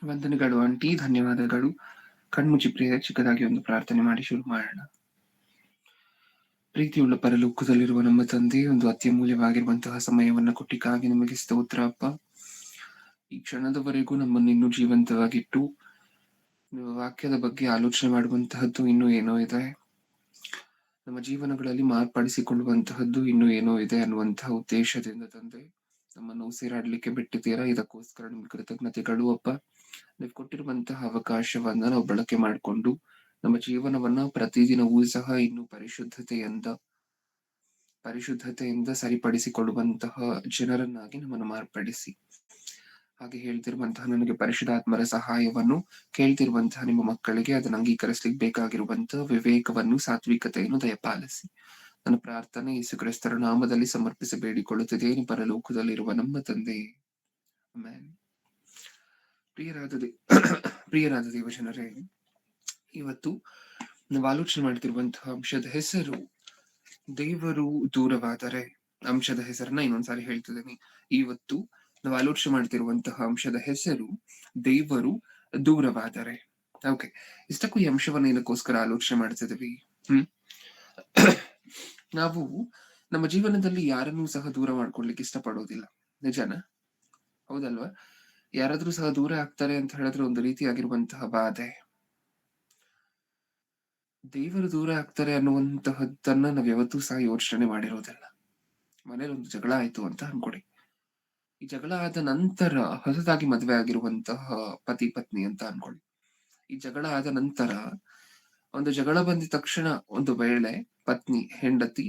ವಂದನೆಗಳು ಆಂಟಿ, ಧನ್ಯವಾದಗಳು. ಕಣ್ಮುಚ್ಚಿ ಪ್ರಿಯ, ಚಿಕ್ಕದಾಗಿ ಒಂದು ಪ್ರಾರ್ಥನೆ ಮಾಡಿ ಶುರು ಮಾಡೋಣ. ಪ್ರೀತಿಯುಳ್ಳ ಪರಲೋಕದಲ್ಲಿರುವ ನಮ್ಮ ತಂದೆ, ಒಂದು ಅತ್ಯಮೂಲ್ಯವಾಗಿರುವಂತಹ ಸಮಯವನ್ನು ಕೊಟ್ಟಿಗಾಗಿ ನಿಮಗೆ ಸ್ತೋತ್ರ ಅಪ್ಪ. ಈ ಕ್ಷಣದವರೆಗೂ ನಮ್ಮನ್ನು ಇನ್ನೂ ಜೀವಂತವಾಗಿಟ್ಟು ನಿಮ್ಮ ವಾಕ್ಯದ ಬಗ್ಗೆ ಆಲೋಚನೆ ಮಾಡುವಂತಹದ್ದು ಇನ್ನೂ ಏನೋ ಇದೆ, ನಮ್ಮ ಜೀವನಗಳಲ್ಲಿ ಮಾರ್ಪಡಿಸಿಕೊಳ್ಳುವಂತಹದ್ದು ಇನ್ನೂ ಏನೋ ಇದೆ ಅನ್ನುವಂತಹ ಉದ್ದೇಶದಿಂದ ತಂದೆ ನಮ್ಮನ್ನು ಉಸಿರಾಡ್ಲಿಕ್ಕೆ ಬಿಟ್ಟಿದ್ದೀರಾ. ಇದಕ್ಕೋಸ್ಕರ ನಿಮ್ಗೆ ಕೃತಜ್ಞತೆಗಳು ಅಪ್ಪ. ನೀವು ಕೊಟ್ಟಿರುವಂತಹ ಅವಕಾಶವನ್ನ ನಾವು ಬಳಕೆ ಮಾಡಿಕೊಂಡು ನಮ್ಮ ಜೀವನವನ್ನ ಪ್ರತಿದಿನವೂ ಸಹ ಇನ್ನೂ ಪರಿಶುದ್ಧತೆಯಿಂದ ಸರಿಪಡಿಸಿಕೊಳ್ಳುವಂತಹ ಜನರನ್ನಾಗಿ ನಮ್ಮನ್ನು ಮಾರ್ಪಡಿಸಿ. ಹಾಗೆ ಹೇಳ್ತಿರುವಂತಹ ನನಗೆ ಪರಿಶುದ್ಧಾತ್ಮರ ಸಹಾಯವನ್ನು ಕೇಳ್ತಿರುವಂತಹ ನಿಮ್ಮ ಮಕ್ಕಳಿಗೆ ಅದನ್ನು ಅಂಗೀಕರಿಸಲಿಕ್ಕೆ ಬೇಕಾಗಿರುವಂತಹ ವಿವೇಕವನ್ನು, ಸಾತ್ವಿಕತೆಯನ್ನು ದಯಪಾಲಿಸಿ. ನನ್ನ ಪ್ರಾರ್ಥನೆ ಯೇಸು ಕ್ರಿಸ್ತರ ನಾಮದಲ್ಲಿ ಸಮರ್ಪಿಸಿ ಬೇಡಿಕೊಳ್ಳುತ್ತಿದ್ದೇನೆ, ಪರಲೋಕದಲ್ಲಿರುವ ನಮ್ಮ ತಂದೆ, ಆಮೆನ್. ಪ್ರಿಯರಾದ ದೇವಜನರೇ, ಇವತ್ತು ನಾವು ಆಲೋಚನೆ ಮಾಡ್ತಿರುವಂತಹ ಅಂಶದ ಹೆಸರು ದೇವರು ದೂರವಾದರೆ. ಅಂಶದ ಹೆಸರನ್ನ ಇನ್ನೊಂದ್ಸಾರಿ ಹೇಳ್ತಿದ್ದೀನಿ. ಇವತ್ತು ನಾವು ಆಲೋಚನೆ ಮಾಡ್ತಿರುವಂತಹ ಅಂಶದ ಹೆಸರು ದೇವರು ದೂರವಾದರೆ. ಓಕೆ, ಇಷ್ಟಕ್ಕೂ ಈ ಅಂಶವನ್ನ ಏನಕ್ಕೋಸ್ಕರ ಆಲೋಚನೆ ಮಾಡ್ತಿದೀವಿ? ನಾವು ನಮ್ಮ ಜೀವನದಲ್ಲಿ ಯಾರನ್ನೂ ಸಹ ದೂರ ಮಾಡ್ಕೊಳ್ಲಿಕ್ಕೆ ಇಷ್ಟಪಡೋದಿಲ್ಲ, ನಿಜಾನ? ಹೌದಲ್ವಾ? ಯಾರಾದ್ರೂ ಸಹ ದೂರ ಆಗ್ತಾರೆ ಅಂತ ಹೇಳಿದ್ರೆ ಒಂದು ರೀತಿಯಾಗಿರುವಂತಹ ಬಾಧೆ. ದೇವರು ದೂರ ಆಗ್ತಾರೆ ಅನ್ನುವಂತಹದ್ದನ್ನ ನಾವ್ ಯಾವತ್ತೂ ಸಹ ಯೋಚನೆ ಮಾಡಿರೋದಿಲ್ಲ. ಮನೇಲಿ ಒಂದು ಜಗಳ ಆಯ್ತು ಅಂತ ಅನ್ಕೊಡಿ. ಈ ಜಗಳ ಆದ ನಂತರ ಹೊಸದಾಗಿ ಮದುವೆ ಆಗಿರುವಂತಹ ಪತಿ ಪತ್ನಿ ಅಂತ ಅನ್ಕೊಳ್ಳಿ. ಈ ಜಗಳ ಆದ ನಂತರ ಒಂದು ಜಗಳ ಬಂದಿದ ತಕ್ಷಣ ಒಂದು ವೇಳೆ ಪತ್ನಿ, ಹೆಂಡತಿ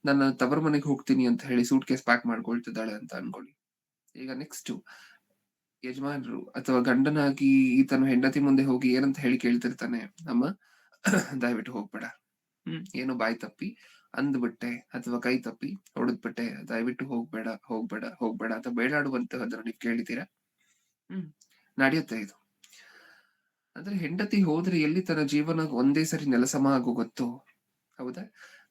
ನನ್ನ ತವರ ಮನೆಗೆ ಹೋಗ್ತೀನಿ ಅಂತ ಹೇಳಿ ಸೂಟ್ ಕೇಸ್ ಪ್ಯಾಕ್ ಮಾಡ್ಕೊಳ್ತಿದ್ದಾಳೆ ಅಂತ ಅನ್ಕೊಳ್ಳಿ. ಈಗ ನೆಕ್ಸ್ಟ್ ಯಜಮಾನ್ರು ಅಥವಾ ಗಂಡನಾಗಿ ಈತನು ಹೆಂಡತಿ ಮುಂದೆ ಹೋಗಿ ಏನಂತ ಹೇಳಿ ಕೇಳ್ತಿರ್ತಾನೆ, ಅಮ್ಮ ದಯವಿಟ್ಟು ಹೋಗ್ಬೇಡ, ಏನೋ ಬಾಯಿ ತಪ್ಪಿ ಅಂದ್ಬಿಟ್ಟೆ ಅಥವಾ ಕೈ ತಪ್ಪಿ ಹೊಡೆದ್ಬಿಟ್ಟೆ, ದಯವಿಟ್ಟು ಹೋಗ್ಬೇಡ ಹೋಗ್ಬೇಡ ಹೋಗ್ಬೇಡ ಅಂತ ಬೇಡಾಡುವಂತಹದನ್ನು ನೀವು ಕೇಳಿದ್ದೀರಾ? ನಡೆಯುತ್ತೆ ಇದು. ಅಂದ್ರೆ ಹೆಂಡತಿ ಹೋದ್ರೆ ಎಲ್ಲಿ ತನ್ನ ಜೀವನ ಒಂದೇ ಸರಿ ನೆಲಸಮ ಆಗೋಗುತ್ತೋ, ಹೌದಾ?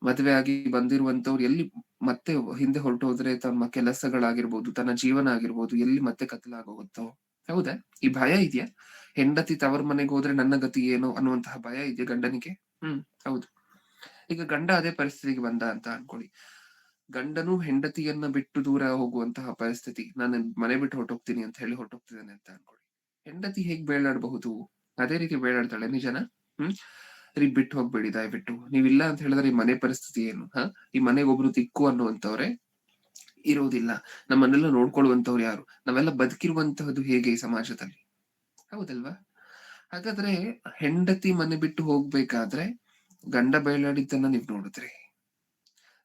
ಮದುವೆ ಆಗಿ ಬಂದಿರುವಂತವ್ರು ಎಲ್ಲಿ ಮತ್ತೆ ಹಿಂದೆ ಹೊರಟು ಹೋದ್ರೆ ತಮ್ಮ ಕೆಲಸಗಳಾಗಿರ್ಬೋದು, ತನ್ನ ಜೀವನ ಆಗಿರ್ಬೋದು, ಎಲ್ಲಿ ಮತ್ತೆ ಕತ್ತಲಾಗೋಗುತ್ತೋ, ಹೌದಾ? ಈ ಭಯ ಇದೆಯಾ? ಹೆಂಡತಿ ತವರ ಮನೆಗೆ ಹೋದ್ರೆ ನನ್ನ ಗತಿ ಏನು ಅನ್ನುವಂತಹ ಭಯ ಇದೆಯಾ ಗಂಡನಿಗೆ? ಹೌದು. ಈಗ ಗಂಡ ಅದೇ ಪರಿಸ್ಥಿತಿಗೆ ಬಂದ ಅಂತ ಅನ್ಕೊಳ್ಳಿ. ಗಂಡನು ಹೆಂಡತಿಯನ್ನ ಬಿಟ್ಟು ದೂರ ಹೋಗುವಂತಹ ಪರಿಸ್ಥಿತಿ, ನಾನು ಮನೆ ಬಿಟ್ಟು ಹೊರಟೋಗ್ತೀನಿ ಅಂತ ಹೇಳಿ ಹೊರಟೋಗ್ತಿದ್ದಾನೆ ಅಂತ ಅನ್ಕೊಳ್ಳಿ. ಹೆಂಡತಿ ಹೇಗ್ ಬೇಳಾಡಬಹುದು? ಅದೇ ರೀತಿ ಬೇಳಾಡ್ತಾಳೆ, ನಿಜನ? ರೀ ಬಿಟ್ಟು ಹೋಗ್ಬೇಡಿ ದಯವಿಟ್ಟು. ನೀವಿಲ್ಲ ಅಂತ ಹೇಳಿದ್ರೆ ಈ ಮನೆ ಪರಿಸ್ಥಿತಿ ಏನು? ಈ ಮನೆಗೆ ಒಬ್ರು ದಿಕ್ಕು ಅನ್ನುವಂತವ್ರೆ ಇರೋದಿಲ್ಲ. ನಮ್ಮನ್ನೆಲ್ಲ ನೋಡ್ಕೊಳ್ಳುವಂತವ್ರು ಯಾರು? ನಾವೆಲ್ಲ ಬದುಕಿರುವಂತಹದ್ದು ಹೇಗೆ ಈ ಸಮಾಜದಲ್ಲಿ, ಹೌದಲ್ವಾ? ಹಾಗಾದ್ರೆ ಹೆಂಡತಿ ಮನೆ ಬಿಟ್ಟು ಹೋಗ್ಬೇಕಾದ್ರೆ ಗಂಡ ಬೇಳಾಡಿದ್ದನ್ನ ನೀವ್ ನೋಡಿದ್ರಿ,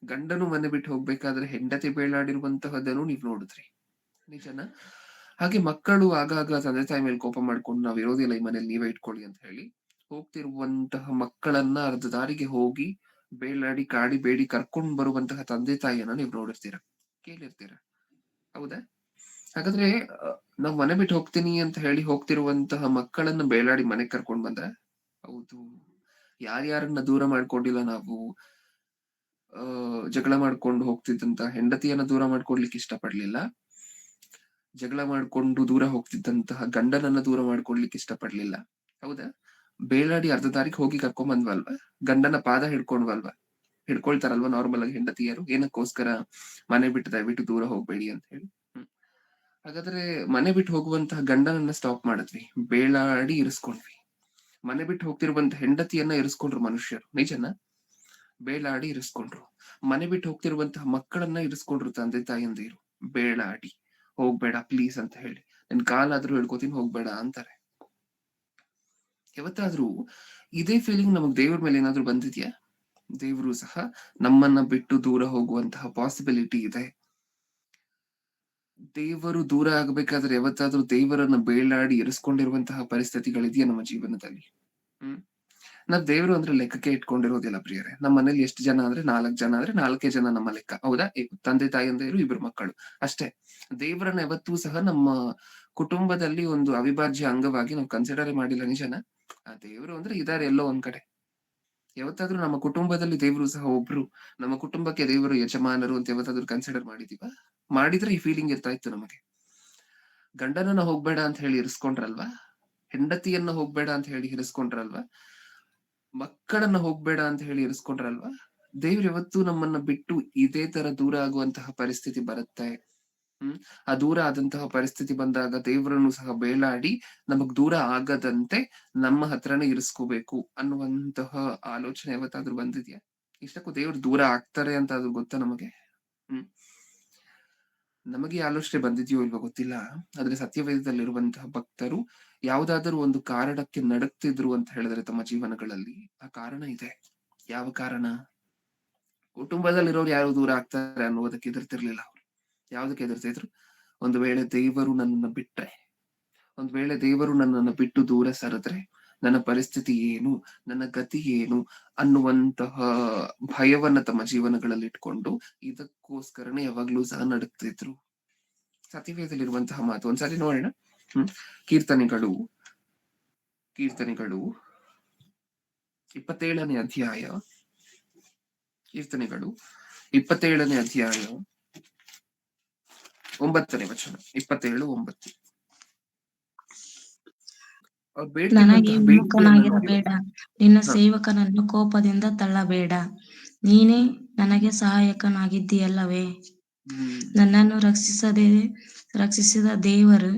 ಗಂಡನು ಮನೆ ಬಿಟ್ಟು ಹೋಗ್ಬೇಕಾದ್ರೆ ಹೆಂಡತಿ ಬೇಳಾಡಿರುವಂತಹದನ್ನು ನೀವ್ ನೋಡಿದ್ರಿ, ನಿಜನ? ಹಾಗೆ ಮಕ್ಕಳು ಆಗಾಗ ತಂದೆ ತಾಯಿ ಮೇಲೆ ಕೋಪ ಮಾಡ್ಕೊಂಡು ನಾವ್ ಇರೋದಿಲ್ಲ ಈ ಮನೇಲಿ, ನೀವೇ ಇಟ್ಕೊಳ್ಳಿ ಅಂತ ಹೇಳಿ ಹೋಗ್ತಿರುವಂತಹ ಮಕ್ಕಳನ್ನ ಅರ್ಧ ದಾರಿಗೆ ಹೋಗಿ ಬೇಳಾಡಿ ಕಾಡಿ ಬೇಡಿ ಕರ್ಕೊಂಡ್ ಬರುವಂತಹ ತಂದೆ ತಾಯಿಯನ್ನ ನೀವ್ ನೋಡಿರ್ತೀರ, ಕೇಳಿರ್ತೀರ, ಹೌದಾ? ಹಾಗಾದ್ರೆ ನಾವ್ ಮನೆ ಬಿಟ್ಟು ಹೋಗ್ತೀನಿ ಅಂತ ಹೇಳಿ ಹೋಗ್ತಿರುವಂತಹ ಮಕ್ಕಳನ್ನ ಬೇಳಾಡಿ ಮನೆಗ್ ಕರ್ಕೊಂಡ್ ಬಂದ್ರೆ, ಹೌದು, ಯಾರ್ಯಾರನ್ನ ದೂರ ಮಾಡ್ಕೊಂಡಿಲ್ಲ ನಾವು. ಜಗಳ ಮಾಡ್ಕೊಂಡು ಹೋಗ್ತಿದ್ದಂತ ಹೆಂಡತಿಯನ್ನ ದೂರ ಮಾಡ್ಕೊಡ್ಲಿಕ್ಕೆ ಇಷ್ಟಪಡ್ಲಿಲ್ಲ, ಜಗಳ ಮಾಡ್ಕೊಂಡು ದೂರ ಹೋಗ್ತಿದ್ದಂತಹ ಗಂಡನನ್ನ ದೂರ ಮಾಡ್ಕೊಡ್ಲಿಕ್ಕೆ ಇಷ್ಟಪಡ್ಲಿಲ್ಲ, ಹೌದಾ? ಬೇಳಾಡಿ ಅರ್ಧ ದಾರಿಗೆ ಹೋಗಿ ಕರ್ಕೊಂಡ್ ಬಂದ್ವಲ್ವಾ, ಗಂಡನ ಪಾದ ಹಿಡ್ಕೊಂಡ್ವಲ್ವಾ, ಹಿಡ್ಕೊಳ್ತಾರಲ್ವಾ ನಾರ್ಮಲ್ ಆಗಿ ಹೆಂಡತಿಯರು, ಏನಕ್ಕೋಸ್ಕರ? ಮನೆ ಬಿಟ್ಟು ದಯವಿಟ್ಟು ದೂರ ಹೋಗ್ಬೇಡಿ ಅಂತ ಹೇಳಿ. ಹಾಗಾದ್ರೆ ಮನೆ ಬಿಟ್ಟು ಹೋಗುವಂತಹ ಗಂಡನನ್ನ ಸ್ಟಾಪ್ ಮಾಡಿದ್ವಿ, ಬೇಳಾಡಿ ಇರಿಸ್ಕೊಂಡ್ವಿ. ಮನೆ ಬಿಟ್ಟು ಹೋಗ್ತಿರುವಂತಹ ಹೆಂಡತಿಯನ್ನ ಇರಿಸ್ಕೊಂಡ್ರು ಮನುಷ್ಯರು, ನಿಜನ? ಬೇಳಾಡಿ ಇರಿಸ್ಕೊಂಡ್ರು. ಮನೆ ಬಿಟ್ಟು ಹೋಗ್ತಿರುವಂತಹ ಮಕ್ಕಳನ್ನ ಇರಿಸ್ಕೊಂಡ್ರು ತಂದೆ ತಾಯಿಯಂದಿರು, ಬೇಳಾಡಿ ಹೋಗ್ಬೇಡ ಪ್ಲೀಸ್ ಅಂತ ಹೇಳಿ. ನಿನ್ ಕಾಲಾದ್ರೂ ಹೇಳ್ಕೊತೀನಿ ಹೋಗ್ಬೇಡ ಅಂತಾರೆ. ಯಾವತ್ತಾದ್ರೂ ಇದೇ ಫೀಲಿಂಗ್ ನಮಗ್ ದೇವ್ರ ಮೇಲೆ ಏನಾದ್ರೂ ಬಂದಿದ್ಯಾ? ದೇವರು ಸಹ ನಮ್ಮನ್ನ ಬಿಟ್ಟು ದೂರ ಹೋಗುವಂತಹ ಪಾಸಿಬಿಲಿಟಿ ಇದೆ. ದೇವರು ದೂರ ಆಗ್ಬೇಕಾದ್ರೆ ಯಾವತ್ತಾದ್ರೂ ದೇವರನ್ನ ಬೇಳಾಡಿ ಇರಿಸ್ಕೊಂಡಿರುವಂತಹ ಪರಿಸ್ಥಿತಿಗಳಿದೆಯಾ ನಮ್ಮ ಜೀವನದಲ್ಲಿ? ನಾವ್ ದೇವರು ಅಂದ್ರೆ ಲೆಕ್ಕಕ್ಕೆ ಇಟ್ಕೊಂಡಿರೋದಿಲ್ಲ ಪ್ರಿಯರೇ. ನಮ್ಮ ಮನೇಲಿ ಎಷ್ಟು ಜನ ಅಂದ್ರೆ 4 ಜನ ಅಂದ್ರೆ 4 ಜನ ನಮ್ಮ ಲೆಕ್ಕ, ಹೌದಾ? ತಂದೆ ತಾಯಿಯಂದಿರು, 2 ಮಕ್ಕಳು ಅಷ್ಟೇ. ದೇವರನ್ನ ಯಾವತ್ತೂ ಸಹ ನಮ್ಮ ಕುಟುಂಬದಲ್ಲಿ ಒಂದು ಅವಿಭಾಜ್ಯ ಅಂಗವಾಗಿ ನಾವು ಕನ್ಸಿಡರ್ ಮಾಡಿಲ್ಲ, ನಿಜನ? ಆ ದೇವರು ಅಂದ್ರೆ ಇದಾರೆ ಎಲ್ಲೋ ಒಂದ್ ಕಡೆ. ಯಾವತ್ತಾದ್ರೂ ನಮ್ಮ ಕುಟುಂಬದಲ್ಲಿ ದೇವರು ಸಹ ಒಬ್ರು, ನಮ್ಮ ಕುಟುಂಬಕ್ಕೆ ದೇವರು ಯಜಮಾನರು ಅಂತ ಯಾವತ್ತಾದ್ರೂ ಕನ್ಸಿಡರ್ ಮಾಡಿದೀವ? ಮಾಡಿದ್ರೆ ಈ ಫೀಲಿಂಗ್ ಇರ್ತಾ ಇತ್ತು ನಮಗೆ. ಗಂಡನನ್ನ ಹೋಗ್ಬೇಡ ಅಂತ ಹೇಳಿ ಇರಿಸ್ಕೊಂಡ್ರಲ್ವಾ, ಹೆಂಡತಿಯನ್ನ ಹೋಗ್ಬೇಡ ಅಂತ ಹೇಳಿ ಇರಿಸ್ಕೊಂಡ್ರಲ್ವಾ, ಮಕ್ಕಳನ್ನ ಹೋಗ್ಬೇಡ ಅಂತ ಹೇಳಿ ಇರಿಸ್ಕೊಂಡ್ರಲ್ವಾ, ದೇವ್ರು ಯಾವತ್ತೂ ನಮ್ಮನ್ನ ಬಿಟ್ಟು ಇದೇ ತರ ದೂರ ಆಗುವಂತಹ ಪರಿಸ್ಥಿತಿ ಬರುತ್ತೆ. ಆ ದೂರ ಆದಂತಹ ಪರಿಸ್ಥಿತಿ ಬಂದಾಗ ದೇವರನ್ನು ಸಹ ಬೇಲಾಡಿ ನಮಗ್ ದೂರ ಆಗದಂತೆ ನಮ್ಮ ಹತ್ರನೇ ಇರಿಸ್ಕೋಬೇಕು ಅನ್ನುವಂತಹ ಆಲೋಚನೆ ಯಾವತ್ತಾದ್ರೂ ಬಂದಿದ್ಯಾ? ಇಷ್ಟಕ್ಕೂ ದೇವ್ರು ದೂರ ಆಗ್ತಾರೆ ಅಂತ ಅದು ಗೊತ್ತಾ ನಮಗೆ? ಹ್ಮ್ ನಮಗೆ ಈ ಆಲೋಚನೆ ಬಂದಿದ್ಯೋ ಇಲ್ವೋ ಗೊತ್ತಿಲ್ಲ. ಆದ್ರೆ ಸತ್ಯವೇದದಲ್ಲಿರುವಂತಹ ಭಕ್ತರು ಯಾವುದಾದರೂ ಒಂದು ಕಾರಣಕ್ಕೆ ನಡುಗ್ತಿದ್ರು ಅಂತ ಹೇಳಿದ್ರೆ ತಮ್ಮ ಜೀವನಗಳಲ್ಲಿ, ಆ ಕಾರಣ ಇದೆ. ಯಾವ ಕಾರಣ? ಕುಟುಂಬದಲ್ಲಿರೋರು ಯಾರು ದೂರ ಆಗ್ತಾರೆ ಅನ್ನುವುದಕ್ಕೆ ಎದುರ್ತಿರ್ಲಿಲ್ಲ ಅವರು. ಯಾವ್ದಕ್ಕೆ ಎದುರ್ತಿದ್ರು? ಒಂದು ವೇಳೆ ದೇವರು ನನ್ನನ್ನು ಬಿಟ್ರೆ, ಒಂದ್ ವೇಳೆ ದೇವರು ನನ್ನನ್ನು ಬಿಟ್ಟು ದೂರ ಸರಿದ್ರೆ ನನ್ನ ಪರಿಸ್ಥಿತಿ ಏನು, ನನ್ನ ಗತಿ ಏನು ಅನ್ನುವಂತಹ ಭಯವನ್ನ ತಮ್ಮ ಜೀವನಗಳಲ್ಲಿ ಇಟ್ಕೊಂಡು ಇದಕ್ಕೋಸ್ಕರನೇ ಯಾವಾಗ್ಲೂ ಸಹ ನಡುಕ್ತಿದ್ರು. ಸತ್ಯವೇದಲ್ಲಿರುವಂತಹ ಮಾತು ಒಂದ್ಸರಿ ನೋಡೋಣ. ಕೀರ್ತನೆಗಳು 27ನೇ ಅಧ್ಯಾಯ, ಕೀರ್ತನೆಗಳು 27ನೇ ಅಧ್ಯಾಯ 9ನೇ ವಚನ. 27:9. ನನಗೆ ಬೇಡ್ತಿರುವಂತಹ ಬೇಡಿಕೆಯನ್ನ ನೋಡಿ. ವಿಮುಖನಾಗಿರಬೇಡ, ನಿನ್ನ ಸೇವಕನನ್ನು ಕೋಪದಿಂದ ತಳ್ಳಬೇಡ. ನೀನೇ ನನಗೆ ಸಹಾಯಕನಾಗಿದ್ದೀಯಲ್ಲವೇ. ನನ್ನನ್ನು ರಕ್ಷಿಸಿದ ದೇವರು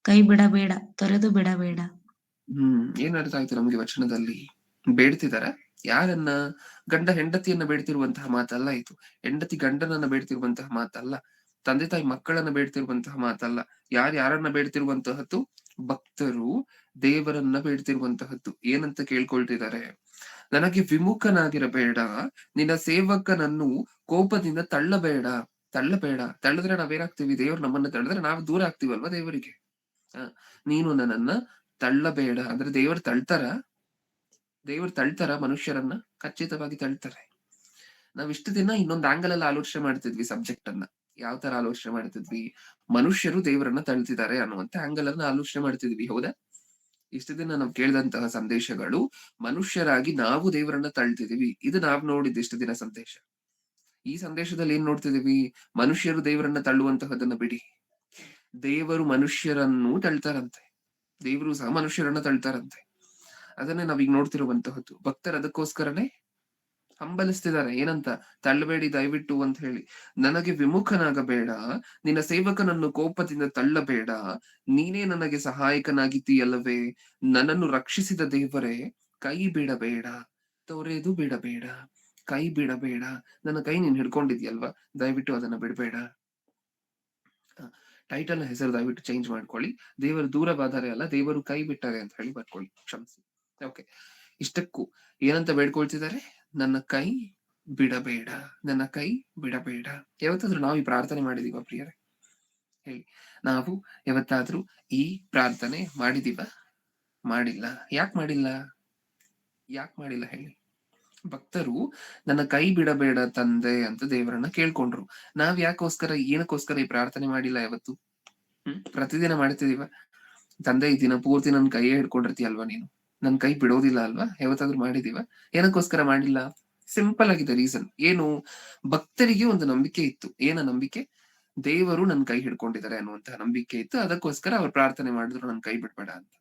ಕೈ ಬಿಡಬೇಡ, ತೊರೆದು ಬಿಡಬೇಡ. ಏನ್ ಅರ್ಥ ಆಯ್ತು ನಮ್ಗೆ ವಚನದಲ್ಲಿ? ಬೇಡ್ತಿದಾರ ಯಾರನ್ನ? ಗಂಡ ಹೆಂಡತಿಯನ್ನ ಬೇಡ್ತಿರುವಂತಹ ಮಾತಲ್ಲ ಇದು. ಹೆಂಡತಿ ಗಂಡನನ್ನ ಬೇಡ್ತಿರುವಂತಹ ಮಾತಲ್ಲ. ತಂದೆ ತಾಯಿ ಮಕ್ಕಳನ್ನ ಬೇಡ್ತಿರುವಂತಹ ಮಾತಲ್ಲ. ಯಾರನ್ನ ಬೇಡ್ತಿರುವಂತಹದ್ದು? ಭಕ್ತರು ದೇವರನ್ನ ಬೇಡ್ತಿರುವಂತಹದ್ದು. ಏನಂತ ಕೇಳ್ಕೊಳ್ತಿದ್ದಾರೆ? ನನಗೆ ವಿಮುಖನಾಗಿರಬೇಡ, ನಿನ್ನ ಸೇವಕನನ್ನು ಕೋಪದಿಂದ ತಳ್ಳಬೇಡ. ತಳ್ಳಿದ್ರೆ ನಾವೇನಾಗ್ತೀವಿ? ದೇವ್ರು ನಮ್ಮನ್ನ ತಳ್ಳಿದ್ರೆ ನಾವು ದೂರ ಆಗ್ತೀವಲ್ವಾ ದೇವರಿಗೆ. ನೀನು ನನ್ನನ್ನ ತಳ್ಳಬೇಡ ಅಂದ್ರೆ ದೇವರು ತಳ್ತಾರ ಮನುಷ್ಯರನ್ನ? ಖಚಿತವಾಗಿ ತಳ್ತಾರೆ. ನಾವ್ ಇಷ್ಟು ದಿನ ಇನ್ನೊಂದು ಆಂಗಲ್ ಅಲ್ಲಿ ಆಲೋಚನೆ ಮಾಡ್ತಿದ್ವಿ ಸಬ್ಜೆಕ್ಟ್ ಅನ್ನ. ಯಾವ ತರ ಆಲೋಚನೆ ಮಾಡ್ತಿದ್ವಿ? ಮನುಷ್ಯರು ದೇವರನ್ನ ತಳ್ತಿದ್ದಾರೆ ಅನ್ನುವಂತ ಆಂಗಲ್ ಅನ್ನ ಆಲೋಚನೆ ಮಾಡ್ತಿದ್ವಿ, ಹೌದಾ? ಇಷ್ಟು ದಿನ ನಾವು ಕೇಳಿದಂತಹ ಸಂದೇಶಗಳು ಮನುಷ್ಯರಾಗಿ ನಾವು ದೇವರನ್ನ ತಳ್ತಿದೀವಿ. ಇದು ನಾವ್ ನೋಡಿದ್ ಇಷ್ಟು ದಿನ ಸಂದೇಶ. ಈ ಸಂದೇಶದಲ್ಲಿ ಏನ್ ನೋಡ್ತಿದೀವಿ? ಮನುಷ್ಯರು ದೇವರನ್ನ ತಳ್ಳುವಂತಹದನ್ನ ಬಿಡಿ, ದೇವರು ಮನುಷ್ಯರನ್ನು ತಳ್ತಾರಂತೆ. ದೇವರು ಸಹ ಮನುಷ್ಯರನ್ನ ತಳ್ತಾರಂತೆ. ಅದನ್ನೇ ನಾವೀಗ ನೋಡ್ತಿರುವಂತಹದ್ದು. ಭಕ್ತರು ಅದಕ್ಕೋಸ್ಕರನೇ ಹಂಬಲಿಸ್ತಿದ್ದಾರೆ. ಏನಂತ? ತಳ್ಳಬೇಡಿ ದಯವಿಟ್ಟು ಅಂತ ಹೇಳಿ. ನನಗೆ ವಿಮುಖನಾಗಬೇಡ, ನಿನ್ನ ಸೇವಕನನ್ನು ಕೋಪದಿಂದ ತಳ್ಳಬೇಡ, ನೀನೇ ನನಗೆ ಸಹಾಯಕನಾಗಿದ್ದೀಯಲ್ಲವೇ. ನನ್ನನ್ನು ರಕ್ಷಿಸಿದ ದೇವರೇ ಕೈ ಬಿಡಬೇಡ, ತೊರೆದು ಬಿಡಬೇಡ, ಕೈ ಬಿಡಬೇಡ. ನನ್ನ ಕೈ ನೀನ್ ಹಿಡ್ಕೊಂಡಿದ್ಯಲ್ವಾ, ದಯವಿಟ್ಟು ಅದನ್ನ ಬಿಡಬೇಡ. ಟೈಟಲ್ ನ ಹೆಸರು ದಯವಿಟ್ಟು ಚೇಂಜ್ ಮಾಡ್ಕೊಳ್ಳಿ. ದೇವರು ದೂರವಾದರೆ ಅಲ್ಲ, ದೇವರು ಕೈ ಬಿಟ್ಟಾರೆ ಅಂತ ಹೇಳಿ ಬರ್ಕೊಳ್ಳಿ, ಕ್ಷಮಿಸಿ. ಓಕೆ, ಇಷ್ಟಕ್ಕೂ ಏನಂತ ಬೇಡ್ಕೊಳ್ತಿದ್ದಾರೆ? ನನ್ನ ಕೈ ಬಿಡಬೇಡ, ನನ್ನ ಕೈ ಬಿಡಬೇಡ. ಯಾವತ್ತಾದ್ರೂ ನಾವು ಈ ಪ್ರಾರ್ಥನೆ ಮಾಡಿದೀವ ಪ್ರಿಯರೇ? ಹೇಳಿ, ನಾವು ಯಾವತ್ತಾದ್ರೂ ಈ ಪ್ರಾರ್ಥನೆ ಮಾಡಿದೀವ? ಮಾಡಿಲ್ಲ. ಯಾಕೆ ಮಾಡಿಲ್ಲ ಹೇಳಿ? ಭಕ್ತರು ನನ್ನ ಕೈ ಬಿಡಬೇಡ ತಂದೆ ಅಂತ ದೇವರನ್ನ ಕೇಳ್ಕೊಂಡ್ರು. ನಾವ್ ಏನಕ್ಕೋಸ್ಕರ ಈ ಪ್ರಾರ್ಥನೆ ಮಾಡಿಲ್ಲ ಯಾವತ್ತು? ಪ್ರತಿದಿನ ಮಾಡ್ತಿದೀವ? ತಂದೆ ಈ ದಿನ ಪೂರ್ತಿ ನನ್ ಕೈಯೇ ಹಿಡ್ಕೊಂಡಿರ್ತೀಯಲ್ವಾ ನೀನು, ನನ್ ಕೈ ಬಿಡೋದಿಲ್ಲ ಅಲ್ವಾ? ಯಾವತ್ತಾದ್ರೂ ಮಾಡಿದೀವ? ಏನಕ್ಕೋಸ್ಕರ ಮಾಡಿಲ್ಲ? ಸಿಂಪಲ್ ಆಗಿದೆ ರೀಸನ್. ಏನು? ಭಕ್ತರಿಗೆ ಒಂದು ನಂಬಿಕೆ ಇತ್ತು. ಏನ ನಂಬಿಕೆ? ದೇವರು ನನ್ ಕೈ ಹಿಡ್ಕೊಂಡಿದ್ದಾರೆ ಅನ್ನುವಂತಹ ನಂಬಿಕೆ ಇತ್ತು. ಅದಕ್ಕೋಸ್ಕರ ಅವ್ರು ಪ್ರಾರ್ಥನೆ ಮಾಡಿದ್ರು, ನನ್ ಕೈ ಬಿಡ್ಬೇಡ ಅಂತ.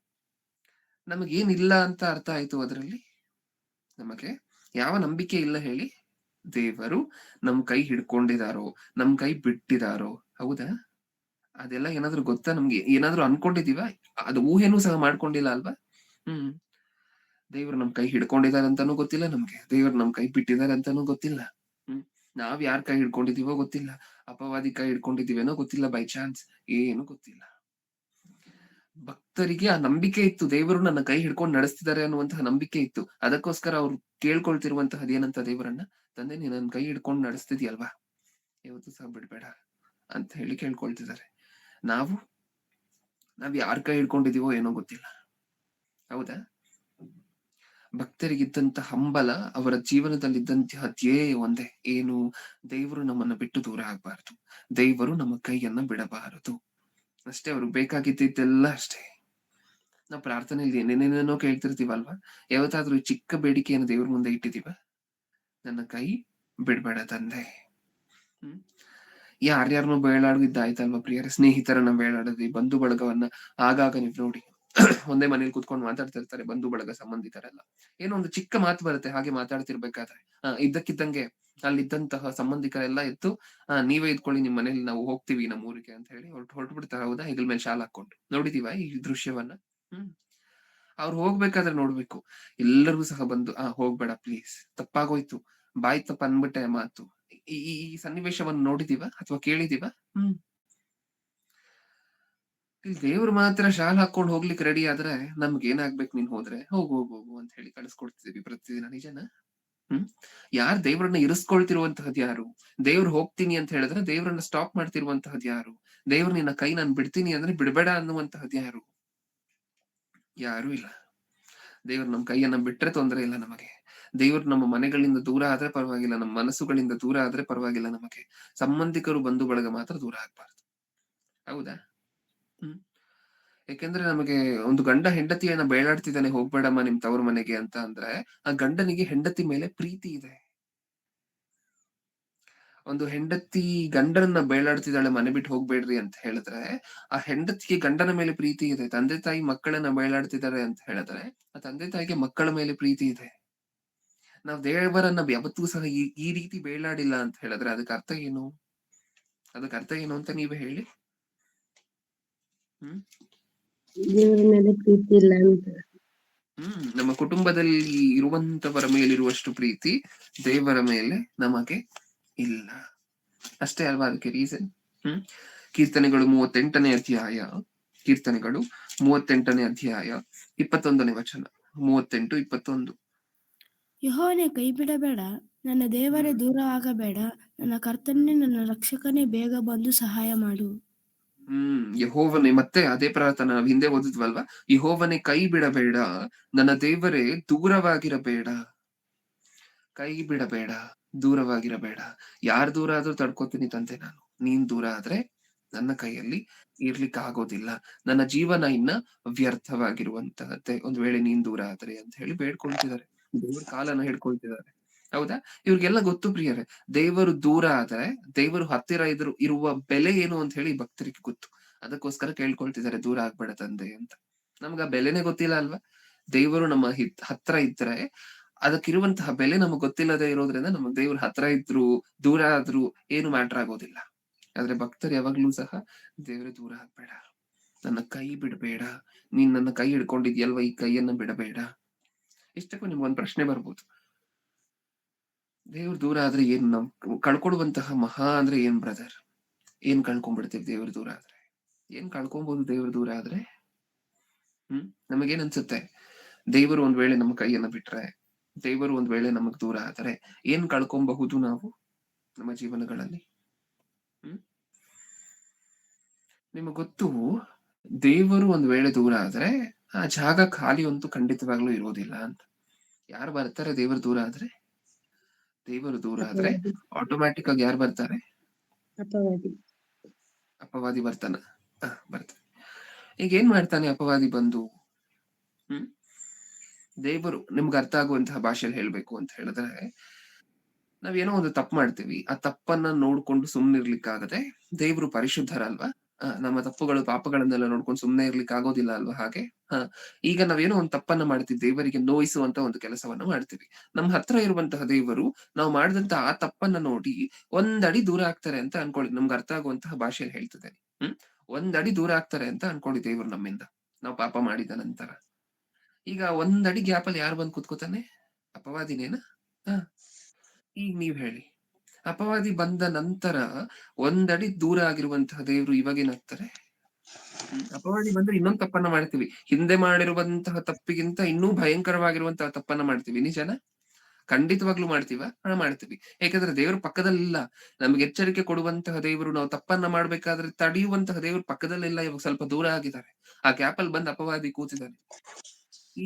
ನಮಗೇನಿಲ್ಲ ಅಂತ ಅರ್ಥ ಆಯ್ತು ಅದರಲ್ಲಿ? ನಮಗೆ ಯಾವ ನಂಬಿಕೆ ಇಲ್ಲ ಹೇಳಿ? ದೇವರು ನಮ್ ಕೈ ಹಿಡ್ಕೊಂಡಿದಾರೋ, ನಮ್ ಕೈ ಬಿಟ್ಟಿದಾರೋ? ಹೌದಾ? ಅದೆಲ್ಲ ಏನಾದ್ರು ಗೊತ್ತಾ ನಮ್ಗೆ? ಏನಾದ್ರು ಅನ್ಕೊಂಡಿದೀವ? ಅದು ಊಹೆನೂ ಸಹ ಮಾಡ್ಕೊಂಡಿಲ್ಲ ಅಲ್ವಾ? ದೇವ್ರು ನಮ್ ಕೈ ಹಿಡ್ಕೊಂಡಿದ್ದಾರೆ ಅಂತಾನೂ ಗೊತ್ತಿಲ್ಲ ನಮ್ಗೆ, ದೇವ್ರು ನಮ್ ಕೈ ಬಿಟ್ಟಿದ್ದಾರೆ ಅಂತಾನೂ ಗೊತ್ತಿಲ್ಲ. ನಾವ್ ಯಾರ್ ಕೈ ಹಿಡ್ಕೊಂಡಿದೀವೋ ಗೊತ್ತಿಲ್ಲ, ಅಪವಾದಿ ಕೈ ಹಿಡ್ಕೊಂಡಿದೀವೇನೋ ಗೊತ್ತಿಲ್ಲ, ಬೈ ಚಾನ್ಸ್, ಏನು ಗೊತ್ತಿಲ್ಲ. ಭಕ್ತರಿಗೆ ಆ ನಂಬಿಕೆ ಇತ್ತು, ದೇವರು ನನ್ನ ಕೈ ಹಿಡ್ಕೊಂಡು ನಡೆಸ್ತಿದ್ದಾರೆ ಅನ್ನುವಂತಹ ನಂಬಿಕೆ ಇತ್ತು. ಅದಕ್ಕೋಸ್ಕರ ಅವ್ರು ಕೇಳ್ಕೊಳ್ತಿರುವಂತಹದ್ ಏನಂತ ದೇವರನ್ನ? ತಂದೆ ನೀನ್ ನನ್ನ ಕೈ ಹಿಡ್ಕೊಂಡು ನಡೆಸ್ತಿದ್ಯಲ್ವಾ, ಯಾವತ್ತೂ ಸಹ ಬಿಡ್ಬೇಡ ಅಂತ ಹೇಳಿ ಕೇಳ್ಕೊಳ್ತಿದ್ದಾರೆ. ನಾವ್ ಯಾರ್ ಕೈ ಹಿಡ್ಕೊಂಡಿದೀವೋ ಏನೋ ಗೊತ್ತಿಲ್ಲ, ಹೌದಾ? ಭಕ್ತರಿಗಿದ್ದಂತಹ ಹಂಬಲ, ಅವರ ಜೀವನದಲ್ಲಿದ್ದಂತಹ ಧ್ಯೇಯ ಒಂದೇ, ಏನು? ದೇವರು ನಮ್ಮನ್ನ ಬಿಟ್ಟು ದೂರ ಆಗ್ಬಾರ್ದು, ದೇವರು ನಮ್ಮ ಕೈಯನ್ನ ಬಿಡಬಾರದು ಅಷ್ಟೇ. ಅವ್ರಿಗೆ ಬೇಕಾಗಿದ್ದೆಲ್ಲ ಅಷ್ಟೇ. ನಾವು ಪ್ರಾರ್ಥನೆಯಲ್ಲಿ ಏನೇನೇನೋ ಕೇಳ್ತಿರ್ತೀವಲ್ವಾ? ಯಾವತ್ತಾದ್ರೂ ಚಿಕ್ಕ ಬೇಡಿಕೆಯನ್ನು ದೇವ್ರ ಮುಂದೆ ಇಟ್ಟಿದೀವ? ನನ್ನ ಕೈ ಬಿಡ್ಬೇಡ ತಂದೆ. ಯಾರ್ಯಾರನ್ನೋ ಬೇಳಾಡಿದ್ದಾಯ್ತಲ್ವಾ ಪ್ರಿಯರ? ಸ್ನೇಹಿತರನ್ನ ಬೇಳಾಡಿದ್ವಿ, ಬಂಧು ಬಳಗವನ್ನ ಆಗಾಗ ನೀವು ನೋಡಿ ಒಂದೇ ಮನೇಲಿ ಕೂತ್ಕೊಂಡು ಮಾತಾಡ್ತಿರ್ತಾರೆ ಬಂಧು ಬಳಗ ಸಂಬಂಧಿಕರೆಲ್ಲ. ಏನೋ ಒಂದು ಚಿಕ್ಕ ಮಾತು ಬರುತ್ತೆ ಹಾಗೆ ಮಾತಾಡ್ತಿರ್ಬೇಕಾದ್ರೆ ಇದ್ದಕ್ಕಿದ್ದಂಗೆ ಅಲ್ಲಿದ್ದಂತಹ ಸಂಬಂಧಿಕರೆಲ್ಲ ಎದ್ದು ನೀವೇ ಇದ್ಕೊಳ್ಳಿ ನಿಮ್ ಮನೇಲಿ, ನಾವು ಹೋಗ್ತೀವಿ ನಮ್ಮ ಊರಿಗೆ ಅಂತ ಹೇಳಿ ಹೊರಟು ಬಿಡ್ತಾರೆ. ಹೌದಾ? ಹೆಗಲ ಮೇಲೆ ಶಾಲ್ ಹಾಕೊಂಡು ನೋಡಿದೀವ ಈ ದೃಶ್ಯವನ್ನ. ಹ್ಮ್ ಅವ್ರು ಹೋಗ್ಬೇಕಾದ್ರೆ ನೋಡ್ಬೇಕು, ಎಲ್ಲರಿಗೂ ಸಹ ಬಂದು ಹೋಗ್ಬೇಡ ಪ್ಲೀಸ್, ತಪ್ಪಾಗೋಯ್ತು, ಬಾಯಿ ತಪ್ಪ ಅನ್ಬಿಟ್ಟೆ ಆ ಮಾತು. ಈ ಈ ಈ ಸನ್ನಿವೇಶವನ್ನು ನೋಡಿದೀವ ಅಥವಾ ಕೇಳಿದೀವ? ಇಲ್ಲಿ ದೇವ್ರು ಮಾತ್ರ ಶಾಲ್ ಹಾಕೊಂಡು ಹೋಗ್ಲಿಕ್ಕೆ ರೆಡಿ ಆದ್ರೆ ನಮ್ಗೆ ಏನಾಗ್ಬೇಕು, ನೀನ್ ಹೋದ್ರೆ ಹೋಗು ಹೋಗು ಹೋಗು ಅಂತ ಹೇಳಿ ಕಳಿಸ್ಕೊಡ್ತಿದೀವಿ ಪ್ರತಿದಿನ. ನಿಜನ? ಯಾರು ದೇವ್ರನ್ನ ಇರಿಸ್ಕೊಳ್ತಿರುವಂತಹದ್ ಯಾರು? ದೇವ್ರು ಹೋಗ್ತೀನಿ ಅಂತ ಹೇಳಿದ್ರೆ ದೇವ್ರನ್ನ ಸ್ಟಾಪ್ ಮಾಡ್ತಿರುವಂತಹದ್ ಯಾರು? ದೇವ್ರು ನಿನ್ನ ಕೈ ನಾನು ಬಿಡ್ತೀನಿ ಅಂದ್ರೆ ಬಿಡ್ಬೇಡ ಅನ್ನುವಂತಹದ್ ಯಾರು? ಯಾರು ಇಲ್ಲ. ದೇವ್ರು ನಮ್ ಕೈಯನ್ನ ಬಿಟ್ರೆ ತೊಂದರೆ ಇಲ್ಲ ನಮಗೆ. ದೇವ್ರು ನಮ್ಮ ಮನೆಗಳಿಂದ ದೂರ ಆದ್ರೆ ಪರವಾಗಿಲ್ಲ, ನಮ್ಮ ಮನಸ್ಸುಗಳಿಂದ ದೂರ ಆದ್ರೆ ಪರವಾಗಿಲ್ಲ, ನಮಗೆ ಸಂಬಂಧಿಕರು ಬಂಧು ಬಳಗ ಮಾತ್ರ ದೂರ ಆಗ್ಬಾರ್ದು. ಹೌದಾ? ಯಾಕೆಂದ್ರೆ ನಮಗೆ ಒಂದು ಗಂಡ ಹೆಂಡತಿಯನ್ನ ಬೇಡಾಡ್ತಿದ್ದಾನೆ, ಹೋಗ್ಬೇಡಮ್ಮ ನಿಮ್ ತವ್ರ ಮನೆಗೆ ಅಂತ ಅಂದ್ರೆ ಆ ಗಂಡನಿಗೆ ಹೆಂಡತಿ ಮೇಲೆ ಪ್ರೀತಿ ಇದೆ. ಒಂದು ಹೆಂಡತಿ ಗಂಡನನ್ನ ಬೇಡಾಡ್ತಿದ್ದಾಳೆ ಮನೆ ಬಿಟ್ಟು ಹೋಗ್ಬೇಡ್ರಿ ಅಂತ ಹೇಳಿದ್ರೆ ಆ ಹೆಂಡತಿಗೆ ಗಂಡನ ಮೇಲೆ ಪ್ರೀತಿ ಇದೆ. ತಂದೆ ತಾಯಿ ಮಕ್ಕಳನ್ನ ಬೇಡಾಡ್ತಿದ್ದಾರೆ ಅಂತ ಹೇಳಿದ್ರೆ ಆ ತಂದೆ ತಾಯಿಗೆ ಮಕ್ಕಳ ಮೇಲೆ ಪ್ರೀತಿ ಇದೆ. ನಾವ್ ದೇವರನ್ನ ಯಾವತ್ತೂ ಸಹ ಈ ರೀತಿ ಬೇಡಾಡಿಲ್ಲ ಅಂತ ಹೇಳಿದ್ರೆ ಅದಕ್ಕೆ ಅರ್ಥ ಏನು? ಅದಕ್ಕೆ ಅರ್ಥ ಏನು ಅಂತ ನೀವೇ ಹೇಳಿ. ದೇವರ ಮೇಲೆ ಪ್ರೀತಿ ಇಲ್ಲ ಅಂತ. ನಮ್ಮ ಕುಟುಂಬದಲ್ಲಿ ಇರುವಂತವರ ಮೇಲಿರುವಷ್ಟು ಪ್ರೀತಿ ದೇವರ ಮೇಲೆ ನಮಗೆ ಇಲ್ಲ. ಅಷ್ಟೇ ಅಲ್ವಾ ಅದಕ್ಕೆ ರೀಸನ್. ಕೀರ್ತನೆಗಳು 38ನೇ ಅಧ್ಯಾಯ, ಕೀರ್ತನೆಗಳು 38ನೇ ಅಧ್ಯಾಯ 21ನೇ ವಚನ. 38-21. ಯೆಹೋವನೇ ಕೈ ಬಿಡಬೇಡ, ನನ್ನ ದೇವರೇ ದೂರ ಆಗಬೇಡ, ನನ್ನ ಕರ್ತನೇ ನನ್ನ ರಕ್ಷಕನೇ ಬೇಗ ಬಂದು ಸಹಾಯ ಮಾಡು. ಯೆಹೋವನೇ, ಮತ್ತೆ ಅದೇ ಪ್ರಾರ್ಥನೆ ನಾವು ಹಿಂದೆ ಓದಿದ್ವಲ್ವಾ, ಯೆಹೋವನೇ ಕೈ ಬಿಡಬೇಡ, ನನ್ನ ದೇವರೇ ದೂರವಾಗಿರಬೇಡ. ಕೈ ಬಿಡಬೇಡ, ದೂರವಾಗಿರಬೇಡ. ಯಾರು ದೂರ ಆದ್ರೂ ತಡ್ಕೋತೀನಿ ತಂದೆ ನಾನು, ನೀನ್ ದೂರ ಆದ್ರೆ ನನ್ನ ಕೈಯಲ್ಲಿ ಇರ್ಲಿಕ್ಕೆ ಆಗೋದಿಲ್ಲ. ನನ್ನ ಜೀವನ ಇನ್ನ ವ್ಯರ್ಥವಾಗಿರುವಂತಹದ್ದೇ ಒಂದ್ ವೇಳೆ ನೀನ್ ದೂರ ಆದ್ರೆ ಅಂತ ಹೇಳಿ ಬೇಡ್ಕೊಳ್ತಿದ್ದಾರೆ. ದೇವ್ರ ಕಾಲನ್ನ ಹಿಡ್ಕೊಳ್ತಿದ್ದಾರೆ. ಹೌದಾ? ಇವ್ರಿಗೆಲ್ಲ ಗೊತ್ತು ಪ್ರಿಯರೇ, ದೇವರು ದೂರ ಆದ್ರೆ ದೇವರು ಹತ್ತಿರ ಇರುವ ಬೆಲೆ ಏನು ಅಂತ ಹೇಳಿ ಭಕ್ತರಿಗೆ ಗೊತ್ತು. ಅದಕ್ಕೋಸ್ಕರ ಕೇಳ್ಕೊಳ್ತಿದ್ದಾರೆ, ದೂರ ಆಗ್ಬೇಡ ತಂದೆ ಅಂತ. ನಮ್ಗ ಆ ಬೆಲೆನೇ ಗೊತ್ತಿಲ್ಲ ಅಲ್ವಾ? ದೇವರು ನಮ್ಮ ಹತ್ರ ಇದ್ರೆ ಅದಕ್ಕಿರುವಂತಹ ಬೆಲೆ ನಮಗ್ ಗೊತ್ತಿಲ್ಲದೆ ಇರೋದ್ರಿಂದ ನಮಗ್ ದೇವ್ರ ಹತ್ರ ಇದ್ರು ದೂರ ಆದ್ರೂ ಏನು ಮ್ಯಾಟರ್ ಆಗೋದಿಲ್ಲ. ಆದ್ರೆ ಭಕ್ತರು ಯಾವಾಗ್ಲೂ ಸಹ ದೇವ್ರ ದೂರ ಆಗ್ಬೇಡ, ನನ್ನ ಕೈ ಬಿಡಬೇಡ, ನೀನ್ ನನ್ನ ಕೈ ಹಿಡ್ಕೊಂಡಿದ್ಯಲ್ವಾ, ಈ ಕೈಯನ್ನ ಬಿಡಬೇಡ. ಇಷ್ಟಕ್ಕೂ ನಿಮ್ಗೊಂದ್ ಪ್ರಶ್ನೆ ಬರ್ಬೋದು, ದೇವ್ರ ದೂರ ಆದ್ರೆ ಏನ್ ನಾವು ಕಳ್ಕೊಳ್ಳುವಂತಹ ಮಹಾ ಅಂದ್ರೆ ಏನ್ ಬ್ರದರ್? ಏನ್ ಕಳ್ಕೊಂಡ್ಬಿಡ್ತೇವೆ ದೇವ್ರ ದೂರ ಆದ್ರೆ? ಏನ್ ಕಳ್ಕೊಬಹುದು ದೇವ್ರ ದೂರ ಆದ್ರೆ? ನಮಗೇನ್ ಅನ್ಸುತ್ತೆ? ದೇವರು ಒಂದ್ ವೇಳೆ ನಮ್ಮ ಕೈಯನ್ನ ಬಿಟ್ರೆ, ದೇವರು ಒಂದ್ ವೇಳೆ ನಮಗ್ ದೂರ ಆದ್ರೆ ಏನ್ ಕಳ್ಕೊಬಹುದು ನಾವು ನಮ್ಮ ಜೀವನಗಳಲ್ಲಿ? ನಿಮಗ್ ಗೊತ್ತು, ದೇವರು ಒಂದ್ ವೇಳೆ ದೂರ ಆದ್ರೆ ಆ ಜಾಗ ಖಾಲಿ ಅಂತೂ ಖಂಡಿತವಾಗ್ಲೂ ಇರೋದಿಲ್ಲ ಅಂತ. ಯಾರು ಬರ್ತಾರೆ ದೇವರು ದೂರ ಆದ್ರೆ? ದೇವರು ದೂರ ಆದ್ರೆ ಆಟೋಮ್ಯಾಟಿಕ್ ಆಗಿ ಯಾರು ಬರ್ತಾರೆ? ಅಪವಾದಿ ಬರ್ತಾನ. ಬರ್ತಾನೆ. ಈಗ ಏನ್ ಮಾಡ್ತಾನೆ ಅಪವಾದಿ ಬಂದು? ದೇವರು ನಿಮ್ಗೆ ಅರ್ಥ ಆಗುವಂತಹ ಭಾಷೆಯಲ್ಲಿ ಹೇಳ್ಬೇಕು ಅಂತ ಹೇಳಿದ್ರೆ, ನಾವೇನೋ ಒಂದು ತಪ್ಪು ಮಾಡ್ತೀವಿ, ಆ ತಪ್ಪನ್ನ ನೋಡ್ಕೊಂಡು ಸುಮ್ನಿರ್ಲಿಕ್ಕಾಗದೆ, ದೇವ್ರು ಪರಿಶುದ್ಧರಲ್ವಾ, ನಮ್ಮ ತಪ್ಪುಗಳು ಪಾಪಗಳನ್ನೆಲ್ಲ ನೋಡ್ಕೊಂಡು ಸುಮ್ನೆ ಇರ್ಲಿಕ್ಕೆ ಆಗೋದಿಲ್ಲ ಅಲ್ವಾ? ಹಾಗೆ ಈಗ ನಾವೇನೋ ಒಂದು ತಪ್ಪನ್ನ ಮಾಡ್ತೀವಿ, ದೇವರಿಗೆ ನೋಯಿಸುವಂತ ಒಂದು ಕೆಲಸವನ್ನ ಮಾಡ್ತೀವಿ. ನಮ್ಮ ಹತ್ರ ಇರುವಂತಹ ದೇವರು ನಾವು ಮಾಡಿದಂತ ಆ ತಪ್ಪನ್ನ ನೋಡಿ ಒಂದಡಿ ದೂರ ಆಗ್ತಾರೆ ಅಂತ ಅನ್ಕೊಳ್ಳಿ. ನಮ್ಗೆ ಅರ್ಥ ಆಗುವಂತಹ ಭಾಷೆಯಲ್ಲಿ ಹೇಳ್ತಿದ್ದೇನೆ. ಒಂದಡಿ ದೂರ ಆಗ್ತಾರೆ ಅಂತ ಅನ್ಕೊಳ್ಳಿ ದೇವ್ರು ನಮ್ಮಿಂದ, ನಾವು ಪಾಪ ಮಾಡಿದ ನಂತರ. ಈಗ ಒಂದಡಿ ಗ್ಯಾಪ್ ಅಲ್ಲಿ ಯಾರು ಬಂದು ಕೂತ್ಕೋತಾನೆ? ಅಪವಾದಿನೇನ? ಈಗ ನೀವ್ ಹೇಳಿ, ಅಪವಾದಿ ಬಂದ ನಂತರ ಒಂದಡಿ ದೂರ ಆಗಿರುವಂತಹ ದೇವ್ರು ಇವಾಗೇನಾಗ್ತಾರೆ? ಅಪವಾದಿ ಬಂದ್ರೆ ಇನ್ನೊಂದು ತಪ್ಪನ್ನ ಮಾಡ್ತೀವಿ, ಹಿಂದೆ ಮಾಡಿರುವಂತಹ ತಪ್ಪಿಗಿಂತ ಇನ್ನೂ ಭಯಂಕರವಾಗಿರುವಂತಹ ತಪ್ಪನ್ನ ಮಾಡ್ತೀವಿ. ನಿಜನ? ಖಂಡಿತವಾಗ್ಲೂ ಮಾಡ್ತೀವ? ಮಾಡ್ತೀವಿ. ಯಾಕಂದ್ರೆ ದೇವರು ಪಕ್ಕದಲ್ಲಿಲ್ಲ, ನಮ್ಗೆ ಎಚ್ಚರಿಕೆ ಕೊಡುವಂತಹ ದೇವರು. ನಾವು ತಪ್ಪನ್ನ ಮಾಡ್ಬೇಕಾದ್ರೆ ತಡೆಯುವಂತಹ ದೇವರು ಪಕ್ಕದಲ್ಲಿಲ್ಲ, ಇವಾಗ ಸ್ವಲ್ಪ ದೂರ ಆಗಿದ್ದಾರೆ. ಆ ಗ್ಯಾಪ್ ಅಲ್ಲಿ ಬಂದ್ ಅಪವಾದಿ ಕೂತಿದ್ದಾನೆ.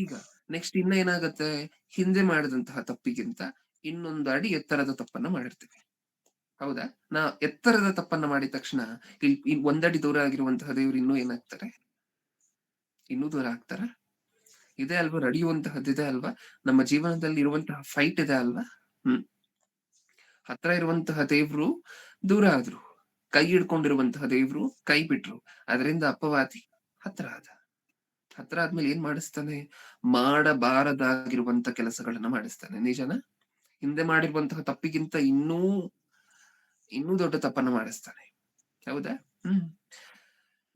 ಈಗ ನೆಕ್ಸ್ಟ್ ಇನ್ನ ಏನಾಗತ್ತೆ? ಹಿಂದೆ ಮಾಡಿದಂತಹ ತಪ್ಪಿಗಿಂತ ಇನ್ನೊಂದು ಅಡಿ ಎತ್ತರದ ತಪ್ಪನ್ನ ಮಾಡಿರ್ತೀವಿ. ಹೌದಾ? ನಾ ಎತ್ತರದ ತಪ್ಪನ್ನ ಮಾಡಿದ ತಕ್ಷಣ ಇಲ್ಲಿ ಒಂದಡಿ ದೂರ ಆಗಿರುವಂತಹ ದೇವ್ರು ಇನ್ನೂ ಏನಾಗ್ತಾರೆ? ಇನ್ನೂ ದೂರ ಆಗ್ತಾರ? ಇದೇ ಅಲ್ವಾ ನಡೆಯುವಂತಹದ್ದು? ಇದೆ ಅಲ್ವಾ ನಮ್ಮ ಜೀವನದಲ್ಲಿ ಇರುವಂತಹ ಫೈಟ್? ಇದೆ ಅಲ್ವಾ? ಹತ್ರ ಇರುವಂತಹ ದೇವ್ರು ದೂರ ಆದ್ರು, ಕೈ ಹಿಡ್ಕೊಂಡಿರುವಂತಹ ದೇವ್ರು ಕೈ ಬಿಟ್ರು, ಅದರಿಂದ ಅಪವಾದಿ ಹತ್ರ ಆದ. ಹತ್ರ ಆದ್ಮೇಲೆ ಏನ್ ಮಾಡಿಸ್ತಾನೆ? ಮಾಡಬಾರದಾಗಿರುವಂತ ಕೆಲಸಗಳನ್ನ ಮಾಡಿಸ್ತಾನೆ. ನಿಜನಾ? ಹಿಂದೆ ಮಾಡಿರುವಂತಹ ತಪ್ಪಿಗಿಂತ ಇನ್ನೂ ದೊಡ್ಡ ತಪ್ಪನ್ನ ಮಾಡಿಸ್ತಾನೆ. ಹೌದಾ?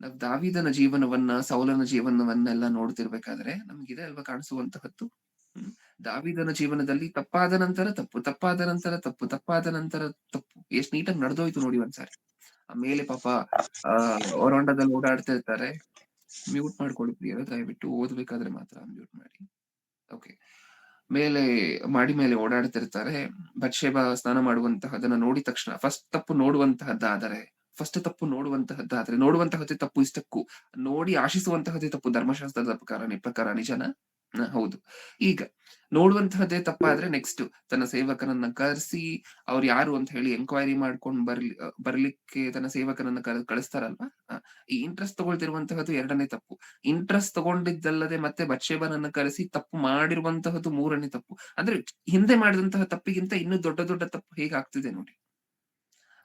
ನಾವ್ ದಾವೀದನ ಜೀವನವನ್ನ, ಸೌಲನ ಜೀವನವನ್ನೆಲ್ಲ ನೋಡ್ತಿರ್ಬೇಕಾದ್ರೆ ನಮ್ಗಿದೆ ಅಲ್ವಾ ಕಾಣಿಸುವಂತಹದ್ದು. ದಾವೀದನ ಜೀವನದಲ್ಲಿ ತಪ್ಪಾದ ನಂತರ ತಪ್ಪು, ತಪ್ಪಾದ ನಂತರ ತಪ್ಪು, ತಪ್ಪಾದ ನಂತರ ತಪ್ಪು. ಎಷ್ಟ್ ನೀಟಾಗಿ ನಡೆದೋಯ್ತು ನೋಡಿ ಒಂದ್ಸಾರಿ. ಆಮೇಲೆ ಪಾಪ ಹೊರಾಂಡದಲ್ಲಿ ಓಡಾಡ್ತಾ ಇರ್ತಾರೆ. ಮ್ಯೂಟ್ ಮಾಡ್ಕೊಳ್ಳಿ ಪ್ರಿಯರೇ ದಯವಿಟ್ಟು, ಓದ್ಬೇಕಾದ್ರೆ ಮಾತ್ರ ಮ್ಯೂಟ್ ಮಾಡಿ. ಓಕೆ. ಮಾಡಿ ಮೇಲೆ ಓಡಾಡ್ತಿರ್ತಾರೆ. ಬತ್ಷೆಬ ಸ್ನಾನ ಮಾಡುವಂತಹದನ್ನ ನೋಡಿದ ತಕ್ಷಣ ಫಸ್ಟ್ ತಪ್ಪು ನೋಡುವಂತಹದ್ದೇ ತಪ್ಪು. ಇಷ್ಟಕ್ಕೂ ನೋಡಿ ಆಶಿಸುವಂತಹದ್ದೇ ತಪ್ಪು ಧರ್ಮಶಾಸ್ತ್ರದ ಪ್ರಕಾರ. ನಿಜನಾ? ಹೌದು. ಈಗ ನೋಡುವಂತಹದ್ದೇ ತಪ್ಪಾದ್ರೆ ನೆಕ್ಸ್ಟ್ ತನ್ನ ಸೇವಕನನ್ನ ಕರೆಸಿ ಅವ್ರು ಯಾರು ಅಂತ ಹೇಳಿ ಎಂಕ್ವೈರಿ ಮಾಡ್ಕೊಂಡು ಬರ್ಲಿಕ್ಕೆ ತನ್ನ ಸೇವಕನನ್ನ ಕಳಿಸ್ತಾರಲ್ವಾ? ಈ ಇಂಟ್ರೆಸ್ಟ್ ತಗೊಳ್ತಿರುವಂತಹದ್ದು ಎರಡನೇ ತಪ್ಪು. ಇಂಟ್ರೆಸ್ಟ್ ತಗೊಂಡಿದ್ದಲ್ಲದೆ ಮತ್ತೆ ಬತ್ಷೆಬನನ್ನ ಕರೆಸಿ ತಪ್ಪು ಮಾಡಿರುವಂತಹದ್ದು ಮೂರನೇ ತಪ್ಪು. ಅಂದ್ರೆ ಹಿಂದೆ ಮಾಡಿದಂತಹ ತಪ್ಪಿಗಿಂತ ಇನ್ನೂ ದೊಡ್ಡ ದೊಡ್ಡ ತಪ್ಪು ಹೇಗಾಗ್ತಿದೆ ನೋಡಿ.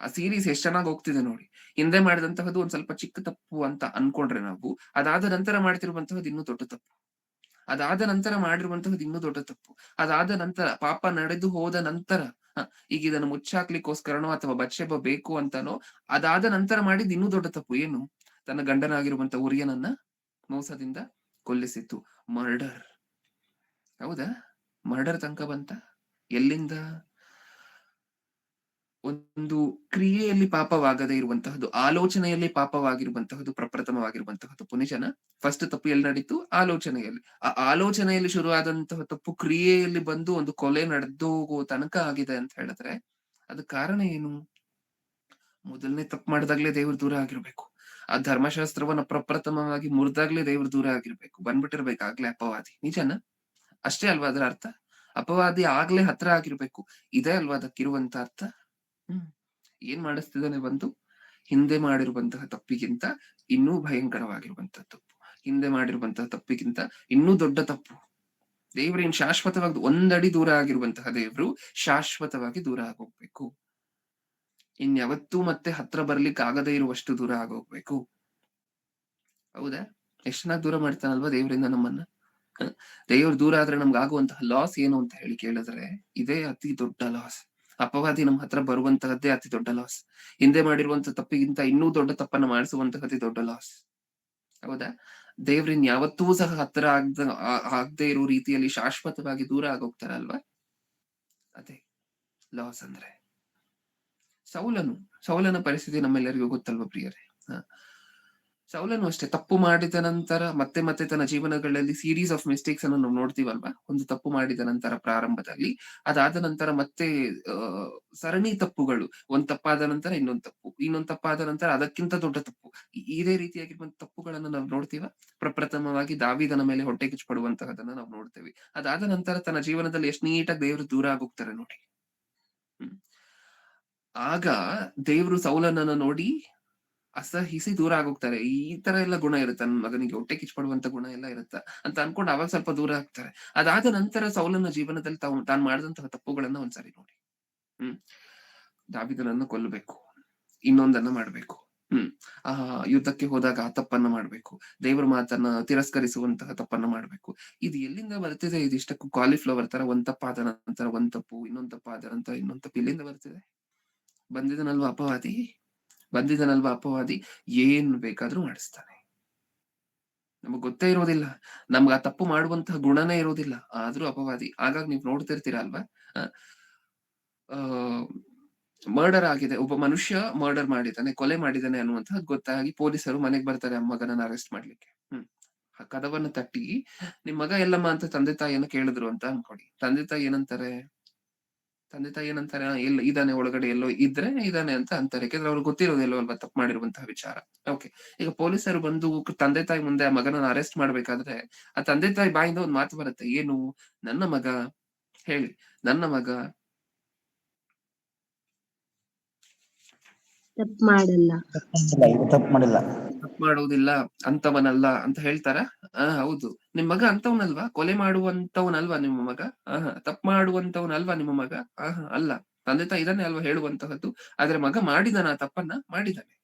ಆ ಸೀರೀಸ್ ಎಷ್ಟ್ ಚೆನ್ನಾಗಿ ಹೋಗ್ತಿದೆ ನೋಡಿ. ಹಿಂದೆ ಮಾಡಿದಂತಹದ್ದು ಒಂದ್ ಸ್ವಲ್ಪ ಚಿಕ್ಕ ತಪ್ಪು ಅಂತ ಅನ್ಕೊಂಡ್ರೆ ನಾವು, ಅದಾದ ನಂತರ ಮಾಡ್ತಿರುವಂತಹದ್ದು ಇನ್ನೂ ದೊಡ್ಡ ತಪ್ಪು. ಅದಾದ ನಂತರ ಮಾಡಿರುವಂತಹದ್ದು ಇನ್ನೂ ದೊಡ್ಡ ತಪ್ಪು. ಅದಾದ ನಂತರ ಪಾಪ ನಡೆದು ಹೋದ ನಂತರ ಈಗ ಇದನ್ನು ಮುಚ್ಚಾಕ್ಲಿಕ್ಕೋಸ್ಕರನೋ ಅಥವಾ ಬತ್ಷೆಬ ಬೇಕು ಅಂತಾನೋ ಅದಾದ ನಂತರ ಮಾಡಿದ್ ಇನ್ನೂ ದೊಡ್ಡ ತಪ್ಪು. ಏನು? ತನ್ನ ಗಂಡನಾಗಿರುವಂತ ಉರಿಯನನ್ನ ಮೋಸದಿಂದ ಕೊಲ್ಲಿಸಿತ್ತು. ಮರ್ಡರ್. ಹೌದಾ? ಮರ್ಡರ್ ತನಕ ಬಂತ. ಎಲ್ಲಿಂದ? ಒಂದು ಕ್ರಿಯೆಯಲ್ಲಿ ಪಾಪವಾಗದೇ ಇರುವಂತಹದ್ದು, ಆಲೋಚನೆಯಲ್ಲಿ ಪಾಪವಾಗಿರುವಂತಹದ್ದು ಪ್ರಪ್ರಥಮವಾಗಿರುವಂತಹದ್ದು. ಪುನಿಜನ ಫಸ್ಟ್ ತಪ್ಪು ಎಲ್ಲಿ ನಡೀತು? ಆಲೋಚನೆಯಲ್ಲಿ. ಆ ಆಲೋಚನೆಯಲ್ಲಿ ಶುರುವಾದಂತಹ ತಪ್ಪು ಕ್ರಿಯೆಯಲ್ಲಿ ಬಂದು ಒಂದು ಕೊಲೆ ನಡೆದೋಗೋ ತನಕ ಆಗಿದೆ ಅಂತ ಹೇಳಿದ್ರೆ ಅದ ಕಾರಣ ಏನು? ಮೊದಲನೇ ತಪ್ಪು ಮಾಡಿದಾಗ್ಲೇ ದೇವ್ರ ದೂರ ಆಗಿರ್ಬೇಕು. ಆ ಧರ್ಮಶಾಸ್ತ್ರವನ್ನ ಪ್ರಪ್ರಥಮವಾಗಿ ಮುರಿದಾಗ್ಲೇ ದೇವ್ರ ದೂರ ಆಗಿರ್ಬೇಕು. ಬಂದ್ಬಿಟ್ಟಿರ್ಬೇಕಾಗ್ಲೇ ಅಪವಾದಿ. ನಿಜನ? ಅಷ್ಟೇ ಅಲ್ವಾ ಅದರ ಅರ್ಥ? ಅಪವಾದಿ ಆಗ್ಲೇ ಹತ್ರ ಆಗಿರ್ಬೇಕು. ಇದೇ ಅಲ್ವಾ ಅದಕ್ಕಿರುವಂತ ಅರ್ಥ. ಏನ್ ಮಾಡಿಸ್ತಿದ್ದಾನೆ? ಬಂದು ಹಿಂದೆ ಮಾಡಿರುವಂತಹ ತಪ್ಪಿಗಿಂತ ಇನ್ನೂ ಭಯಂಕರವಾಗಿರುವಂತಹ ತಪ್ಪು, ಹಿಂದೆ ಮಾಡಿರುವಂತಹ ತಪ್ಪಿಗಿಂತ ಇನ್ನೂ ದೊಡ್ಡ ತಪ್ಪು. ದೇವ್ರೇನ್ ಶಾಶ್ವತವಾಗಿ ಒಂದಡಿ ದೂರ ಆಗಿರುವಂತಹ ದೇವ್ರು ಶಾಶ್ವತವಾಗಿ ದೂರ ಆಗೋಗ್ಬೇಕು. ಇನ್ಯಾವತ್ತೂ ಮತ್ತೆ ಹತ್ರ ಬರ್ಲಿಕ್ಕೆ ಆಗದೇ ಇರುವಷ್ಟು ದೂರ ಆಗೋಗ್ಬೇಕು. ಹೌದಾ? ಎಷ್ಟ್ ಚೆನ್ನಾಗಿ ದೂರ ಮಾಡ್ತಾನಲ್ವಾ ದೇವರಿಂದ ನಮ್ಮನ್ನ. ದೇವ್ರ ದೂರ ಆದ್ರೆ ನಮ್ಗೆ ಆಗುವಂತಹ ಲಾಸ್ ಏನು ಅಂತ ಹೇಳಿ ಕೇಳಿದ್ರೆ ಇದೇ ಅತಿ ದೊಡ್ಡ ಲಾಸ್. ಅಪವಾದಿ ನಮ್ ಹತ್ರ ಬರುವಂತಹದ್ದೇ ಅತಿ ದೊಡ್ಡ ಲಾಸ್. ಹಿಂದೆ ಮಾಡಿರುವಂತ ತಪ್ಪಿಗಿಂತ ಇನ್ನೂ ದೊಡ್ಡ ತಪ್ಪನ್ನ ಮಾಡಿಸುವಂತಹ ಅತಿ ದೊಡ್ಡ ಲಾಸ್. ಹೌದಾ? ದೇವ್ರಿನ್ ಯಾವತ್ತೂ ಸಹ ಹತ್ರ ಆಗದೆ ಇರೋ ರೀತಿಯಲ್ಲಿ ಶಾಶ್ವತವಾಗಿ ದೂರ ಆಗೋಗ್ತಾರಲ್ವಾ? ಅದೇ ಲಾಸ್ ಅಂದ್ರೆ. ಸೌಲನ ಪರಿಸ್ಥಿತಿ ನಮ್ಮೆಲ್ಲರಿಗೂ ಗೊತ್ತಲ್ವಾ ಪ್ರಿಯರೇ? ಸೌಲನು ಅಷ್ಟೇ ತಪ್ಪು ಮಾಡಿದ ನಂತರ ಮತ್ತೆ ಮತ್ತೆ ತನ್ನ ಜೀವನಗಳಲ್ಲಿ ಸೀರೀಸ್ ಆಫ್ ಮಿಸ್ಟೇಕ್ಸ್ ಅನ್ನು ನಾವು ನೋಡ್ತೀವಲ್ವಾ? ಒಂದು ತಪ್ಪು ಮಾಡಿದ ನಂತರ ಪ್ರಾರಂಭದಲ್ಲಿ, ಅದಾದ ನಂತರ ಮತ್ತೆ ಸರಣಿ ತಪ್ಪುಗಳು. ಒಂದ್ ತಪ್ಪಾದ ನಂತರ ಇನ್ನೊಂದ್ ತಪ್ಪಾದ ನಂತರ ಅದಕ್ಕಿಂತ ದೊಡ್ಡ ತಪ್ಪು. ಇದೇ ರೀತಿಯಾಗಿರುವಂತ ತಪ್ಪುಗಳನ್ನ ನಾವು ನೋಡ್ತೀವ. ಪ್ರಪ್ರಥಮವಾಗಿ ದಾವೀದನ ಮೇಲೆ ಹೊಟ್ಟೆ ಕಿಚ್ಚುಪಡುವಂತಹದನ್ನ ನಾವು ನೋಡ್ತೇವೆ. ಅದಾದ ನಂತರ ತನ್ನ ಜೀವನದಲ್ಲಿ ಎಷ್ಟು ನೀಟಾಗಿ ದೇವರು ದೂರ ಆಗೋಗ್ತಾರೆ ನೋಡಿ. ಆಗ ದೇವ್ರು ಸೌಲನನ್ನ ನೋಡಿ ಅಸಹಿಸಿ ದೂರ ಆಗೋಗ್ತಾರೆ. ಈ ತರ ಎಲ್ಲ ಗುಣ ಇರುತ್ತೆ, ನನ್ನ ಮಗನಿಗೆ ಹೊಟ್ಟೆ ಕಿಚ್ಚುಪಡುವಂತ ಗುಣ ಎಲ್ಲ ಇರುತ್ತ ಅಂತ ಅನ್ಕೊಂಡು ಅವಾಗ ಸ್ವಲ್ಪ ದೂರ ಆಗ್ತಾರೆ. ಅದಾದ ನಂತರ ಸೌಲನ ಜೀವನದಲ್ಲಿ ತಾನು ಮಾಡಿದಂತಹ ತಪ್ಪುಗಳನ್ನ ಒಂದ್ಸರಿ ನೋಡಿ. ದಾವೀದನನ್ನ ಕೊಲ್ಲಬೇಕು, ಇನ್ನೊಂದನ್ನ ಮಾಡ್ಬೇಕು, ಯುದ್ಧಕ್ಕೆ ಹೋದಾಗ ಆ ತಪ್ಪನ್ನ ಮಾಡ್ಬೇಕು, ದೇವ್ರ ಮಾತನ್ನ ತಿರಸ್ಕರಿಸುವಂತಹ ತಪ್ಪನ್ನ ಮಾಡ್ಬೇಕು. ಇದು ಎಲ್ಲಿಂದ ಬರ್ತಿದೆ? ಇದಿಷ್ಟಕ್ಕೂ ಕಾಲಿಫ್ಲವರ್ ತರ ಒಂದ್ ತಪ್ಪಾದ ನಂತರ ಒಂದ್ ತಪ್ಪು, ಇನ್ನೊಂದ್ ತಪ್ಪಾದ ನಂತರ ಇನ್ನೊಂದ್ ತಪ್ಪು ಎಲ್ಲಿಂದ ಬರ್ತಿದೆ? ಬಂದಿದನಲ್ವಾ ಅಪವಾದಿ, ಏನ್ ಬೇಕಾದ್ರೂ ಮಾಡಿಸ್ತಾನೆ. ನಮಗ್ ಗೊತ್ತೇ ಇರೋದಿಲ್ಲ, ನಮ್ಗೆ ಆ ತಪ್ಪು ಮಾಡುವಂತಹ ಗುಣನೇ ಇರೋದಿಲ್ಲ, ಆದ್ರೂ ಅಪವಾದಿ. ಹಾಗಾಗಿ ನೀವ್ ನೋಡ್ತಿರ್ತೀರ ಅಲ್ವಾ? ಮರ್ಡರ್ ಆಗಿದೆ, ಒಬ್ಬ ಮನುಷ್ಯ ಮರ್ಡರ್ ಮಾಡಿದ್ದಾನೆ, ಕೊಲೆ ಮಾಡಿದ್ದಾನೆ ಅನ್ನುವಂಥದ್ದು ಗೊತ್ತಾಗಿ ಪೊಲೀಸರು ಮನೆಗೆ ಬರ್ತಾರೆ ಆ ಮಗನನ್ನ ಅರೆಸ್ಟ್ ಮಾಡ್ಲಿಕ್ಕೆ. ಕದವನ್ನ ತಟ್ಟಿ ನಿಮ್ ಮಗ ಎಲ್ಲಮ್ಮ ಅಂತ ತಂದೆ ತಾಯಿಯನ್ನ ಕೇಳಿದ್ರು ಅಂತ ಅನ್ಕೊಡಿ. ತಂದೆ ತಾಯಿ ಏನಂತಾರೆ? ಎಲ್ಲ ಇದಾನೆ, ಒಳಗಡೆ ಎಲ್ಲೋ ಇದಾನೆ ಅಂತ ಅಂತಾರೆ. ಯಾಕಂದ್ರೆ ಅವ್ರಿಗೆ ಗೊತ್ತಿರೋದಿಲ್ಲೋ ಅಲ್ವಾ ತಪ್ಪು ಮಾಡಿರುವಂತಹ ವಿಚಾರ. ಓಕೆ, ಈಗ ಪೊಲೀಸರು ಬಂದು ತಂದೆ ತಾಯಿ ಮುಂದೆ ಆ ಮಗನನ್ನ ಅರೆಸ್ಟ್ ಮಾಡ್ಬೇಕಾದ್ರೆ ಆ ತಂದೆ ತಾಯಿ ಬಾಯಿಂದ ಒಂದ್ ಮಾತು ಬರುತ್ತೆ. ಏನು? ನನ್ನ ಮಗ ಹೇಳಿ, ನನ್ನ ಮಗ ತಪ್ಪು ಮಾಡುವುದಿಲ್ಲ, ಅಂತವನಲ್ಲ ಅಂತ ಹೇಳ್ತಾರ? ಹೌದು. ನಿಮ್ ಮಗ ಅಂತವನಲ್ವಾ? ಕೊಲೆ ಮಾಡುವಂತವನಲ್ವಾ ನಿಮ್ಮ ಮಗ? ತಪ್ಪು ಮಾಡುವಂತವನಲ್ವಾ ನಿಮ್ಮ ಮಗ? ಅಲ್ಲ. ತಂದೆ ತಾಯಿ ಇದನ್ನೇ ಅಲ್ವಾ ಹೇಳುವಂತಹದ್ದು. ಆದ್ರೆ ಮಗ ಮಾಡಿದಾನ, ತಪ್ಪನ್ನ ಮಾಡಿದಾನೆ.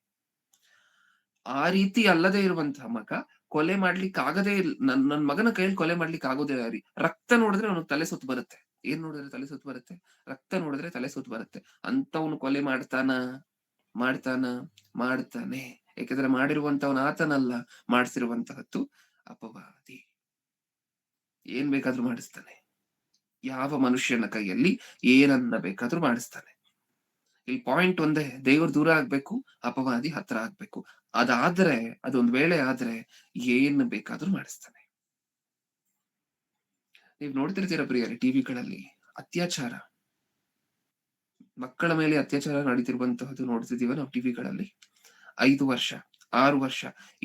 ಆ ರೀತಿ ಅಲ್ಲದೆ ಇರುವಂತಹ ಮಗ ಕೊಲೆ ಮಾಡ್ಲಿಕ್ಕೆ ಆಗದೇ ನನ್ ಮಗನ ಕೈಯಲ್ಲಿ ಕೊಲೆ ಮಾಡ್ಲಿಕ್ಕೆ ಆಗೋದಿಲ್ಲ ರೀ. ರಕ್ತ ನೋಡಿದ್ರೆ ಅವನಿಗೆ ತಲೆ ಸುತ್ತು ಬರುತ್ತೆ. ಏನ್ ನೋಡಿದ್ರೆ ತಲೆ ಸುತ್ತು ಬರುತ್ತೆ? ರಕ್ತ ನೋಡಿದ್ರೆ ತಲೆ ಸುತ್ತು ಬರುತ್ತೆ. ಅಂತವನು ಕೊಲೆ ಮಾಡ್ತಾನ ಮಾಡ್ತಾನೆ. ಯಾಕಂದ್ರೆ ಮಾಡಿರುವಂತವನ ಆತನಲ್ಲ, ಮಾಡಿಸಿರುವಂತಹದ್ದು ಅಪವಾದಿ. ಏನ್ ಬೇಕಾದ್ರೂ ಮಾಡಿಸ್ತಾನೆ. ಯಾವ ಮನುಷ್ಯನ ಕೈಯಲ್ಲಿ ಏನನ್ನ ಬೇಕಾದ್ರೂ ಮಾಡಿಸ್ತಾನೆ. ಈ ಪಾಯಿಂಟ್ ಒಂದೇ, ದೇವ್ರ ದೂರ ಆಗ್ಬೇಕು, ಅಪವಾದಿ ಹತ್ರ ಆಗ್ಬೇಕು. ಅದಾದ್ರೆ, ಅದೊಂದ್ ವೇಳೆ ಆದ್ರೆ ಏನ್ ಬೇಕಾದ್ರೂ ಮಾಡಿಸ್ತಾನೆ. ನೀವ್ ನೋಡ್ತಿರ್ತೀರ ಪ್ರಿಯರೇ, ಟಿವಿಗಳಲ್ಲಿ ಅತ್ಯಾಚಾರ, ಮಕ್ಕಳ ಮೇಲೆ ಅತ್ಯಾಚಾರ ನಡೀತಿರುವಂತಹದ್ದು ನೋಡ್ತಿದೀವ ನಾವು ಟಿವಿಗಳಲ್ಲಿ. 5 ವರ್ಷ, 6 ವರ್ಷ,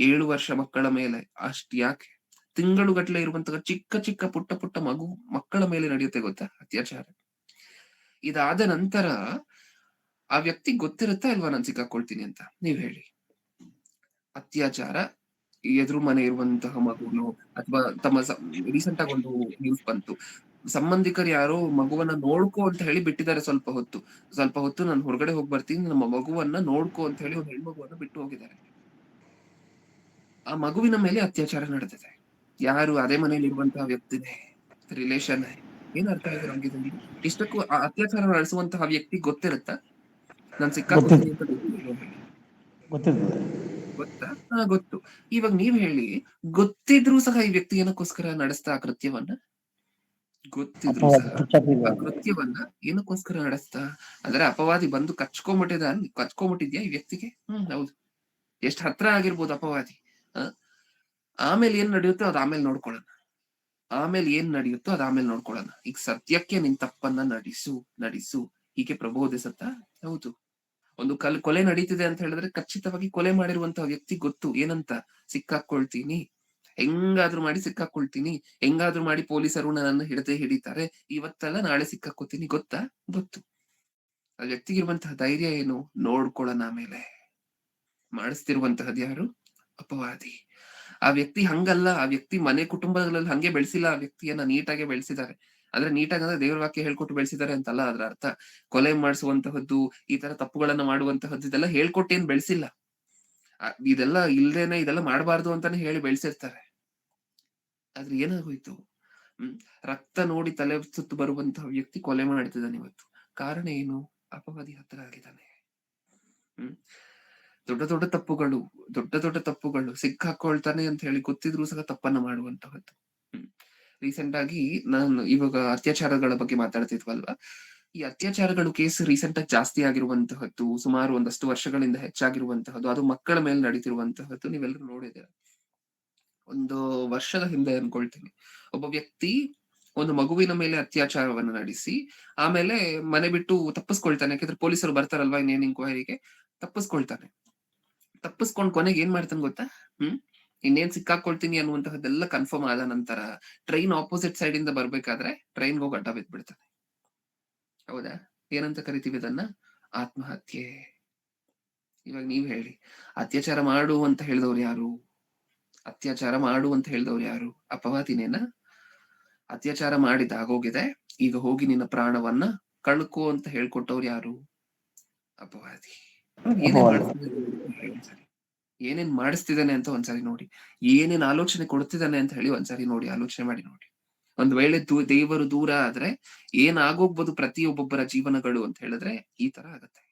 7 ವರ್ಷ ಮಕ್ಕಳ ಮೇಲೆ. ಅಷ್ಟ್ ಯಾಕೆ, ತಿಂಗಳುಗಟ್ಲೆ ಇರುವಂತಹ ಚಿಕ್ಕ ಚಿಕ್ಕ ಪುಟ್ಟ ಪುಟ್ಟ ಮಕ್ಕಳ ಮೇಲೆ ನಡೆಯುತ್ತೆ ಗೊತ್ತಾ ಅತ್ಯಾಚಾರ. ಇದಾದ ನಂತರ ಆ ವ್ಯಕ್ತಿ ಗೊತ್ತಿರುತ್ತಾ ಇಲ್ವಾ ನಾನು ಸಿಕ್ಕಾಕೊಳ್ತೀನಿ ಅಂತ? ನೀವ್ ಹೇಳಿ. ಅತ್ಯಾಚಾರ, ಎದುರು ಮನೆ ಇರುವಂತಹ ಮಗುನು, ಅಥವಾ ರೀಸೆಂಟ್ ಆಗಿ ಒಂದು ನ್ಯೂಸ್ ಬಂತು, ಸಂಬಂಧಿಕರು ಯಾರೋ ಮಗುವನ್ನ ನೋಡ್ಕೋ ಅಂತ ಹೇಳಿ ಬಿಟ್ಟಿದ್ದಾರೆ. ಸ್ವಲ್ಪ ಹೊತ್ತು ನಾನು ಹೊರಗಡೆ ಹೋಗಿ ಬರ್ತೀನಿ, ನಮ್ಮ ಮಗುವನ್ನ ನೋಡ್ಕೋ ಅಂತ ಹೇಳಿ ಒಂದು ಹೆಣ್ಮಗುವನ್ನ ಬಿಟ್ಟು ಹೋಗಿದ್ದಾರೆ. ಆ ಮಗುವಿನ ಮೇಲೆ ಅತ್ಯಾಚಾರ ನಡೆದಿದೆ. ಯಾರು? ಅದೇ ಮನೆಯಲ್ಲಿ ಇರುವಂತಹ ವ್ಯಕ್ತಿನೇ, ರಿಲೇಷನ್. ಏನ್ ಅರ್ಥ ಆಗಿದೆ ನಮ್ಗೆ ಇದರಲ್ಲಿ? ಇಷ್ಟಕ್ಕೂ ಆ ಅತ್ಯಾಚಾರ ನಡೆಸುವಂತಹ ವ್ಯಕ್ತಿ ಗೊತ್ತಿರುತ್ತಾ ನಾನ್ ಸಿಕ್ಕಾಕೊಳ್ತೀನಿ ಅಂತ? ಗೊತ್ತಾ? ಗೊತ್ತು. ಇವಾಗ ನೀವ್ ಹೇಳಿ, ಗೊತ್ತಿದ್ರು ಸಹ ಈ ವ್ಯಕ್ತಿ ಏನಕ್ಕೋಸ್ಕರ ನಡೆಸ್ತಾ ಆ ಕೃತ್ಯವನ್ನ? ಗೊತ್ತಿದ್ರು ಸಹ ಆ ಕೃತ್ಯವನ್ನ ಏನಕ್ಕೋಸ್ಕರ ನಡೆಸ್ತಾ? ಅಂದ್ರೆ ಅಪವಾದಿ ಬಂದು ಕಚ್ಕೊಂಬಿಟ್ಟಿದ್ಯಾ ಈ ವ್ಯಕ್ತಿಗೆ? ಹೌದು. ಎಷ್ಟ್ ಹತ್ರ ಆಗಿರ್ಬೋದು ಅಪವಾದಿ. ಆಮೇಲೆ ಏನ್ ನಡೆಯುತ್ತೋ ಅದ್ ಆಮೇಲೆ ನೋಡ್ಕೊಳ್ಳೋಣ. ಈಗ ಸತ್ಯಕ್ಕೆ ನಿನ್ ತಪ್ಪನ್ನ ನಡೆಸು ಹೀಗೆ ಪ್ರಬೋಧಿಸತ್ತಾ? ಹೌದು. ಒಂದು ಕೊಲೆ ನಡೀತಿದೆ ಅಂತ ಹೇಳಿದ್ರೆ ಖಚಿತವಾಗಿ ಕೊಲೆ ಮಾಡಿರುವಂತಹ ವ್ಯಕ್ತಿ ಗೊತ್ತು ಏನಂತ, ಸಿಕ್ಕಾಕೊಳ್ತೀನಿ, ಹೆಂಗಾದ್ರೂ ಮಾಡಿ ಸಿಕ್ಕಾಕೊಳ್ತೀನಿ, ಹೆಂಗಾದ್ರೂ ಮಾಡಿ ಪೊಲೀಸರು ನನ್ನನ್ನು ಹಿಡಿತಾರೆ, ಇವತ್ತಲ್ಲ ನಾಳೆ ಸಿಕ್ಕಾಕೊತೀನಿ, ಗೊತ್ತು. ಆ ವ್ಯಕ್ತಿಗಿರುವಂತಹ ಧೈರ್ಯ ಏನು? ನೋಡ್ಕೊಳ್ಳೋಣ. ಆಮೇಲೆ ಮಾಡಿಸ್ತಿರುವಂತಹದ್ದು ಯಾರು? ಅಪವಾದಿ. ಆ ವ್ಯಕ್ತಿ ಹಂಗಲ್ಲ. ಆ ವ್ಯಕ್ತಿ ಮನೆ ಕುಟುಂಬಗಳಲ್ಲಿ ಹಂಗೆ ಬೆಳೆಸಿಲ್ಲ. ಆ ವ್ಯಕ್ತಿಯನ್ನ ನೀಟಾಗೆ ಬೆಳೆಸಿದ್ದಾರೆ. ಅಂದ್ರೆ ನೀಟಾಗಿ ಅಂದ್ರೆ ದೇವ್ರ ವಾಕ್ಯ ಹೇಳ್ಕೊಟ್ಟು ಬೆಳೆಸಿದ್ದಾರೆ ಅಂತಲ್ಲ ಅದ್ರ ಅರ್ಥ. ಕೊಲೆ ಮಾಡಿಸುವಂತಹದ್ದು, ಈ ತರ ತಪ್ಪುಗಳನ್ನ ಮಾಡುವಂತಹದ್ದು ಇದೆಲ್ಲ ಹೇಳ್ಕೊಟ್ಟೇನ್ ಬೆಳೆಸಿಲ್ಲ. ಇದೆಲ್ಲ ಇಲ್ದೇನೆ ಇದೆಲ್ಲ ಮಾಡಬಾರ್ದು ಅಂತಾನೆ ಹೇಳಿ ಬೆಳೆಸಿರ್ತಾರೆ. ಆದ್ರೆ ಏನಾಗೋಯ್ತು? ರಕ್ತ ನೋಡಿ ತಲೆ ಸುತ್ತು ಬರುವಂತಹ ವ್ಯಕ್ತಿ ಕೊಲೆ ಮಾಡ್ತಿದ್ದಾನೆ ಇವತ್ತು. ಕಾರಣ ಏನು? ಅಪವಾದಿ ಹತ್ರ ಆಗಿದ್ದಾನೆ. ದೊಡ್ಡ ದೊಡ್ಡ ತಪ್ಪುಗಳು ಸಿಕ್ಕಾಕೊಳ್ತಾನೆ ಅಂತ ಹೇಳಿ ಗೊತ್ತಿದ್ರು ಸಹ ತಪ್ಪನ್ನ ಮಾಡುವಂತಹದ್ದು. ರೀಸೆಂಟ್ ಆಗಿ ನಾನು ಇವಾಗ ಅತ್ಯಾಚಾರಗಳ ಬಗ್ಗೆ ಮಾತಾಡ್ತಿದ್ವಲ್ವಾ, ಈ ಅತ್ಯಾಚಾರಗಳು ಕೇಸ್ ರೀಸೆಂಟ್ ಆಗಿ ಜಾಸ್ತಿ ಆಗಿರುವಂತಹದ್ದು, ಸುಮಾರು ಒಂದಷ್ಟು ವರ್ಷಗಳಿಂದ ಹೆಚ್ಚಾಗಿರುವಂತಹದ್ದು, ಅದು ಮಕ್ಕಳ ಮೇಲೆ ನಡೀತಿರುವಂತಹದ್ದು ನೀವೆಲ್ಲರೂ ನೋಡಿದ್ದೀರ. ಒಂದು ವರ್ಷದ ಹಿಂದೆ ಅನ್ಕೊಳ್ತೀನಿ, ಒಬ್ಬ ವ್ಯಕ್ತಿ ಒಂದು ಮಗುವಿನ ಮೇಲೆ ಅತ್ಯಾಚಾರವನ್ನು ನಡೆಸಿ ಆಮೇಲೆ ಮನೆ ಬಿಟ್ಟು ತಪ್ಪಿಸ್ಕೊಳ್ತಾನೆ. ಯಾಕಂದ್ರೆ ಪೊಲೀಸರು ಬರ್ತಾರಲ್ವಾ ಇನ್ನೇನ್ ಇನ್ಕ್ವೈರಿಗೆ, ತಪ್ಪಿಸ್ಕೊಂಡ್ ಕೊನೆಗೆ ಏನ್ ಮಾಡ್ತಾನೆ ಗೊತ್ತಾ? ಇನ್ನೇನ್ ಸಿಕ್ಕಾಕೊಳ್ತೀನಿ ಅನ್ನುವಂತಹದ್ದೆಲ್ಲ ಕನ್ಫರ್ಮ್ ಆದ ನಂತರ ಟ್ರೈನ್ ಆಪೋಸಿಟ್ ಸೈಡ್ ಇಂದ ಬರ್ಬೇಕಾದ್ರೆ ಟ್ರೈನ್ ಹೋಗಿ ಅಡ್ಡ ಬಿದ್ಬಿಡ್ತಾನೆ. ಹೌದಾ? ಏನಂತ ಕರಿತೀವಿ ಅದನ್ನ? ಆತ್ಮಹತ್ಯೆ. ಇವಾಗ ನೀವ್ ಹೇಳಿ, ಅತ್ಯಾಚಾರ ಮಾಡು ಅಂತ ಹೇಳಿದವ್ರು ಯಾರು? ಅಪವಾದಿನೇನ? ಅತ್ಯಾಚಾರ ಮಾಡಿದಾಗೋಗಿದೆ, ಈಗ ಹೋಗಿ ನಿನ್ನ ಪ್ರಾಣವನ್ನ ಕಳ್ಕೊ ಅಂತ ಹೇಳ್ಕೊಟ್ಟವ್ರು ಯಾರು? ಅಪವಾದಿ. ಏನೇನ್ ಮಾಡಿಸ್ತಿದ್ದಾನೆ ಅಂತ ಒಂದ್ಸರಿ ನೋಡಿ. ಏನೇನ್ ಆಲೋಚನೆ ಕೊಡ್ತಿದ್ದಾನೆ ಅಂತ ಹೇಳಿ ಒಂದ್ಸರಿ ನೋಡಿ, ಆಲೋಚನೆ ಮಾಡಿ ನೋಡಿ. ಒಂದ್ ವೇಳೆ ದೇವರು ದೂರ ಆದ್ರೆ ಏನಾಗೋಗ್ಬೋದು ಪ್ರತಿಯೊಬ್ಬೊಬ್ಬರ ಜೀವನಗಳು ಅಂತ ಹೇಳಿದ್ರೆ ಈ ತರ ಆಗತ್ತೆ.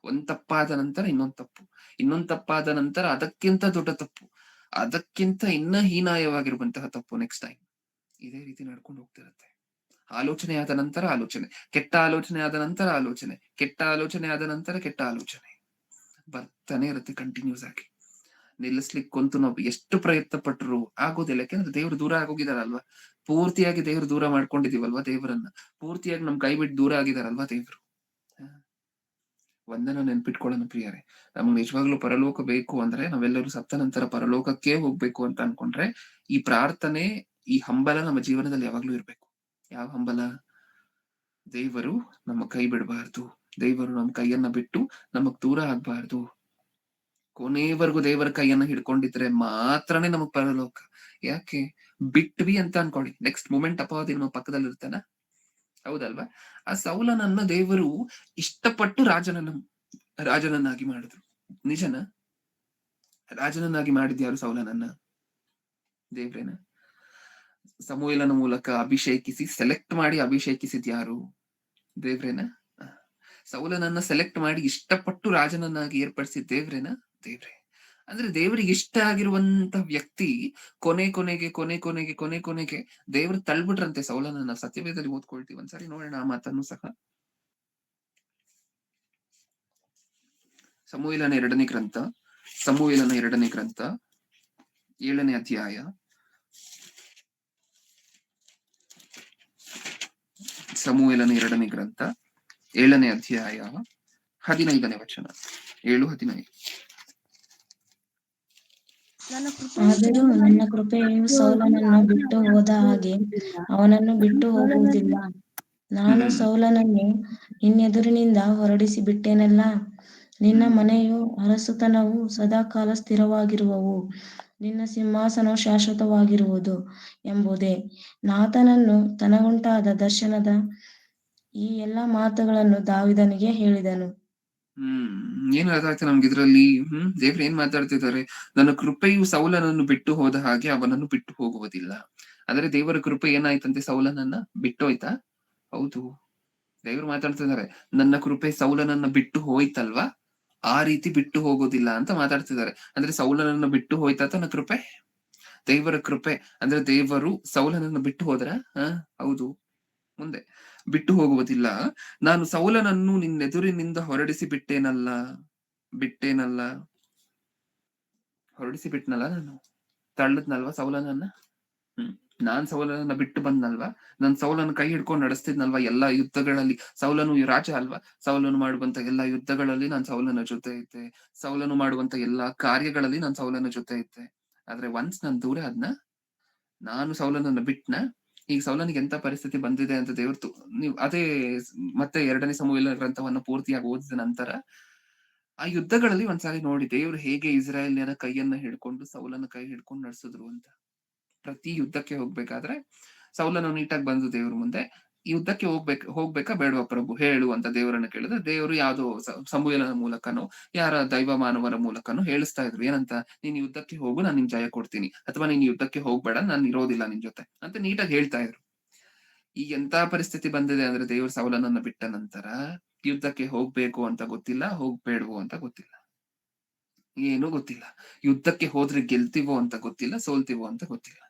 ಒಂದ್ ತಪ್ಪಾದ ನಂತರ ಇನ್ನೊಂದ್ ತಪ್ಪಾದ ನಂತರ ಅದಕ್ಕಿಂತ ದೊಡ್ಡ ತಪ್ಪು, ಅದಕ್ಕಿಂತ ಇನ್ನ ಹೀನಾಯವಾಗಿರುವಂತಹ ತಪ್ಪು ನೆಕ್ಸ್ಟ್ ಟೈಮ್. ಇದೇ ರೀತಿ ನಡ್ಕೊಂಡು ಹೋಗ್ತಿರತ್ತೆ. ಆಲೋಚನೆ ಆದ ನಂತರ ಆಲೋಚನೆ, ಕೆಟ್ಟ ಆಲೋಚನೆ ಆದ ನಂತರ ಆಲೋಚನೆ, ಕೆಟ್ಟ ಆಲೋಚನೆ ಆದ ನಂತರ ಕೆಟ್ಟ ಆಲೋಚನೆ ಬರ್ತಾನೆ ಇರುತ್ತೆ ಕಂಟಿನ್ಯೂಸ್ ಆಗಿ. ನಿಲ್ಲಿಸ್ಲಿಕ್ಕಂತೂ ನಾವು ಎಷ್ಟು ಪ್ರಯತ್ನ ಪಟ್ಟರು ಆಗೋದಿಲ್ಲ. ಯಾಕೆಂದ್ರೆ ದೇವ್ರು ದೂರ ಆಗೋಗಿದಾರಲ್ವಾ, ಪೂರ್ತಿಯಾಗಿ ದೇವ್ರು ದೂರ ಮಾಡ್ಕೊಂಡಿದೀವಲ್ವಾ ದೇವರನ್ನ, ಪೂರ್ತಿಯಾಗಿ ನಮ್ ಕೈ ಬಿಟ್ಟು ದೂರ ಆಗಿದಾರಲ್ವಾ ದೇವ್ರು. ಒಂದನ್ನ ನೆನ್ಪಿಟ್ಕೊಳ್ಳೋಣ ಪ್ರಿಯರೇ, ನಮ್ಗೆ ನಿಜವಾಗ್ಲೂ ಪರಲೋಕ ಬೇಕು ಅಂದ್ರೆ, ನಾವೆಲ್ಲರೂ ಸತ್ತ ನಂತರ ಪರಲೋಕಕ್ಕೆ ಹೋಗ್ಬೇಕು ಅಂತ ಅನ್ಕೊಂಡ್ರೆ ಈ ಪ್ರಾರ್ಥನೆ, ಈ ಹಂಬಲ ನಮ್ಮ ಜೀವನದಲ್ಲಿ ಯಾವಾಗ್ಲೂ ಇರ್ಬೇಕು. ಯಾವ ಹಂಬಲ? ದೇವರು ನಮ್ಮ ಕೈ ಬಿಡಬಾರ್ದು, ದೇವರು ನಮ್ಮ ಕೈಯನ್ನ ಬಿಟ್ಟು ನಮಗ್ ದೂರ ಆಗ್ಬಾರ್ದು. ಕೊನೆವರೆಗೂ ದೇವರ ಕೈಯನ್ನ ಹಿಡ್ಕೊಂಡಿದ್ರೆ ಮಾತ್ರನೇ ನಮಗ್ ಪರಲೋಕ. ಯಾಕೆ ಬಿಟ್ವಿ ಅಂತ ಅನ್ಕೊಳ್ಳಿ, ನೆಕ್ಸ್ಟ್ ಮೂಮೆಂಟ್ ಅಪವಾದಿ ನಮ್ಮ ಪಕ್ಕದಲ್ಲಿ ಇರ್ತಾನ? ಹೌದಲ್ವಾ? ಆ ಸೌಲನನ್ನ ದೇವರು ಇಷ್ಟಪಟ್ಟು ರಾಜನನ್ನಾಗಿ ಮಾಡಿದ್ರು. ನಿಜನ? ರಾಜನನ್ನಾಗಿ ಮಾಡಿದ್ಯಾರು ಸೌಲನನ್ನ? ದೇವ್ರೇನ? ಸಮುವೇಲನ ಮೂಲಕ ಅಭಿಷೇಕಿಸಿ ಸೆಲೆಕ್ಟ್ ಮಾಡಿ ಅಭಿಷೇಕಿಸಿದ್ ಯಾರು? ದೇವ್ರೇನ? ಆ. ಸೌಲನನ್ನ ಸೆಲೆಕ್ಟ್ ಮಾಡಿ ಇಷ್ಟಪಟ್ಟು ರಾಜನನ್ನಾಗಿ ಏರ್ಪಡಿಸಿದ್ ದೇವ್ರೇನ? ದೇವ್ರೆ. ಅಂದ್ರೆ ದೇವರಿಗೆ ಇಷ್ಟ ಆಗಿರುವಂತ ವ್ಯಕ್ತಿ ಕೊನೆಗೆ ದೇವ್ರು ತಳ್ಬಿಟ್ರಂತೆ ಸೌಲನನ್ನ. ಸತ್ಯವೇದದಲ್ಲಿ ಓದ್ಕೊಳ್ತೀವಿ, ಒಂದ್ಸರಿ ನೋಡೋಣ ಆ ಮಾತನ್ನು ಸಹ. ಸಮುವೇಲನ ಎರಡನೇ ಗ್ರಂಥ 7ನೇ ಅಧ್ಯಾಯ 15ನೇ ವಚನ. 7:15. ಆದರೂ ನನ್ನ ಕೃಪೆಯು ಸೌಲನನ್ನು ಬಿಟ್ಟು ಹೋದ ಹಾಗೆ ಅವನನ್ನು ಬಿಟ್ಟು ಹೋಗುವುದಿಲ್ಲ. ನಾನು ಸೌಲನನ್ನು ನಿನ್ನೆದುರಿನಿಂದ ಹೊರಡಿಸಿ ಬಿಟ್ಟೆನಲ್ಲ. ನಿನ್ನ ಮನೆಯು ಅರಸುತನವು ಸದಾಕಾಲ ಸ್ಥಿರವಾಗಿರುವವು, ನಿನ್ನ ಸಿಂಹಾಸನವು ಶಾಶ್ವತವಾಗಿರುವುದು ಎಂಬುದೇ. ನಾತನನ್ನು ತನಗುಂಟಾದ ದರ್ಶನದ ಈ ಎಲ್ಲಾ ಮಾತುಗಳನ್ನು ದಾವೀದನಿಗೆ ಹೇಳಿದನು. ಏನ್ ಅರ್ಥ ಆಯ್ತು ನಮ್ಗೆ ಇದ್ರಲ್ಲಿ? ದೇವ್ರು ಏನ್ ಮಾತಾಡ್ತಿದ್ದಾರೆ? ನನ್ನ ಕೃಪೆಯು ಸೌಲನನ್ನು ಬಿಟ್ಟು ಹೋದ ಹಾಗೆ ಅವನನ್ನು ಬಿಟ್ಟು ಹೋಗುವುದಿಲ್ಲ. ಆದ್ರೆ ದೇವರ ಕೃಪೆ ಏನಾಯ್ತಂತೆ? ಸೌಲನನ್ನ ಬಿಟ್ಟೋಯ್ತಾ? ಹೌದು. ದೇವ್ರು ಮಾತಾಡ್ತಿದ್ದಾರೆ, ನನ್ನ ಕೃಪೆ ಸೌಲನನ್ನ ಬಿಟ್ಟು ಹೋಯ್ತಲ್ವಾ, ಆ ರೀತಿ ಬಿಟ್ಟು ಹೋಗೋದಿಲ್ಲ ಅಂತ ಮಾತಾಡ್ತಿದ್ದಾರೆ. ಅಂದ್ರೆ ಸೌಲನನ್ನ ಬಿಟ್ಟು ಹೋಯ್ತಾ ತನ್ನ ಕೃಪೆ? ದೇವರ ಕೃಪೆ ಅಂದ್ರೆ ದೇವರು ಸೌಲನನ್ನ ಬಿಟ್ಟು ಹೋದ್ರ? ಹೌದು. ಮುಂದೆ ಬಿಟ್ಟು ಹೋಗುವುದಿಲ್ಲ. ನಾನು ಸೌಲನನ್ನು ನಿನ್ನೆದುರಿನಿಂದ ಹೊರಡಿಸಿ ಬಿಟ್ಟೇನಲ್ಲ. ಹೊರಡಿಸಿ ಬಿಟ್ನಲ್ಲ, ನಾನು ತಳ್ಳದ್ನಲ್ವಾ ಸೌಲನನ್ನ. ನಾನ್ ಸೌಲನನ್ನ ಬಿಟ್ಟು ಬಂದ್ನಲ್ವಾ, ನಾನ್ ಸೌಲನ ಕೈ ಹಿಡ್ಕೊಂಡು ನಡೆಸ್ತಿದ್ನಲ್ವಾ ಎಲ್ಲಾ ಯುದ್ಧಗಳಲ್ಲಿ. ಸೌಲನು ರಾಜ ಅಲ್ವಾ, ಸೌಲನು ಮಾಡುವಂತ ಎಲ್ಲಾ ಯುದ್ಧಗಳಲ್ಲಿ ನಾನ್ ಸೌಲನ ಜೊತೆ ಇದ್ದೆ. ಸೌಲನು ಮಾಡುವಂತ ಎಲ್ಲಾ ಕಾರ್ಯಗಳಲ್ಲಿ ನಾನ್ ಸೌಲನ ಜೊತೆ ಇದ್ದೆ. ಆದ್ರೆ ಒನ್ಸ್ ನಾನ್ ದೂರ ಆದ್ನ, ನಾನು ಸೌಲನನ್ನ ಬಿಟ್ನ, ಈಗ ಸೌಲನಿಗೆ ಎಂತ ಪರಿಸ್ಥಿತಿ ಬಂದಿದೆ ಅಂತ ದೇವ್ರು ನೀವು ಅದೇ ಮತ್ತೆ 2ನೇ ಸಮುವೇಲ ಗ್ರಂಥವನ್ನ ಪೂರ್ತಿಯಾಗಿ ಓದಿದ ನಂತರ ಆ ಯುದ್ಧಗಳಲ್ಲಿ ಒಂದ್ಸಾರಿ ನೋಡಿ ದೇವ್ರು ಹೇಗೆ ಇಸ್ರಾಯೇಲ್ಯರ ಕೈಯನ್ನ ಹಿಡ್ಕೊಂಡು ಸೌಲನ ಕೈ ಹಿಡ್ಕೊಂಡು ನಡೆಸಿದ್ರು ಅಂತ. ಪ್ರತಿ ಯುದ್ಧಕ್ಕೆ ಹೋಗ್ಬೇಕಾದ್ರೆ ಸೌಲನು ನೀಟಾಗಿ ಬಂದು ದೇವ್ರ ಮುಂದೆ, ಯುದ್ಧಕ್ಕೆ ಹೋಗ್ಬೇಕಾ ಬೇಡವಾ ಪ್ರಭು ಹೇಳು ಅಂತ ದೇವರನ್ನ ಕೇಳಿದ್ರೆ, ದೇವರು ಯಾವ್ದೋ ಸಮುವೇಲನ ಮೂಲಕನೋ ಯಾರ ದೈವ ಮಾನವರ ಮೂಲಕನೋ ಹೇಳಿಸ್ತಾ ಇದ್ರು. ಏನಂತ? ನೀನ್ ಯುದ್ಧಕ್ಕೆ ಹೋಗು, ನಾನು ನಿನ್ ಜಯ ಕೊಡ್ತೀನಿ, ಅಥವಾ ನೀನ್ ಯುದ್ಧಕ್ಕೆ ಹೋಗ್ಬೇಡ, ನಾನು ಇರೋದಿಲ್ಲ ನಿನ್ ಜೊತೆ ಅಂತ ನೀಟಾಗಿ ಹೇಳ್ತಾ ಇದ್ರು. ಈಗ ಎಂತ ಪರಿಸ್ಥಿತಿ ಬಂದಿದೆ ಅಂದ್ರೆ ದೇವ್ರ ಸೌಲನನ್ನ ಬಿಟ್ಟ ನಂತರ ಯುದ್ಧಕ್ಕೆ ಹೋಗ್ಬೇಕು ಅಂತ ಗೊತ್ತಿಲ್ಲ, ಹೋಗ್ಬೇಡ್ವೋ ಅಂತ ಗೊತ್ತಿಲ್ಲ, ಏನೂ ಗೊತ್ತಿಲ್ಲ. ಯುದ್ಧಕ್ಕೆ ಹೋದ್ರೆ ಗೆಲ್ತೀವೋ ಅಂತ ಗೊತ್ತಿಲ್ಲ, ಸೋಲ್ತೀವೋ ಅಂತ ಗೊತ್ತಿಲ್ಲ,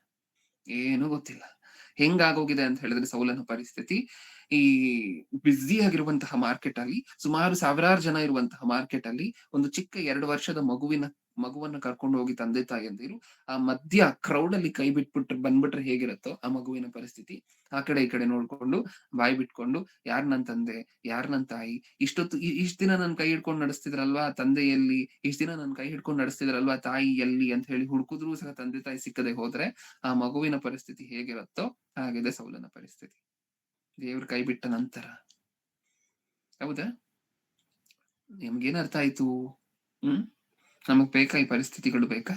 ಏನೂ ಗೊತ್ತಿಲ್ಲ. ಹೆಂಗಾಗೋಗಿದೆ ಅಂತ ಹೇಳಿದ್ರೆ ಸೌಲನ ಪರಿಸ್ಥಿತಿ, ಈ ಬ್ಯುಸಿ ಆಗಿರುವಂತಹ ಮಾರ್ಕೆಟ್ ಅಲ್ಲಿ, ಸುಮಾರು ಸಾವಿರಾರು ಜನ ಇರುವಂತಹ ಮಾರ್ಕೆಟ್ ಅಲ್ಲಿ ಒಂದು ಚಿಕ್ಕ 2 ವರ್ಷದ ಮಗುವನ್ನ ಕರ್ಕೊಂಡು ಹೋಗಿ ತಂದೆ ತಾಯಿಯಂದಿರು ಆ ಮಧ್ಯ ಕ್ರೌಡ್ ಅಲ್ಲಿ ಕೈ ಬಿಟ್ಬಿಟ್ರೆ ಬಂದ್ಬಿಟ್ರೆ ಹೇಗಿರುತ್ತೋ ಆ ಮಗುವಿನ ಪರಿಸ್ಥಿತಿ. ಆ ಕಡೆ ಈ ಕಡೆ ನೋಡ್ಕೊಂಡು ಬಾಯಿ ಬಿಟ್ಕೊಂಡು, ಯಾರ್ ನನ್ ತಂದೆ, ಯಾರ್ ನನ್ ತಾಯಿ, ಇಷ್ಟ ದಿನ ನನ್ ಕೈ ಹಿಡ್ಕೊಂಡು ನಡೆಸ್ತಿದ್ರಲ್ವಾ ತಂದೆ ಎಲ್ಲಿ, ಇಷ್ಟ ದಿನ ನನ್ ಕೈ ಹಿಡ್ಕೊಂಡು ನಡೆಸ್ತಿದ್ರಲ್ವಾ ತಾಯಿ ಎಲ್ಲಿ ಅಂತ ಹೇಳಿ ಹುಡುಕಿದ್ರು ಸಹ ತಂದೆ ತಾಯಿ ಸಿಕ್ಕದೆ ಹೋದ್ರೆ ಆ ಮಗುವಿನ ಪರಿಸ್ಥಿತಿ ಹೇಗಿರುತ್ತೋ ಹಾಗಿದೆ ಸೌಲನ ಪರಿಸ್ಥಿತಿ ದೇವ್ರ ಕೈ ಬಿಟ್ಟ ನಂತರ. ಹೌದಾ? ನಿಮ್ಗೇನ್ ಅರ್ಥ ಆಯ್ತು? ನಮಗ್ ಬೇಕಾ ಈ ಪರಿಸ್ಥಿತಿಗಳು? ಬೇಕಾ?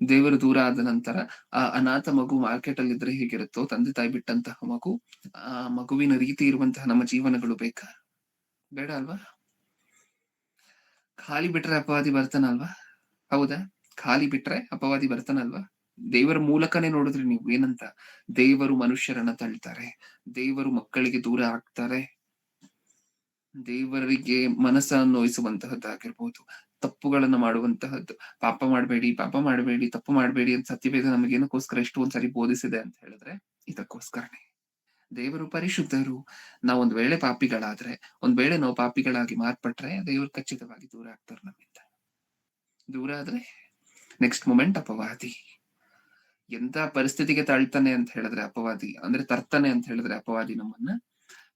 ದೇವರು ದೂರ ಆದ ನಂತರ ಆ ಅನಾಥ ಮಗು ಮಾರ್ಕೆಟ್ ಅಲ್ಲಿ ಇದ್ರೆ ಹೇಗಿರುತ್ತೋ, ತಂದೆ ತಾಯಿ ಬಿಟ್ಟಂತಹ ಮಗು, ಆ ಮಗುವಿನ ರೀತಿ ಇರುವಂತಹ ನಮ್ಮ ಜೀವನಗಳು ಬೇಕಾ? ಬೇಡ ಅಲ್ವಾ? ಖಾಲಿ ಬಿಟ್ರೆ ಅಪವಾದಿ ಬರ್ತಾನಲ್ವಾ? ಹೌದಾ? ಖಾಲಿ ಬಿಟ್ರೆ ಅಪವಾದಿ ಬರ್ತಾನಲ್ವಾ? ದೇವರ ಮೂಲಕನೇ ನೋಡಿದ್ರಿ ನೀವು ಏನಂತ? ದೇವರು ಮನುಷ್ಯರನ್ನ ತಳ್ತಾರೆ, ದೇವರು ಮಕ್ಕಳಿಗೆ ದೂರ ಆಗ್ತಾರೆ, ದೇವರಿಗೆ ಮನಸ್ಸನ್ನು ನೋಯಿಸುವಂತಹದ್ದಾಗಿರ್ಬೋದು, ತಪ್ಪುಗಳನ್ನ ಮಾಡುವಂತಹದ್ದು. ಪಾಪ ಮಾಡಬೇಡಿ, ತಪ್ಪು ಮಾಡಬೇಡಿ ಅಂತ ಸತ್ಯವೇದ ನಮಗೇನಕ್ಕೋಸ್ಕರ ಎಷ್ಟು ಒಂದ್ಸರಿ ಬೋಧಿಸಿದೆ ಅಂತ ಹೇಳಿದ್ರೆ ಇದಕ್ಕೋಸ್ಕರನೇ. ದೇವರು ಪರಿಶುದ್ಧರು. ನಾವೊಂದ್ ವೇಳೆ ಪಾಪಿಗಳಾದ್ರೆ, ಒಂದ್ ವೇಳೆ ನಾವು ಪಾಪಿಗಳಾಗಿ ಮಾರ್ಪಟ್ರೆ ದೇವರು ಖಚಿತವಾಗಿ ದೂರ ಆಗ್ತಾರೆ ನಮ್ಮಿಂದ. ದೂರ ಆದ್ರೆ ನೆಕ್ಸ್ಟ್ ಮೂಮೆಂಟ್ ಅಪವಾದಿ. ಎಂತ ಪರಿಸ್ಥಿತಿಗೆ ತಳ್ತಾನೆ ಅಂತ ಹೇಳಿದ್ರೆ ಅಪವಾದಿ, ಅಂದ್ರೆ ತರ್ತಾನೆ ಅಂತ ಹೇಳಿದ್ರೆ ಅಪವಾದಿ ನಮ್ಮನ್ನ.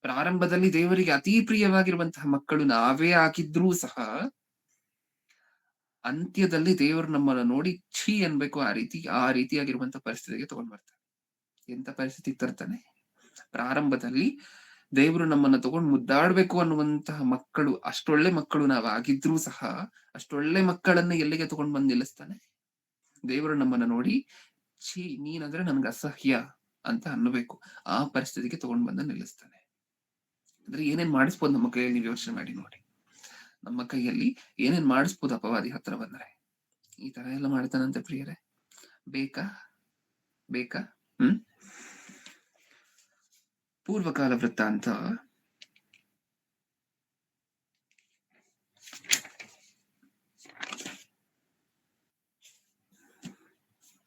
ಪ್ರಾರಂಭದಲ್ಲಿ ದೇವರಿಗೆ ಅತಿ ಪ್ರಿಯವಾಗಿರುವಂತಹ ಮಕ್ಕಳು ನಾವೇ ಆಗಿದ್ರೂ ಸಹ ಅಂತ್ಯದಲ್ಲಿ ದೇವರು ನಮ್ಮನ್ನ ನೋಡಿ ಛೀ ಅನ್ಬೇಕು, ಆ ರೀತಿಯಾಗಿರುವಂತಹ ಪರಿಸ್ಥಿತಿಗೆ ತಗೊಂಡ್ ಬರ್ತಾನೆ. ಎಂತ ಪರಿಸ್ಥಿತಿಗೆ ತರ್ತಾನೆ? ಪ್ರಾರಂಭದಲ್ಲಿ ದೇವರು ನಮ್ಮನ್ನ ತಗೊಂಡು ಮುದ್ದಾಡ್ಬೇಕು ಅನ್ನುವಂತಹ ಮಕ್ಕಳು, ಅಷ್ಟೊಳ್ಳೆ ಮಕ್ಕಳು ನಾವು ಆಗಿದ್ರೂ ಸಹ ಅಷ್ಟೊಳ್ಳೆ ಮಕ್ಕಳನ್ನ ಎಲ್ಲಿಗೆ ತಗೊಂಡ್ ಬಂದು ನಿಲ್ಲಿಸ್ತಾನೆ? ದೇವರು ನಮ್ಮನ್ನ ನೋಡಿ ಛೀ ನೀನಂದ್ರೆ ನನ್ಗೆ ಅಸಹ್ಯ ಅಂತ ಅನ್ನಬೇಕು, ಆ ಪರಿಸ್ಥಿತಿಗೆ ತಗೊಂಡ್ ಬಂದ ನಿಲ್ಲಿಸ್ತಾನೆ. ಅಂದ್ರೆ ಏನೇನ್ ಮಾಡಿಸ್ಬೋದು ನಮ್ಮ ಕೈಯಲ್ಲಿ? ನೀವು ಯೋಚನೆ ಮಾಡಿ ನೋಡಿ. ನಮ್ಮ ಕೈಯಲ್ಲಿ ಏನೇನ್ ಮಾಡಿಸ್ಬೋದು ಅಪವಾದಿ ಹತ್ರ ಬಂದ್ರೆ? ಈ ತರ ಎಲ್ಲ ಮಾಡ್ತಾನಂತೆ ಪ್ರಿಯರೇ. ಬೇಕಾ? ಬೇಕಾ? ಪೂರ್ವಕಾಲ ವೃತ್ತಾಂತ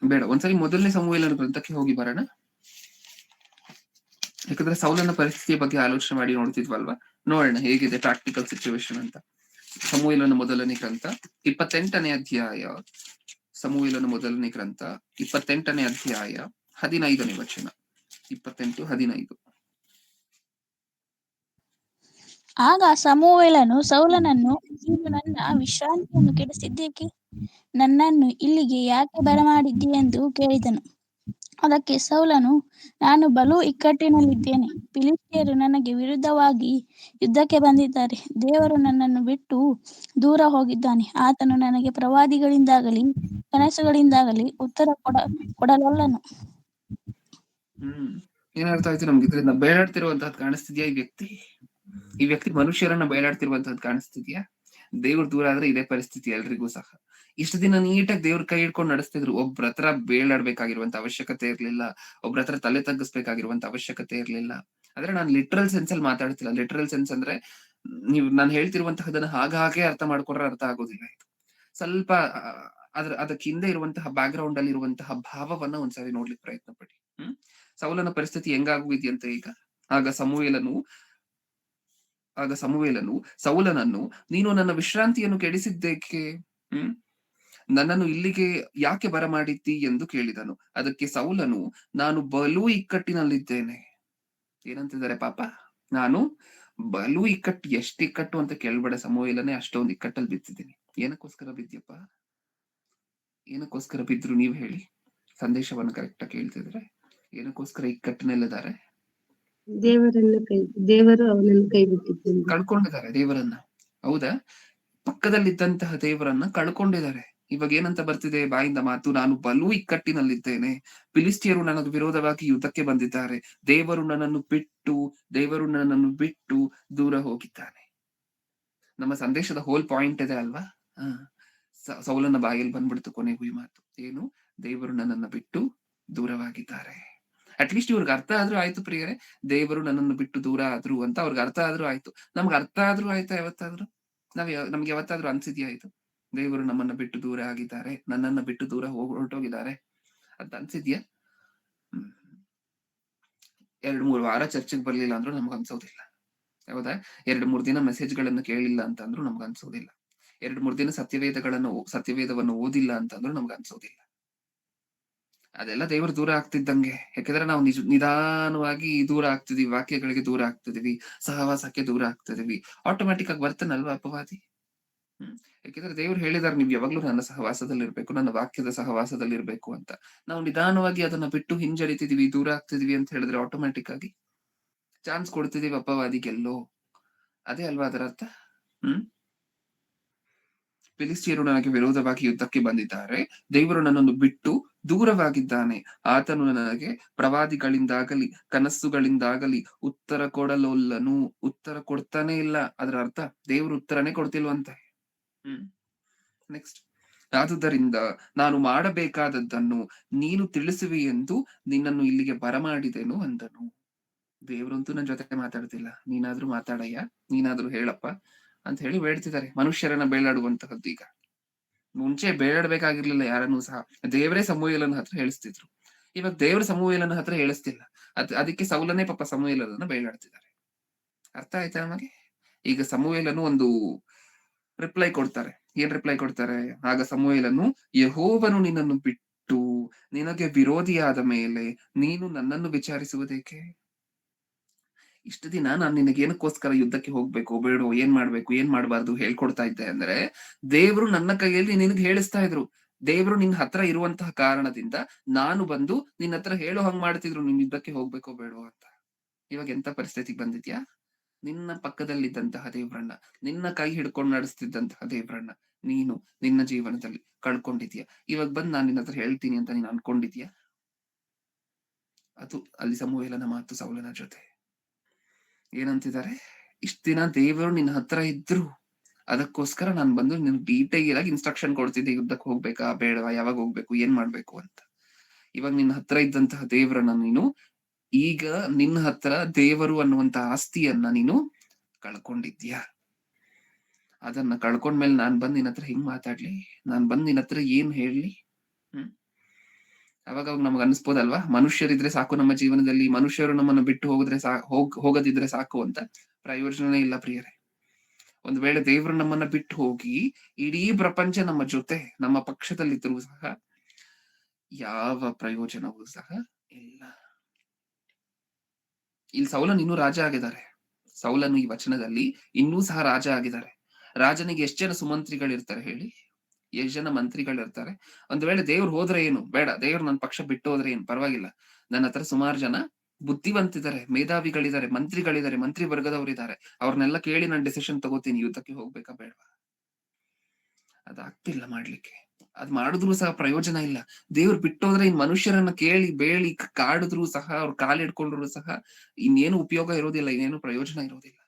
ಬೇಡ, ಒಂದ್ಸರಿ ಮೊದಲನೇ ಸಮುವೇಲನ ಗ್ರಂಥಕ್ಕೆ ಹೋಗಿ ಬರೋಣ. ಯಾಕಂದ್ರೆ ಸೌಲನ ಪರಿಸ್ಥಿತಿಯ ಬಗ್ಗೆ ಆಲೋಚನೆ ಮಾಡಿ ನೋಡ್ತಿದ್ವಲ್ವಾ, ನೋಡೋಣ ಹೇಗಿದೆ ಪ್ರಾಕ್ಟಿಕಲ್ ಸಿಚುವೇಶನ್ ಅಂತ. ಸಮುವೇಲನ ಮೊದಲನೇ ಗ್ರಂಥ 28ನೇ ಅಧ್ಯಾಯ. ಸಮುವೇಲನ ಮೊದಲನೇ ಗ್ರಂಥ 28ನೇ ಅಧ್ಯಾಯ 15ನೇ ವಚನ. 28:15. ಆಗ ಸಮುವೇಲನು ಸೌಲನನ್ನು, ನೀನು ನನ್ನ ವಿಶ್ರಾಂತಿಯನ್ನು ಕೆಡಿಸಿದ್ದೇಕೆ? ನನ್ನನ್ನು ಇಲ್ಲಿಗೆ ಯಾಕೆ ಬರಮಾಡಿದ್ದೀ ಎಂದು ಕೇಳಿದನು. ಅದಕ್ಕೆ ಸೌಲನು, ನಾನು ಬಲು ಇಕ್ಕಟ್ಟಿನಲ್ಲಿದ್ದೇನೆ. ಫಿಲಿಷ್ಟಿಯರು ನನಗೆ ವಿರುದ್ಧವಾಗಿ ಯುದ್ಧಕ್ಕೆ ಬಂದಿದ್ದಾರೆ. ದೇವರು ನನ್ನನ್ನು ಬಿಟ್ಟು ದೂರ ಹೋಗಿದ್ದಾನೆ. ಆತನು ನನಗೆ ಪ್ರವಾದಿಗಳಿಂದಾಗಲಿ ಕನಸುಗಳಿಂದಾಗಲಿ ಉತ್ತರ ಕೊಡಲೊಲ್ಲನು. ಏನರ್ಥ ಆಯ್ತು ನಮ್ಗೆ? ಇದರಿಂದ ಬೇಡಾಡ್ತಿರುವಂತಹದ್ದು ಕಾಣಿಸ್ತಿದ್ಯಾ? ಈ ವ್ಯಕ್ತಿ ಮನುಷ್ಯರನ್ನ ಬೇಡಾಡ್ತಿರುವಂತಹದ್ದು ಕಾಣಿಸ್ತಿದ್ಯಾ? ದೇವ್ರ ದೂರ ಆದ್ರೆ ಇದೇ ಪರಿಸ್ಥಿತಿ ಎಲ್ರಿಗೂ ಸಹ. ಇಷ್ಟು ದಿನ ನೀಟಾಗಿ ದೇವ್ರ ಕೈ ಹಿಡ್ಕೊಂಡು ನಡೆಸ್ತಿದ್ರು. ಒಬ್ರ ಹತ್ರ ಬೇಡಾಡ್ಬೇಕಾಗಿರುವಂತ ಅವಶ್ಯಕತೆ ಇರ್ಲಿಲ್ಲ, ಒಬ್ರ ಹತ್ರ ತಲೆ ತಗ್ಗಿಸ್ಬೇಕಾಗಿರುವಂತ ಅವಶ್ಯಕತೆ ಇರ್ಲಿಲ್ಲ. ಆದ್ರೆ ನಾನು ಲಿಟ್ರಲ್ ಸೆನ್ಸ್ ಅಲ್ಲಿ ಮಾತಾಡ್ತಿಲ್ಲ. ಲಿಟ್ರಲ್ ಸೆನ್ಸ್ ಅಂದ್ರೆ ನಾನು ಹೇಳ್ತಿರುವಂತಹದನ್ನ ಹಾಗೆ ಅರ್ಥ ಮಾಡ್ಕೊಂಡ್ರೆ ಅರ್ಥ ಆಗೋದಿಲ್ಲ. ಇದು ಸ್ವಲ್ಪ ಅದಕ್ಕೆ ಹಿಂದೆ ಇರುವಂತಹ ಬ್ಯಾಕ್ ಗ್ರೌಂಡ್ ಅಲ್ಲಿ ಇರುವಂತಹ ಭಾವವನ್ನ ಒಂದ್ಸರಿ ನೋಡ್ಲಿಕ್ಕೆ ಪ್ರಯತ್ನ ಪಡಿ. ಸೌಲನ ಪರಿಸ್ಥಿತಿ ಹೆಂಗಾಗೋಗಿದ್ಯಂತ ಈಗ. ಆಗ ಸಮುವೇಲನು ಸೌಲನನ್ನು, ನೀನು ನನ್ನ ವಿಶ್ರಾಂತಿಯನ್ನು ಕೆಡಿಸಿದ್ದೇಕೆ? ನನ್ನನ್ನು ಇಲ್ಲಿಗೆ ಯಾಕೆ ಬರಮಾಡಿದ್ದಿ ಎಂದು ಕೇಳಿದನು. ಅದಕ್ಕೆ ಸೌಲನು, ನಾನು ಬಲು ಇಕ್ಕಟ್ಟಿನಲ್ಲಿದ್ದೇನೆ. ಏನಂತಿದ್ದಾರೆ ಪಾಪ? ನಾನು ಬಲು ಇಕ್ಕಟ್ಟು. ಎಷ್ಟು ಇಕ್ಕಟ್ಟು ಅಂತ ಕೇಳ್ಬೇಡ ಸಮುವೇಲನೇ, ಅಷ್ಟೊಂದು ಇಕ್ಕಟ್ಟಲ್ಲಿ ಬಿದ್ದಿದ್ದೀನಿ. ಏನಕ್ಕೋಸ್ಕರ ಬಿದ್ಯಪ್ಪ? ಏನಕ್ಕೋಸ್ಕರ ಬಿದ್ರು ನೀವ್ ಹೇಳಿ? ಸಂದೇಶವನ್ನು ಕರೆಕ್ಟ್ ಆಗಿ ಕೇಳ್ತಿದ್ರೆ ಏನಕ್ಕೋಸ್ಕರ ಇಕ್ಕಟ್ಟಿನಲ್ಲಿದ್ದಾರೆ? ದೇವರು ಅವನನ್ನು ಕೈ ಬಿಟ್ಟಿದ್ದಾರೆ, ಕಳ್ಕೊಂಡಿದ್ದಾರೆ ದೇವರನ್ನ. ಹೌದಾ? ಪಕ್ಕದಲ್ಲಿದ್ದಂತಹ ದೇವರನ್ನ ಕಳ್ಕೊಂಡಿದ್ದಾರೆ. ಇವಾಗ ಏನಂತ ಬರ್ತಿದೆ ಬಾಯಿಂದ ಮಾತು? ನಾನು ಬಲು ಇಕ್ಕಟ್ಟಿನಲ್ಲಿದ್ದೇನೆ, ಫಿಲಿಷ್ಟಿಯರು ನನಗೆ ವಿರೋಧವಾಗಿ ಯುದ್ಧಕ್ಕೆ ಬಂದಿದ್ದಾರೆ, ದೇವರು ನನ್ನನ್ನು ಬಿಟ್ಟು ದೂರ ಹೋಗಿದ್ದಾನೆ. ನಮ್ಮ ಸಂದೇಶದ ಹೋಲ್ ಪಾಯಿಂಟ್ ಇದೆ ಅಲ್ವಾ? ಸೌಲನ ಬಾಯಲ್ಲಿ ಬಂದ್ಬಿಡ್ತು ಕೊನೆಗೂ ಈ ಮಾತು. ಏನು? ದೇವರು ನನ್ನನ್ನು ಬಿಟ್ಟು ದೂರವಾಗಿದ್ದಾರೆ. ಅಟ್ಲೀಸ್ಟ್ ಇವ್ರಿಗೆ ಅರ್ಥ ಆದ್ರೂ ಆಯ್ತು ಪ್ರಿಯರೇ, ದೇವರು ನನ್ನನ್ನು ಬಿಟ್ಟು ದೂರ ಆದ್ರು ಅಂತ ಅವ್ರಿಗೆ ಅರ್ಥ ಆದ್ರೂ ಆಯ್ತು. ನಮ್ಗೆ ಅರ್ಥ ಆದ್ರೂ ಆಯ್ತಾ ಯಾವತ್ತಾದ್ರೂ? ನಮ್ಗೆ ಯಾವತ್ತಾದ್ರೂ ಅನ್ಸಿದ್ಯಾ ಇದು? ದೇವರು ನಮ್ಮನ್ನ ಬಿಟ್ಟು ದೂರ ಆಗಿದ್ದಾರೆ, ನನ್ನನ್ನ ಬಿಟ್ಟು ದೂರ ಹೊರಟೋಗಿದ್ದಾರೆ ಅಂತ ಅನ್ಸಿದ್ಯಾ? 2-3 ವಾರ ಚರ್ಚೆಗೆ ಬರ್ಲಿಲ್ಲ ಅಂದ್ರೂ ನಮ್ಗೆ ಅನ್ಸೋದಿಲ್ಲ. ಹೌದಾ? 2-3 ದಿನ ಮೆಸೇಜ್ಗಳನ್ನು ಕೇಳಿಲ್ಲ ಅಂತ ಅಂದ್ರೂ ನಮ್ಗೆ ಅನ್ಸೋದಿಲ್ಲ. 2-3 ದಿನ ಸತ್ಯವೇದವನ್ನು ಓದಿಲ್ಲ ಅಂತಂದ್ರೂ ನಮ್ಗೆ ಅನ್ಸೋದಿಲ್ಲ. ಅದೆಲ್ಲ ದೇವರು ದೂರ ಆಗ್ತಿದ್ದಂಗೆ. ಯಾಕಂದ್ರೆ ನಾವು ನಿಧಾನವಾಗಿ ದೂರ ಆಗ್ತಿದೀವಿ, ವಾಕ್ಯಗಳಿಗೆ ದೂರ ಆಗ್ತಿದೀವಿ, ಸಹವಾಸಕ್ಕೆ ದೂರ ಆಗ್ತಿದೀವಿ. ಆಟೋಮ್ಯಾಟಿಕ್ ಆಗಿ ಬರ್ತಾನಲ್ವಾ ಅಪವಾದಿ. ಯಾಕಂದ್ರೆ ದೇವ್ರು ಹೇಳಿದಾರೆ, ನೀವು ಯಾವಾಗ್ಲೂ ನನ್ನ ಸಹವಾಸದಲ್ಲಿ ಇರ್ಬೇಕು, ನನ್ನ ವಾಕ್ಯದ ಸಹವಾಸದಲ್ಲಿ ಇರ್ಬೇಕು ಅಂತ. ನಾವು ನಿಧಾನವಾಗಿ ಅದನ್ನ ಬಿಟ್ಟು ಹಿಂಜರಿತಿದೀವಿ, ದೂರ ಆಗ್ತಿದೀವಿ ಅಂತ ಹೇಳಿದ್ರೆ ಆಟೋಮ್ಯಾಟಿಕ್ ಆಗಿ ಚಾನ್ಸ್ ಕೊಡ್ತಿದೀವಿ ಅಪವಾದಿಗೆಲ್ಲೋ. ಅದೇ ಅಲ್ವಾ ಅದರ ಅರ್ಥ? ಫಿಲಿಷ್ಟಿಯರು ನನಗೆ ವಿರೋಧವಾಗಿ ಯುದ್ಧಕ್ಕೆ ಬಂದಿದ್ದಾರೆ, ದೇವರು ನನ್ನನ್ನು ಬಿಟ್ಟು ದೂರವಾಗಿದ್ದಾನೆ, ಆತನು ನನಗೆ ಪ್ರವಾದಿಗಳಿಂದಾಗಲಿ ಕನಸುಗಳಿಂದಾಗಲಿ ಉತ್ತರ ಕೊಡಲೊಲ್ಲನು. ಉತ್ತರ ಕೊಡ್ತಾನೆ ಇಲ್ಲ. ಅದರ ಅರ್ಥ ದೇವರು ಉತ್ತರನೇ ಕೊಡ್ತಿಲ್ವಂತೆ. ನೆಕ್ಸ್ಟ್, ಆದುದರಿಂದ ನಾನು ಮಾಡಬೇಕಾದದ್ದನ್ನು ನೀನು ತಿಳಿಸುವಿ ಎಂದು ನಿನ್ನನ್ನು ಇಲ್ಲಿಗೆ ಬರಮಾಡಿದೆನು ಅಂದನು. ದೇವರಂತೂ ನನ್ನ ಜೊತೆ ಮಾತಾಡ್ತಿಲ್ಲ, ನೀನಾದ್ರೂ ಮಾತಾಡಯ್ಯ, ನೀನಾದ್ರೂ ಹೇಳಪ್ಪ ಅಂತ ಹೇಳಿ ಬೇಡ್ತಿದ್ದಾರೆ. ಮನುಷ್ಯರನ್ನ ಬೇಡಾಡುವಂತಹದ್ದು. ಈಗ ಮುಂಚೆ ಬೇಡಾಡ್ಬೇಕಾಗಿರ್ಲಿಲ್ಲ ಯಾರನ್ನೂ ಸಹ, ದೇವರೇ ಸಮುವೇಲನ ಹತ್ರ ಹೇಳಿಸ್ತಿದ್ರು. ಇವಾಗ ದೇವ್ರ ಸಮುವೇಲನ ಹತ್ರ ಹೇಳಿಸ್ತಿಲ್ಲ. ಅದಕ್ಕೆ ಸೌಲನೇ ಪಾಪ ಸಮುವೇಲನನ್ನ ಬೇಡಾಡ್ತಿದ್ದಾರೆ. ಅರ್ಥ ಆಯ್ತಾ ನಮಗೆ? ಈಗ ಸಮುವೇಲನು ಒಂದು ರಿಪ್ಲೈ ಕೊಡ್ತಾರೆ. ಏನ್ ರಿಪ್ಲೈ ಕೊಡ್ತಾರೆ? ಆಗ ಸಮುವೇಲನು, ಯೆಹೋವನು ನಿನ್ನನ್ನು ಬಿಟ್ಟು ನಿನಗೆ ವಿರೋಧಿಯಾದ ಮೇಲೆ ನೀನು ನನ್ನನ್ನು ವಿಚಾರಿಸುವುದೇಕೆ? ಇಷ್ಟು ದಿನ ನಾನು ನಿನಗೆ ಏನಕ್ಕೋಸ್ಕರ ಯುದ್ಧಕ್ಕೆ ಹೋಗ್ಬೇಕು, ಬೇಡೋ, ಏನ್ ಮಾಡ್ಬೇಕು, ಏನ್ ಮಾಡ್ಬಾರ್ದು ಹೇಳ್ಕೊಡ್ತಾ ಇದ್ದೆ ಅಂದ್ರೆ, ದೇವ್ರು ನನ್ನ ಕೈಯಲ್ಲಿ ನಿನಗೆ ಹೇಳಿಸ್ತಾ ಇದ್ರು. ದೇವ್ರು ನಿನ್ ಹತ್ರ ಇರುವಂತಹ ಕಾರಣದಿಂದ ನಾನು ಬಂದು ನಿನ್ನ ಹತ್ರ ಹೇಳೋ ಹಂಗ್ ಮಾಡ್ತಿದ್ರು, ನಿನ್ ಯುದ್ಧಕ್ಕೆ ಹೋಗ್ಬೇಕೋ ಬೇಡೋ ಅಂತ. ಇವಾಗ ಎಂತ ಪರಿಸ್ಥಿತಿಗೆ ಬಂದಿದ್ಯಾ? ನಿನ್ನ ಪಕ್ಕದಲ್ಲಿದ್ದಂತಹ ದೇವ್ರನ್ನ, ನಿನ್ನ ಕೈ ಹಿಡ್ಕೊಂಡು ನಡೆಸ್ತಿದ್ದಂತಹ ದೇವ್ರನ್ನ ನೀನು ನಿನ್ನ ಜೀವನದಲ್ಲಿ ಕಳ್ಕೊಂಡಿದ್ಯಾ. ಇವಾಗ ಬಂದ್ ನಾನು ನಿನ್ನ ಹತ್ರ ಹೇಳ್ತೀನಿ ಅಂತ ನೀನು ಅನ್ಕೊಂಡಿದ್ಯಾ? ಅದು ಅಲ್ಲಿ ಸಮುವೇಲನ ಮಾತು ಸೌಲನ ಜೊತೆ. ಏನಂತಿದ್ದಾರೆ? ಇಷ್ಟ ದಿನ ದೇವರು ನಿನ್ನ ಹತ್ರ ಇದ್ರು, ಅದಕ್ಕೋಸ್ಕರ ನಾನು ಬಂದು ನಿನ್ ಡೀಟೇಲ್ ಆಗಿ ಇನ್ಸ್ಟ್ರಕ್ಷನ್ ಕೊಡ್ತಿದ್ದೆ, ಯುದ್ಧಕ್ಕೆ ಹೋಗ್ಬೇಕಾ ಬೇಡವಾ, ಯಾವಾಗ ಹೋಗ್ಬೇಕು, ಏನ್ ಮಾಡ್ಬೇಕು ಅಂತ. ಇವಾಗ ನಿನ್ನ ಹತ್ರ ಇದ್ದಂತಹ ದೇವರನ್ನ ನೀನು ಈಗ ನಿನ್ನ ಹತ್ರ ದೇವರು ಅನ್ನುವಂತ ಆಸ್ತಿಯನ್ನ ನೀನು ಕಳ್ಕೊಂಡಿದ್ಯಾ. ಅದನ್ನ ಕಳ್ಕೊಂಡ್ಮೇಲೆ ನಾನ್ ಬಂದ್ ನಿನ್ನ ಹತ್ರ ಹಿಂಗ್ ಮಾತಾಡ್ಲಿ, ನಾನ್ ಬಂದ್ ನಿನ್ನ ಹತ್ರ ಏನ್ ಹೇಳಿ. ಅವಾಗ ನಮ್ಗೆ ಅನ್ಸ್ಬೋದಲ್ವಾ, ಮನುಷ್ಯರಿದ್ರೆ ಸಾಕು ನಮ್ಮ ಜೀವನದಲ್ಲಿ, ಮನುಷ್ಯರು ನಮ್ಮನ್ನ ಬಿಟ್ಟು ಹೋಗಿದ್ರೆ ಹೋಗದಿದ್ರೆ ಸಾಕು ಅಂತ. ಪ್ರಯೋಜನನೇ ಇಲ್ಲ ಪ್ರಿಯರೇ. ಒಂದ್ ವೇಳೆ ದೇವರು ನಮ್ಮನ್ನ ಬಿಟ್ಟು ಹೋಗಿ ಇಡೀ ಪ್ರಪಂಚ ನಮ್ಮ ಜೊತೆ ನಮ್ಮ ಪಕ್ಷದಲ್ಲಿದ್ರೂ ಸಹ ಯಾವ ಪ್ರಯೋಜನವೂ ಸಹ ಇಲ್ಲ. ಇಲ್ಲಿ ಸೌಲನ್ ಇನ್ನೂ ರಾಜ ಆಗಿದ್ದಾರೆ. ಸೌಲನು ಈ ವಚನದಲ್ಲಿ ಇನ್ನೂ ಸಹ ರಾಜ ಆಗಿದ್ದಾರೆ. ರಾಜನಿಗೆ ಎಷ್ಟು ಜನ ಸುಮಂತ್ರಿಗಳಿರ್ತಾರೆ ಹೇಳಿ, ಎಷ್ಟು ಜನ ಮಂತ್ರಿಗಳಿರ್ತಾರೆ. ಒಂದ್ ವೇಳೆ ದೇವ್ರು ಹೋದ್ರೆ ಏನು ಬೇಡ, ದೇವ್ರು ನನ್ನ ಪಕ್ಷ ಬಿಟ್ಟು ಹೋದ್ರೆ ಏನು ಪರವಾಗಿಲ್ಲ, ನನ್ನ ಹತ್ರ ಸುಮಾರು ಜನ ಬುದ್ಧಿವಂತಿದ್ದಾರೆ, ಮೇಧಾವಿಗಳಿದ್ದಾರೆ, ಮಂತ್ರಿಗಳಿದ್ದಾರೆ, ಮಂತ್ರಿ ವರ್ಗದವರಿದ್ದಾರೆ, ಅವ್ರನ್ನೆಲ್ಲ ಕೇಳಿ ನಾನು ಡಿಸಿಷನ್ ತಗೋತೀನಿ, ಯುದ್ಧಕ್ಕೆ ಹೋಗ್ಬೇಕಾ ಬೇಡವಾ. ಅದಾಗ್ತಿಲ್ಲ ಮಾಡ್ಲಿಕ್ಕೆ. ಅದ್ ಮಾಡಿದ್ರು ಸಹ ಪ್ರಯೋಜನ ಇಲ್ಲ. ದೇವ್ರು ಬಿಟ್ಟೋದ್ರೆ ಇನ್ ಮನುಷ್ಯರನ್ನ ಕೇಳಿ ಬೇಳಿ ಕಾಡಿದ್ರು ಸಹ, ಅವ್ರು ಕಾಲಿಡ್ಕೊಂಡ್ರು ಸಹ ಇನ್ನೇನು ಉಪಯೋಗ ಇರೋದಿಲ್ಲ, ಇನ್ನೇನು ಪ್ರಯೋಜನ ಇರೋದಿಲ್ಲ.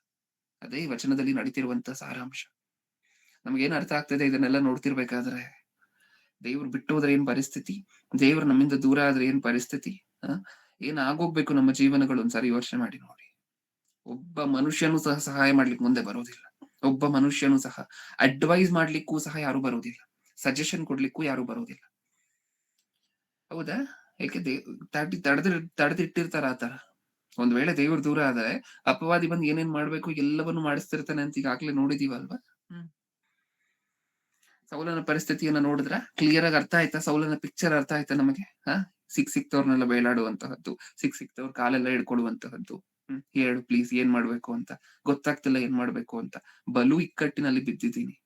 ಅದೇ ಈ ವಚನದಲ್ಲಿ ನಡೀತಿರುವಂತ ಸಾರಾಂಶ. ನಮ್ಗೇನ್ ಅರ್ಥ ಆಗ್ತದೆ ಇದನ್ನೆಲ್ಲ ನೋಡ್ತಿರ್ಬೇಕಾದ್ರೆ? ದೇವ್ರು ಬಿಟ್ಟೋದ್ರೆ ಏನ್ ಪರಿಸ್ಥಿತಿ, ದೇವ್ರು ನಮ್ಮಿಂದ ದೂರ ಆದ್ರೆ ಏನ್ ಪರಿಸ್ಥಿತಿ, ಏನ್ ಆಗೋಗ್ಬೇಕು ನಮ್ಮ ಜೀವನಗಳು ಒಂದ್ಸರಿ ಯೋಚನೆ ಮಾಡಿ ನೋಡಿ. ಒಬ್ಬ ಮನುಷ್ಯನು ಸಹ ಸಹಾಯ ಮಾಡ್ಲಿಕ್ಕೆ ಮುಂದೆ ಬರೋದಿಲ್ಲ. ಒಬ್ಬ ಮನುಷ್ಯನು ಸಹ ಅಡ್ವೈಸ್ ಮಾಡ್ಲಿಕ್ಕೂ ಸಹ ಯಾರು ಬರೋದಿಲ್ಲ, ಸಜೆಷನ್ ಕೊಡ್ಲಿಕ್ಕೂ ಯಾರು ಬರೋದಿಲ್ಲ. ಹೌದಾ? ಯಾಕೆ ತಡೆದಿಟ್ಟಿರ್ತಾರ ಆತರ. ಒಂದ್ ವೇಳೆ ದೇವ್ರ ದೂರ ಆದ್ರೆ ಅಪವಾದಿ ಬಂದು ಏನೇನ್ ಮಾಡ್ಬೇಕು ಎಲ್ಲವನ್ನು ಮಾಡಿಸ್ತಿರ್ತಾನೆ ಅಂತ ಈಗಾಗ್ಲೇ ನೋಡಿದೀವಲ್ವಾ. ಸೌಲನ ಪರಿಸ್ಥಿತಿಯನ್ನ ನೋಡಿದ್ರ ಕ್ಲಿಯರ್ ಆಗಿ ಅರ್ಥ ಆಯ್ತಾ? ಸೌಲನ ಪಿಕ್ಚರ್ ಅರ್ಥ ಆಯ್ತಾ ನಮಗೆ? ಸಿಕ್ತವ್ರನ್ನೆಲ್ಲ ಬೇಲಾಡುವಂತಹದ್ದು, ಸಿಕ್ತವ್ರ ಕಾಲೆಲ್ಲ ಹಿಡ್ಕೊಳ್ಳುವಂತಹದ್ದು. ಹೇಳು ಪ್ಲೀಸ್ ಏನ್ ಮಾಡ್ಬೇಕು ಅಂತ ಗೊತ್ತಾಗ್ತಿಲ್ಲ, ಏನ್ ಮಾಡ್ಬೇಕು ಅಂತ. ಬಲು ಇಕ್ಕಟ್ಟಿನಲ್ಲಿ ಬಿದ್ದಿದ್ದೀನಿ.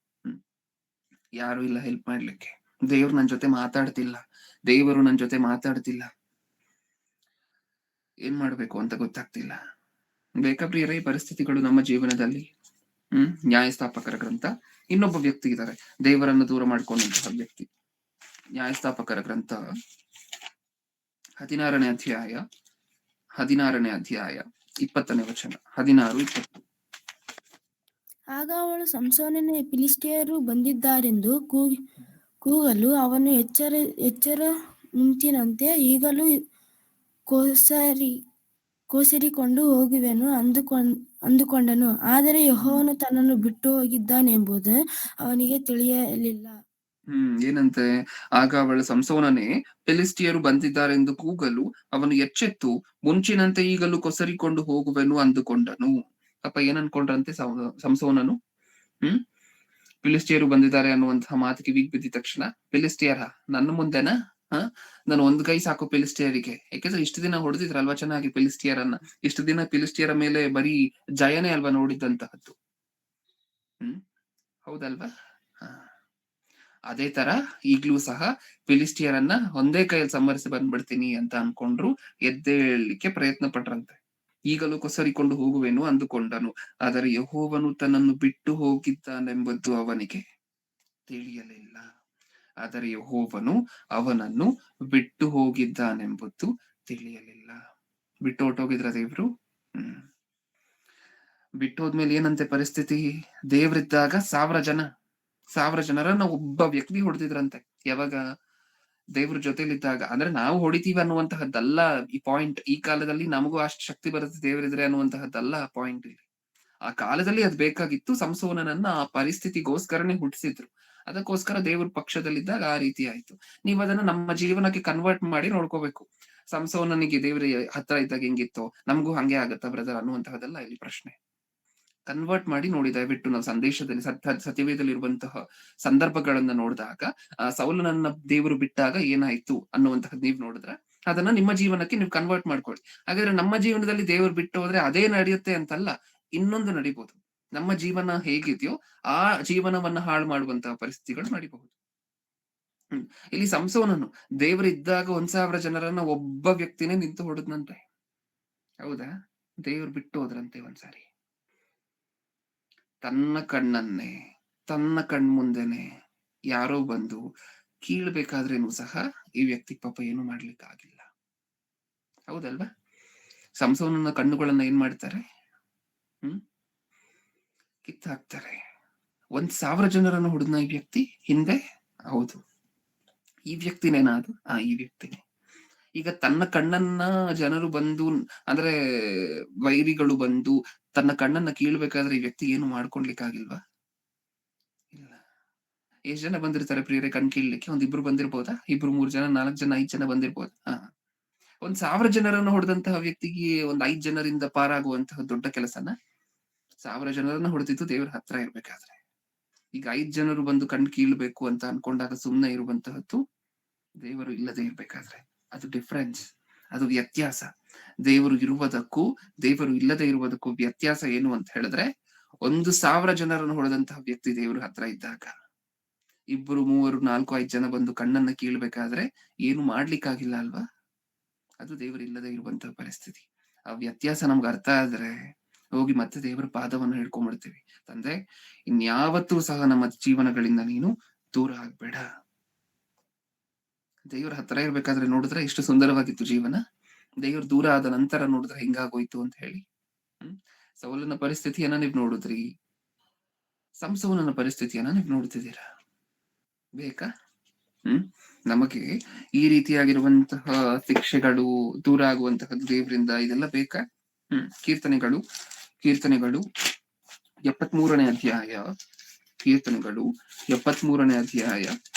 ಯಾರು ಇಲ್ಲ ಹೆಲ್ಪ್ ಮಾಡ್ಲಿಕ್ಕೆ. ದೇವ್ರು ನನ್ ಜೊತೆ ಮಾತಾಡ್ತಿಲ್ಲ, ದೇವರು ನನ್ ಜೊತೆ ಮಾತಾಡ್ತಿಲ್ಲ, ಏನ್ ಮಾಡ್ಬೇಕು ಅಂತ ಗೊತ್ತಾಗ್ತಿಲ್ಲ. ಬೇಕಾಪ್ರಿಯರೇ, ಈ ಪರಿಸ್ಥಿತಿಗಳು ನಮ್ಮ ಜೀವನದಲ್ಲಿ. ನ್ಯಾಯಸ್ಥಾಪಕರ ಗ್ರಂಥ. ಇನ್ನೊಬ್ಬ ವ್ಯಕ್ತಿ ಇದ್ದಾರೆ ದೇವರನ್ನು ದೂರ ಮಾಡ್ಕೊಂಡಂತಹ ವ್ಯಕ್ತಿ. ನ್ಯಾಯಸ್ಥಾಪಕರ ಗ್ರಂಥ 16ನೇ ಅಧ್ಯಾಯ 20ನೇ ವಚನ. 16-20. ಆಗ ಅವಳು ಸಂಸೋನನೇ, ಫಿಲಿಷ್ಟಿಯರು ಬಂದಿದ್ದಾರೆಂದು ಕೂಗಲು ಅವನು ಎಚ್ಚರ ಮುಂಚಿನಂತೆ ಈಗಲೂ ಕೋಸರಿಕೊಂಡು ಹೋಗುವೆನು ಅಂದುಕೊಂಡನು. ಆದರೆ ಯೆಹೋವನು ತನ್ನನ್ನು ಬಿಟ್ಟು ಹೋಗಿದ್ದಾನೆಂಬುದು ಅವನಿಗೆ ತಿಳಿಯಲಿಲ್ಲ. ಏನಂತೆ? ಆಗ ಅವಳು ಸಂಸೋನನೇ, ಫಿಲಿಷ್ಟಿಯರು ಬಂದಿದ್ದಾರೆಂದು ಕೂಗಲು ಅವನು ಎಚ್ಚೆತ್ತು ಮುಂಚಿನಂತೆ ಈಗಲೂ ಕೊಸರಿಕೊಂಡು ಹೋಗುವೆನು ಅಂದುಕೊಂಡನು. ಅಪ್ಪ ಏನ್ ಅನ್ಕೊಂಡ್ರಂತೆ ಸಂಸೋನನು? ಫಿಲಿಷ್ಟಿಯರು ಬಂದಿದ್ದಾರೆ ಅನ್ನುವಂತಹ ಮಾತು ಕಿವಿಗೆ ಬಿದ್ದ ತಕ್ಷಣ, ಫಿಲಿಷ್ಟಿಯರ ನನ್ನ ಮುಂದೆನಾ? ನಾನು ಒಂದ್ ಕೈ ಸಾಕು ಫಿಲಿಷ್ಟಿಯರಿಗೆ. ಯಾಕೆಂದ್ರೆ ಇಷ್ಟು ದಿನ ಹೊಡೆದಿದ್ರಲ್ವಾ ಚೆನ್ನಾಗಿ ಫಿಲಿಷ್ಟಿಯರನ್ನ. ಇಷ್ಟು ದಿನ ಫಿಲಿಷ್ಟಿಯರ ಮೇಲೆ ಬರೀ ಜಯನೇ ಅಲ್ವಾ ನೋಡಿದ್ದಂತಹದ್ದು. ಹೌದಲ್ವಾ? ಅದೇ ತರ ಈಗ್ಲೂ ಸಹ ಫಿಲಿಷ್ಟಿಯರನ್ನ ಒಂದೇ ಕೈಯಲ್ಲಿ ಸಂಹರಿಸಿ ಬಂದ್ಬಿಡ್ತೀನಿ ಅಂತ ಅನ್ಕೊಂಡ್ರು. ಎದ್ದೇಳಲಿಕ್ಕೆ ಪ್ರಯತ್ನ ಪಟ್ರಂತೆ. ಈಗಲೂ ಕೊಸರಿಕೊಂಡು ಹೋಗುವೆನು ಅಂದುಕೊಂಡನು, ಆದರೆ ಯೆಹೋವನು ತನ್ನನ್ನು ಬಿಟ್ಟು ಹೋಗಿದ್ದಾನೆಂಬುದು ಅವನಿಗೆ ತಿಳಿಯಲಿಲ್ಲ. ಆದರೆ ಯೆಹೋವನು ಅವನನ್ನು ಬಿಟ್ಟು ಹೋಗಿದ್ದಾನೆಂಬುದು ತಿಳಿಯಲಿಲ್ಲ. ಬಿಟ್ಟು ಹೊಟ್ಟೋಗಿದ್ರ ದೇವ್ರು? ಬಿಟ್ಟು ಹೋದ್ಮೇಲೆ ಏನಂತೆ ಪರಿಸ್ಥಿತಿ? ದೇವ್ರಿದ್ದಾಗ 1000 ಜನರನ್ನ ಒಬ್ಬ ವ್ಯಕ್ತಿ ಹೊಡೆದಿದ್ರಂತೆ. ಯಾವಾಗ? ದೇವ್ರ ಜೊತೆಲಿದ್ದಾಗ. ಅಂದ್ರೆ ನಾವು ಹೊಡಿತೀವಿ ಅನ್ನುವಂತಹದ್ದಲ್ಲ ಈ ಪಾಯಿಂಟ್. ಈ ಕಾಲದಲ್ಲಿ ನಮಗೂ ಅಷ್ಟು ಶಕ್ತಿ ಬರುತ್ತೆ ದೇವರಿದ್ರೆ ಅನ್ನುವಂತಹದ್ದಲ್ಲ ಪಾಯಿಂಟ್ ಇಲ್ಲಿ. ಆ ಕಾಲದಲ್ಲಿ ಅದ್ ಬೇಕಾಗಿತ್ತು. ಸಂಸೋನನನ್ನ ಆ ಪರಿಸ್ಥಿತಿಗೋಸ್ಕರನೇ ಹುಟ್ಟಿಸಿದ್ರು. ಅದಕ್ಕೋಸ್ಕರ ದೇವ್ರ ಪಕ್ಷದಲ್ಲಿದ್ದಾಗ ಆ ರೀತಿ ಆಯ್ತು. ನೀವ್ ಅದನ್ನ ನಮ್ಮ ಜೀವನಕ್ಕೆ ಕನ್ವರ್ಟ್ ಮಾಡಿ ನೋಡ್ಕೋಬೇಕು. ಸಂಸೋನನಿಗೆ ದೇವ್ರ ಹತ್ರ ಇದ್ದಾಗ ಹೆಂಗಿತ್ತು, ನಮಗೂ ಹಂಗೆ ಆಗತ್ತಾ ಬ್ರದರ್ ಅನ್ನುವಂತಹದ್ದಲ್ಲ ಇಲ್ಲಿ ಪ್ರಶ್ನೆ. ಕನ್ವರ್ಟ್ ಮಾಡಿ ನೋಡಿ ದಯವಿಟ್ಟು. ನಾವು ಸಂದೇಶದಲ್ಲಿ ಸತ್ಯವೇದಲ್ಲಿ ಇರುವಂತಹ ಸಂದರ್ಭಗಳನ್ನ ನೋಡಿದಾಗ, ಸೌಲನನ್ನ ದೇವರು ಬಿಟ್ಟಾಗ ಏನಾಯ್ತು ಅನ್ನುವಂತಹದ್ದು ನೀವ್ ನೋಡಿದ್ರೆ ಅದನ್ನ ನಿಮ್ಮ ಜೀವನಕ್ಕೆ ನೀವು ಕನ್ವರ್ಟ್ ಮಾಡ್ಕೊಳ್ಳಿ. ಹಾಗಾದ್ರೆ ನಮ್ಮ ಜೀವನದಲ್ಲಿ ದೇವರು ಬಿಟ್ಟು ಹೋದ್ರೆ ಅದೇ ನಡೆಯುತ್ತೆ ಅಂತಲ್ಲ, ಇನ್ನೊಂದು ನಡಿಬಹುದು. ನಮ್ಮ ಜೀವನ ಹೇಗಿದೆಯೋ ಆ ಜೀವನವನ್ನ ಹಾಳು ಮಾಡುವಂತಹ ಪರಿಸ್ಥಿತಿಗಳು ನಡಿಬಹುದು. ಇಲ್ಲಿ ಸಂಸೋನನು ದೇವರಿದ್ದಾಗ 1000 ಜನರನ್ನ ಒಬ್ಬ ವ್ಯಕ್ತಿನೇ ನಿಂತು ಹೊಡೆದ್ನಂತೆ. ಹೌದಾ? ದೇವ್ರು ಬಿಟ್ಟು ಹೋದ್ರಂತೆ ಒಂದ್ಸಾರಿ. ತನ್ನ ಕಣ್ಣನ್ನೇ, ತನ್ನ ಕಣ್ಮುಂದೆನೆ ಯಾರೋ ಬಂದು ಕೀಳ್ಬೇಕಾದ್ರೇನು ಸಹ ಈ ವ್ಯಕ್ತಿ ಪಾಪ ಏನು ಮಾಡ್ಲಿಕ್ಕಾಗಿಲ್ಲ. ಹೌದಲ್ವಾ? ಸಂಸೋನನ ಕಣ್ಣುಗಳನ್ನ ಏನ್ ಮಾಡ್ತಾರೆ? ಕಿತ್ತಾಕ್ತಾರೆ. 1000 ಜನರನ್ನು ಹೊಡೆದ್ನ ಈ ವ್ಯಕ್ತಿ ಹಿಂದೆ. ಹೌದು, ಈ ವ್ಯಕ್ತಿನೇನಾ ಅದು? ಈ ವ್ಯಕ್ತಿನೇ. ಈಗ ತನ್ನ ಕಣ್ಣನ್ನ ಜನರು ಬಂದು ಅಂದ್ರೆ ವೈರಿಗಳು ಬಂದು ತನ್ನ ಕಣ್ಣನ್ನ ಕೀಳ್ಬೇಕಾದ್ರೆ ಈ ವ್ಯಕ್ತಿ ಏನು ಮಾಡ್ಕೊಳ್ಲಿಕ್ಕಾಗಿಲ್ವಾ? ಇಲ್ಲ. ಎಷ್ಟ್ ಜನ ಬಂದಿರ್ತಾರೆ ಪ್ರಿಯರೇ ಕಣ್ ಕೀಳ್ಲಿಕ್ಕೆ? ಒಂದಿಬ್ರು ಬಂದಿರ್ಬೋದಾ? 2, 3 ಜನ, 4 ಜನ, 5 ಜನ ಬಂದಿರ್ಬೋದಾ? ಒಂದ್ 1000 ಜನರನ್ನು ಹೊಡೆದಂತಹ ವ್ಯಕ್ತಿಗೆ ಒಂದ್ 5 ಜನರಿಂದ ಪಾರಾಗುವಂತಹ ದೊಡ್ಡ ಕೆಲಸನ? 1000 ಜನರನ್ನ ಹೊಡೆದಿದ್ದು ದೇವರ ಹತ್ರ ಇರ್ಬೇಕಾದ್ರೆ. ಈಗ 5 ಜನರು ಬಂದು ಕಣ್ ಕೀಳ್ಬೇಕು ಅಂತ ಅನ್ಕೊಂಡಾಗ ಸುಮ್ನೆ ಇರುವಂತಹದ್ದು ದೇವರು ಇಲ್ಲದೆ ಇರ್ಬೇಕಾದ್ರೆ. ಅದು ಡಿಫರೆನ್ಸ್, ಅದು ವ್ಯತ್ಯಾಸ. ದೇವರು ಇರುವುದಕ್ಕೂ ದೇವರು ಇಲ್ಲದೆ ಇರುವುದಕ್ಕೂ ವ್ಯತ್ಯಾಸ ಏನು ಅಂತ ಹೇಳಿದ್ರೆ, 1,000 ಜನರನ್ನು ಹೊಡೆದಂತಹ ವ್ಯಕ್ತಿ ದೇವರ ಹತ್ರ ಇದ್ದಾಗ, 2, 3, 4, 5 ಜನ ಬಂದು ಕಣ್ಣನ್ನ ಕೀಳ್ಬೇಕಾದ್ರೆ ಏನು ಮಾಡ್ಲಿಕ್ಕಾಗಿಲ್ಲ ಅಲ್ವಾ? ಅದು ದೇವರು ಇಲ್ಲದೆ ಇರುವಂತಹ ಪರಿಸ್ಥಿತಿ. ಆ ವ್ಯತ್ಯಾಸ ನಮ್ಗೆ ಅರ್ಥ ಆದ್ರೆ ಹೋಗಿ ಮತ್ತೆ ದೇವರ ಪಾದವನ್ನು ಹಿಡ್ಕೊಂಡ್ಬಿಡ್ತೀವಿ. ತಂದೆ, ಇನ್ಯಾವತ್ತೂ ಸಹ ನಮ್ಮ ಜೀವನಗಳಿಂದ ನೀನು ದೂರ ಆಗ್ಬೇಡ. ದೇವ್ರ ಹತ್ರ ಇರ್ಬೇಕಾದ್ರೆ ನೋಡಿದ್ರೆ ಎಷ್ಟು ಸುಂದರವಾಗಿತ್ತು ಜೀವನ, ದೇವ್ರ ದೂರ ಆದ ನಂತರ ನೋಡಿದ್ರೆ ಹಿಂಗಾಗೋಯ್ತು ಅಂತ ಹೇಳಿ. ಸೌಲನ ಪರಿಸ್ಥಿತಿಯನ್ನ ನೀವ್ ನೋಡಿದ್ರಿ, ಸಂಸೋನನ ಪರಿಸ್ಥಿತಿಯನ್ನ ನೀವ್ ನೋಡ್ತಿದ್ದೀರಾ. ಬೇಕಾ? ನಮಗೆ ಈ ರೀತಿಯಾಗಿರುವಂತಹ ಶಿಕ್ಷೆಗಳು, ದೂರ ಆಗುವಂತಹದ್ದು ದೇವರಿಂದ, ಇದೆಲ್ಲ ಬೇಕಾ? ಕೀರ್ತನೆಗಳು 73ನೇ ಅಧ್ಯಾಯ, ಕೀರ್ತನೆಗಳು 73ನೇ ಅಧ್ಯಾಯ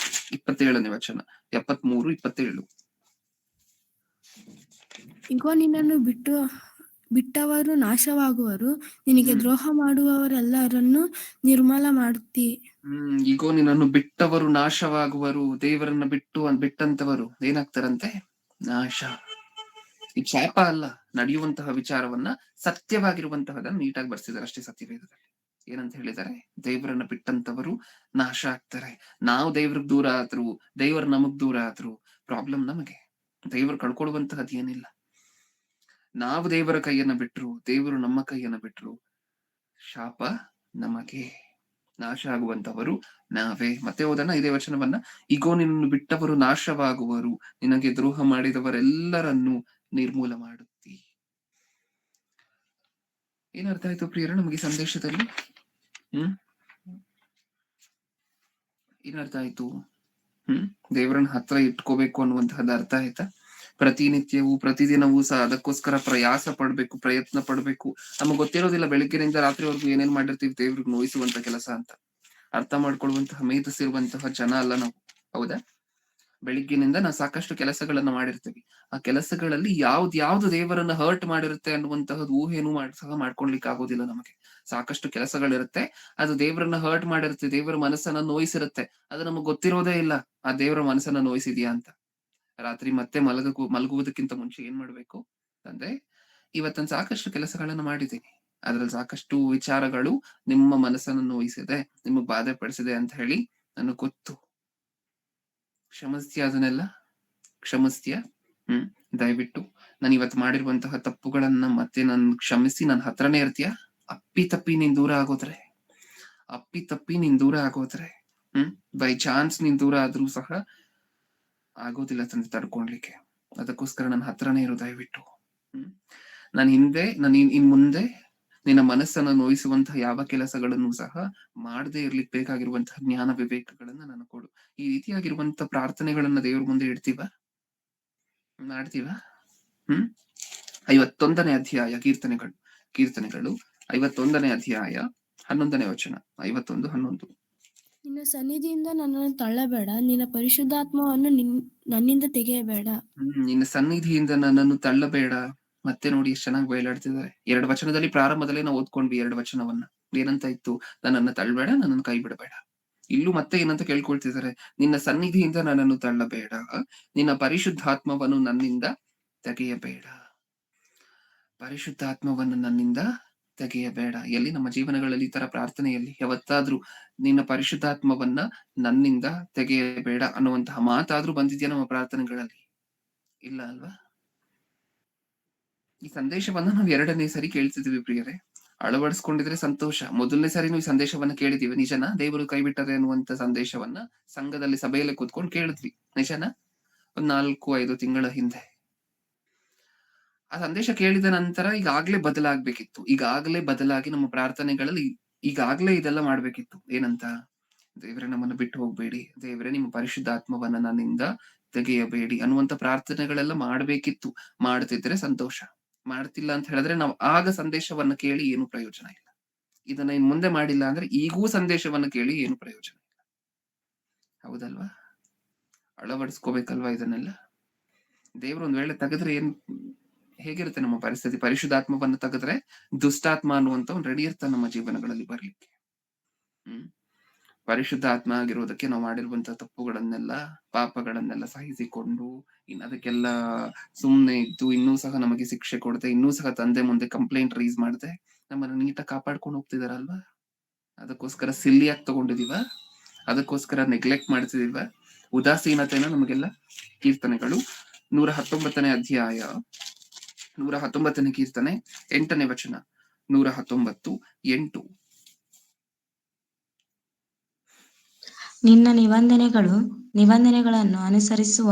27ನೇ ವಚನ. 73, 27. ಇಗೋ, ನಿನ್ನನ್ನು ಬಿಟ್ಟವರು ನಾಶವಾಗುವರು, ನಿನಗೆ ದ್ರೋಹ ಮಾಡುವವರೆಲ್ಲರನ್ನು ನಿರ್ಮೂಲ ಮಾಡುತ್ತಿ. ಇಗೋ, ನಿನ್ನನ್ನು ಬಿಟ್ಟವರು ನಾಶವಾಗುವರು. ದೇವರನ್ನ ಬಿಟ್ಟಂತವರು ಏನಾಗ್ತಾರಂತೆ? ನಾಶ. ಈ ಶಾಪ ಅಲ್ಲ, ನಡೆಯುವಂತಹ ವಿಚಾರವನ್ನ, ಸತ್ಯವಾಗಿರುವಂತಹದನ್ನ ನೀಟಾಗಿ ಬರ್ಸಿದ್ದಾರೆ ಅಷ್ಟೇ ಸತ್ಯವೇದದಲ್ಲಿ. ಏನಂತ ಹೇಳಿದ್ದಾರೆ? ದೇವರನ್ನ ಬಿಟ್ಟಂತವರು ನಾಶ ಆಗ್ತಾರೆ. ನಾವು ದೇವ್ರಿಗೆ ದೂರ ಆದ್ರು, ದೇವರು ನಮಗ್ ದೂರ ಆದ್ರು ಪ್ರಾಬ್ಲಮ್ ನಮಗೆ. ದೇವರು ಕಳ್ಕೊಳ್ಳುವಂತಹದ್ದು ಏನಿಲ್ಲ. ನಾವು ದೇವರ ಕೈಯನ್ನ ಬಿಟ್ರು, ದೇವರು ನಮ್ಮ ಕೈಯನ್ನ ಬಿಟ್ರು, ಶಾಪ ನಮಗೆ. ನಾಶ ಆಗುವಂತವರು ನಾವೇ. ಮತ್ತೆ ಓದೋಣ ಇದೇ ವಚನವನ್ನ. ಇಗೋ, ನಿನ್ನನ್ನು ಬಿಟ್ಟವರು ನಾಶವಾಗುವರು, ನಿನಗೆ ದ್ರೋಹ ಮಾಡಿದವರೆಲ್ಲರನ್ನು ನಿರ್ಮೂಲ ಮಾಡುತ್ತಿ. ಏನರ್ಥ ಆಯ್ತು ಪ್ರಿಯರ ನಮಗೆ ಸಂದೇಶದಲ್ಲಿ? ಏನರ್ಥ ಆಯ್ತು? ದೇವರನ್ನ ಹತ್ರ ಇಟ್ಕೋಬೇಕು ಅನ್ನುವಂತಹದ್ದು ಅರ್ಥ ಆಯ್ತಾ? ಪ್ರತಿನಿತ್ಯವೂ ಪ್ರತಿದಿನವೂ ಸಹ ಅದಕ್ಕೋಸ್ಕರ ಪ್ರಯಾಸ ಪಡ್ಬೇಕು, ಪ್ರಯತ್ನ ಪಡ್ಬೇಕು. ನಮಗ್ ಗೊತ್ತಿರೋದಿಲ್ಲ ಬೆಳಿಗ್ಗೆನಿಂದ ರಾತ್ರಿವರೆಗೂ ಏನೇನ್ ಮಾಡಿರ್ತೀವಿ ದೇವ್ರಿಗೆ ನೋಯಿಸುವಂತ ಕೆಲಸ ಅಂತ. ಅರ್ಥ ಮಾಡ್ಕೊಳ್ಳುವಂತಹ ಮೇಧಸ್ಸಿರುವಂತಹ ಜನ ಅಲ್ಲ ನಾವು, ಹೌದಾ? ಬೆಳಿಗ್ಗಿನಿಂದ ನಾವು ಸಾಕಷ್ಟು ಕೆಲಸಗಳನ್ನ ಮಾಡಿರ್ತೀವಿ. ಆ ಕೆಲಸಗಳಲ್ಲಿ ಯಾವ್ದು ದೇವರನ್ನ ಹರ್ಟ್ ಮಾಡಿರುತ್ತೆ ಅನ್ನುವಂತಹದ್ದು ಊಹೆನೂ ಸಹ ಮಾಡ್ಕೊಳ್ಲಿಕ್ಕೆ ಆಗೋದಿಲ್ಲ ನಮಗೆ. ಸಾಕಷ್ಟು ಕೆಲಸಗಳಿರುತ್ತೆ, ಅದು ದೇವರನ್ನ ಹರ್ಟ್ ಮಾಡಿರುತ್ತೆ, ದೇವರ ಮನಸ್ಸನ್ನ ನೋಯಿಸಿರುತ್ತೆ. ಅದು ನಮಗ್ ಗೊತ್ತಿರೋದೇ ಇಲ್ಲ ಆ ದೇವರ ಮನಸ್ಸನ್ನ ನೋಯಿಸಿದ್ಯಾ ಅಂತ. ರಾತ್ರಿ ಮತ್ತೆ ಮಲಗುವುದಕ್ಕಿಂತ ಮುಂಚೆ ಏನ್ ಮಾಡ್ಬೇಕು? ಅಂದ್ರೆ ಇವತ್ತೊಂದು ಸಾಕಷ್ಟು ಕೆಲಸಗಳನ್ನ ಮಾಡಿದ್ದೀನಿ, ಅದ್ರಲ್ಲಿ ಸಾಕಷ್ಟು ವಿಚಾರಗಳು ನಿಮ್ಮ ಮನಸ್ಸನ್ನು ನೋಯಿಸಿದೆ, ನಿಮಗ್ ಬಾಧೆ ಪಡಿಸಿದೆ ಅಂತ ಹೇಳಿ ನನಗ್ ಗೊತ್ತು. ಕ್ಷಮಿಸ್ತೀಯ? ಅದನ್ನೆಲ್ಲ ಕ್ಷಮಿಸ್ತೀಯ? ದಯವಿಟ್ಟು ನಾನು ಇವತ್ತು ಮಾಡಿರುವಂತಹ ತಪ್ಪುಗಳನ್ನ ಮತ್ತೆ ಕ್ಷಮಿಸಿ ನನ್ನ ಹತ್ರನೇ ಇರ್ತೀಯ? ಅಪ್ಪಿ ತಪ್ಪಿ ನೀನ್ ದೂರ ಆಗೋದ್ರೆ ಬೈ ಚಾನ್ಸ್ ನೀನ್ ದೂರ ಆದ್ರೂ ಸಹ ಆಗೋದಿಲ್ಲ ತಂದೆ ತಡ್ಕೊಳ್ಲಿಕ್ಕೆ. ಅದಕ್ಕೋಸ್ಕರ ನನ್ನ ಹತ್ರನೇ ಇರು ದಯವಿಟ್ಟು. ನಾನು ಇನ್ ಮುಂದೆ ನಿನ್ನ ಮನಸ್ಸನ್ನ ನೋಯಿಸುವಂತಹ ಯಾವ ಕೆಲಸಗಳನ್ನು ಸಹ ಮಾಡದೇ ಇರ್ಲಿಕ್ಕೆ ಬೇಕಾಗಿರುವಂತಹ ಜ್ಞಾನ ವಿವೇಕಗಳನ್ನ ನಾನು ಕೊಡು. ಈ ರೀತಿಯಾಗಿರುವಂತಹ ಪ್ರಾರ್ಥನೆಗಳನ್ನ ದೇವ್ರ ಮುಂದೆ ಇಡ್ತೀವ, ಮಾಡ್ತೀವ? 51ನೇ ಅಧ್ಯಾಯ ಕೀರ್ತನೆಗಳು 51ನೇ ಅಧ್ಯಾಯ 11ನೇ ವಚನ. 51:11. ನಿನ್ನ ಸನ್ನಿಧಿಯಿಂದ ನನ್ನನ್ನು ತಳ್ಳಬೇಡ, ನಿನ್ನ ಪರಿಶುದ್ಧಾತ್ಮವನ್ನು ನನ್ನಿಂದ ತೆಗೆಯಬೇಡ. ನಿನ್ನ ಸನ್ನಿಧಿಯಿಂದ ನನ್ನನ್ನು ತಳ್ಳಬೇಡ. ಮತ್ತೆ ನೋಡಿ ಎಷ್ಟು ಚೆನ್ನಾಗಿ ಬಯಲಾಡ್ತಿದ್ದಾರೆ. 2 ವಚನದಲ್ಲಿ ಪ್ರಾರಂಭದಲ್ಲೇ ನಾವು ಓದ್ಕೊಂಡ್ವಿ 2 ವಚನವನ್ನ. ಏನಂತ ಇತ್ತು? ನನ್ನನ್ನು ತಳ್ಳಬೇಡ, ನನ್ನನ್ನು ಕೈ ಬಿಡಬೇಡ. ಇಲ್ಲೂ ಮತ್ತೆ ಏನಂತ ಕೇಳ್ಕೊಳ್ತಿದ್ದಾರೆ? ನಿನ್ನ ಸನ್ನಿಧಿಯಿಂದ ನನ್ನನ್ನು ತಳ್ಳಬೇಡ, ನಿನ್ನ ಪರಿಶುದ್ಧಾತ್ಮವನ್ನು ನನ್ನಿಂದ ತೆಗೆಯಬೇಡ. ಪರಿಶುದ್ಧಾತ್ಮವನ್ನು ನನ್ನಿಂದ ತೆಗೆಯಬೇಡ. ಎಲ್ಲಿ ನಮ್ಮ ಜೀವನಗಳಲ್ಲಿ ಈ ತರ ಪ್ರಾರ್ಥನೆಯಲ್ಲಿ ಯಾವತ್ತಾದ್ರೂ ನಿನ್ನ ಪರಿಶುದ್ಧಾತ್ಮವನ್ನ ನನ್ನಿಂದ ತೆಗೆಯಬೇಡ ಅನ್ನುವಂತಹ ಮಾತಾದ್ರೂ ಬಂದಿದ್ಯಾ ನಮ್ಮ ಪ್ರಾರ್ಥನೆಗಳಲ್ಲಿ? ಇಲ್ಲ ಅಲ್ವಾ? ಈ ಸಂದೇಶವನ್ನ ನಾವು 2ನೇ ಸರಿ ಕೇಳ್ತಿದೀವಿ ಪ್ರಿಯರೇ. ಅಳವಡಿಸ್ಕೊಂಡಿದ್ರೆ ಸಂತೋಷ. ಮೊದಲನೇ ಸರಿ ಈ ಸಂದೇಶವನ್ನ ಕೇಳಿದೀವಿ, ನಿಜನಾ? ದೇವರು ಕೈ ಬಿಟ್ಟರೆ ಅನ್ನುವಂತ ಸಂದೇಶವನ್ನ ಸಂಘದಲ್ಲಿ ಸಭೆಯಲ್ಲಿ ಕೂತ್ಕೊಂಡು ಕೇಳಿದ್ವಿ, ನಿಜನಾ? 4-5 ತಿಂಗಳ ಹಿಂದೆ. ಆ ಸಂದೇಶ ಕೇಳಿದ ನಂತರ ಈಗಾಗ್ಲೇ ಬದಲಾಗ್ಬೇಕಿತ್ತು. ಈಗಾಗ್ಲೇ ಬದಲಾಗಿ ನಮ್ಮ ಪ್ರಾರ್ಥನೆಗಳಲ್ಲಿ ಈಗಾಗ್ಲೇ ಇದೆಲ್ಲ ಮಾಡ್ಬೇಕಿತ್ತು. ಏನಂತ? ದೇವರೇ, ನಮ್ಮನ್ನು ಬಿಟ್ಟು ಹೋಗ್ಬೇಡಿ. ದೇವರೇ, ನಿಮ್ಮ ಪರಿಶುದ್ಧಾತ್ಮವನ್ನ ನನ್ನಿಂದ ತೆಗೆಯಬೇಡಿ ಅನ್ನುವಂತ ಪ್ರಾರ್ಥನೆಗಳೆಲ್ಲ ಮಾಡ್ಬೇಕಿತ್ತು. ಮಾಡ್ತಿದ್ರೆ ಸಂತೋಷ. ಮಾಡ್ತಿಲ್ಲ ಅಂತ ಹೇಳಿದ್ರೆ ನಾವು ಆಗ ಸಂದೇಶವನ್ನ ಕೇಳಿ ಏನು ಪ್ರಯೋಜನ ಇಲ್ಲ. ಇದನ್ನ ಇನ್ ಮುಂದೆ ಮಾಡಿಲ್ಲ ಅಂದ್ರೆ ಈಗೂ ಸಂದೇಶವನ್ನ ಕೇಳಿ ಏನು ಪ್ರಯೋಜನ ಇಲ್ಲ. ಹೌದಲ್ವಾ? ಅಳವಡಿಸ್ಕೋಬೇಕಲ್ವಾ ಇದನ್ನೆಲ್ಲ? ದೇವ್ರು ಒಂದ್ ವೇಳೆ ತೆಗೆದ್ರೆ ಹೇಗಿರುತ್ತೆ ನಮ್ಮ ಪರಿಸ್ಥಿತಿ? ಪರಿಶುದ್ಧಾತ್ಮವನ್ನ ತೆಗೆದ್ರೆ ದುಷ್ಟಾತ್ಮ ಅನ್ನುವಂತ ಒಂದು ರೆಡಿ ಇರ್ತಾನೆ ನಮ್ಮ ಜೀವನಗಳಲ್ಲಿ ಬರ್ಲಿಕ್ಕೆ. ಪರಿಶುದ್ಧ ಆತ್ಮ ಆಗಿರೋದಕ್ಕೆ ನಾವು ಮಾಡಿರುವಂತಹ ತಪ್ಪುಗಳನ್ನೆಲ್ಲ, ಪಾಪಗಳನ್ನೆಲ್ಲ ಸಹಿಸಿಕೊಂಡು ಅದಕ್ಕೆಲ್ಲ ಸುಮ್ನೆ ಇದ್ದು ಇನ್ನೂ ಸಹ ನಮಗೆ ಶಿಕ್ಷೆ ಕೊಡದೆ, ಇನ್ನೂ ಸಹ ತಂದೆ ಮುಂದೆ ಕಂಪ್ಲೇಂಟ್ ರೈಸ್ ಮಾಡದೆ ನಮ್ಮನ್ನ ನೀಟಾಗಿ ಕಾಪಾಡ್ಕೊಂಡು ಹೋಗ್ತಿದಾರಲ್ವಾ? ಅದಕ್ಕೋಸ್ಕರ ಸಿಲ್ಲಿಯಾಗಿ ತಗೊಂಡಿದೀವ, ಅದಕ್ಕೋಸ್ಕರ ನೆಗ್ಲೆಕ್ಟ್ ಮಾಡ್ತಿದೀವ, ಉದಾಸೀನತೆನ ನಮಗೆಲ್ಲ. ಕೀರ್ತನೆಗಳು 119ನೇ ಅಧ್ಯಾಯ 119ನೇ ಕೀರ್ತನೆ 8ನೇ ವಚನ. 119:8. ನಿನ್ನ ನಿಬಂಧನೆಗಳನ್ನು ಅನುಸರಿಸುವ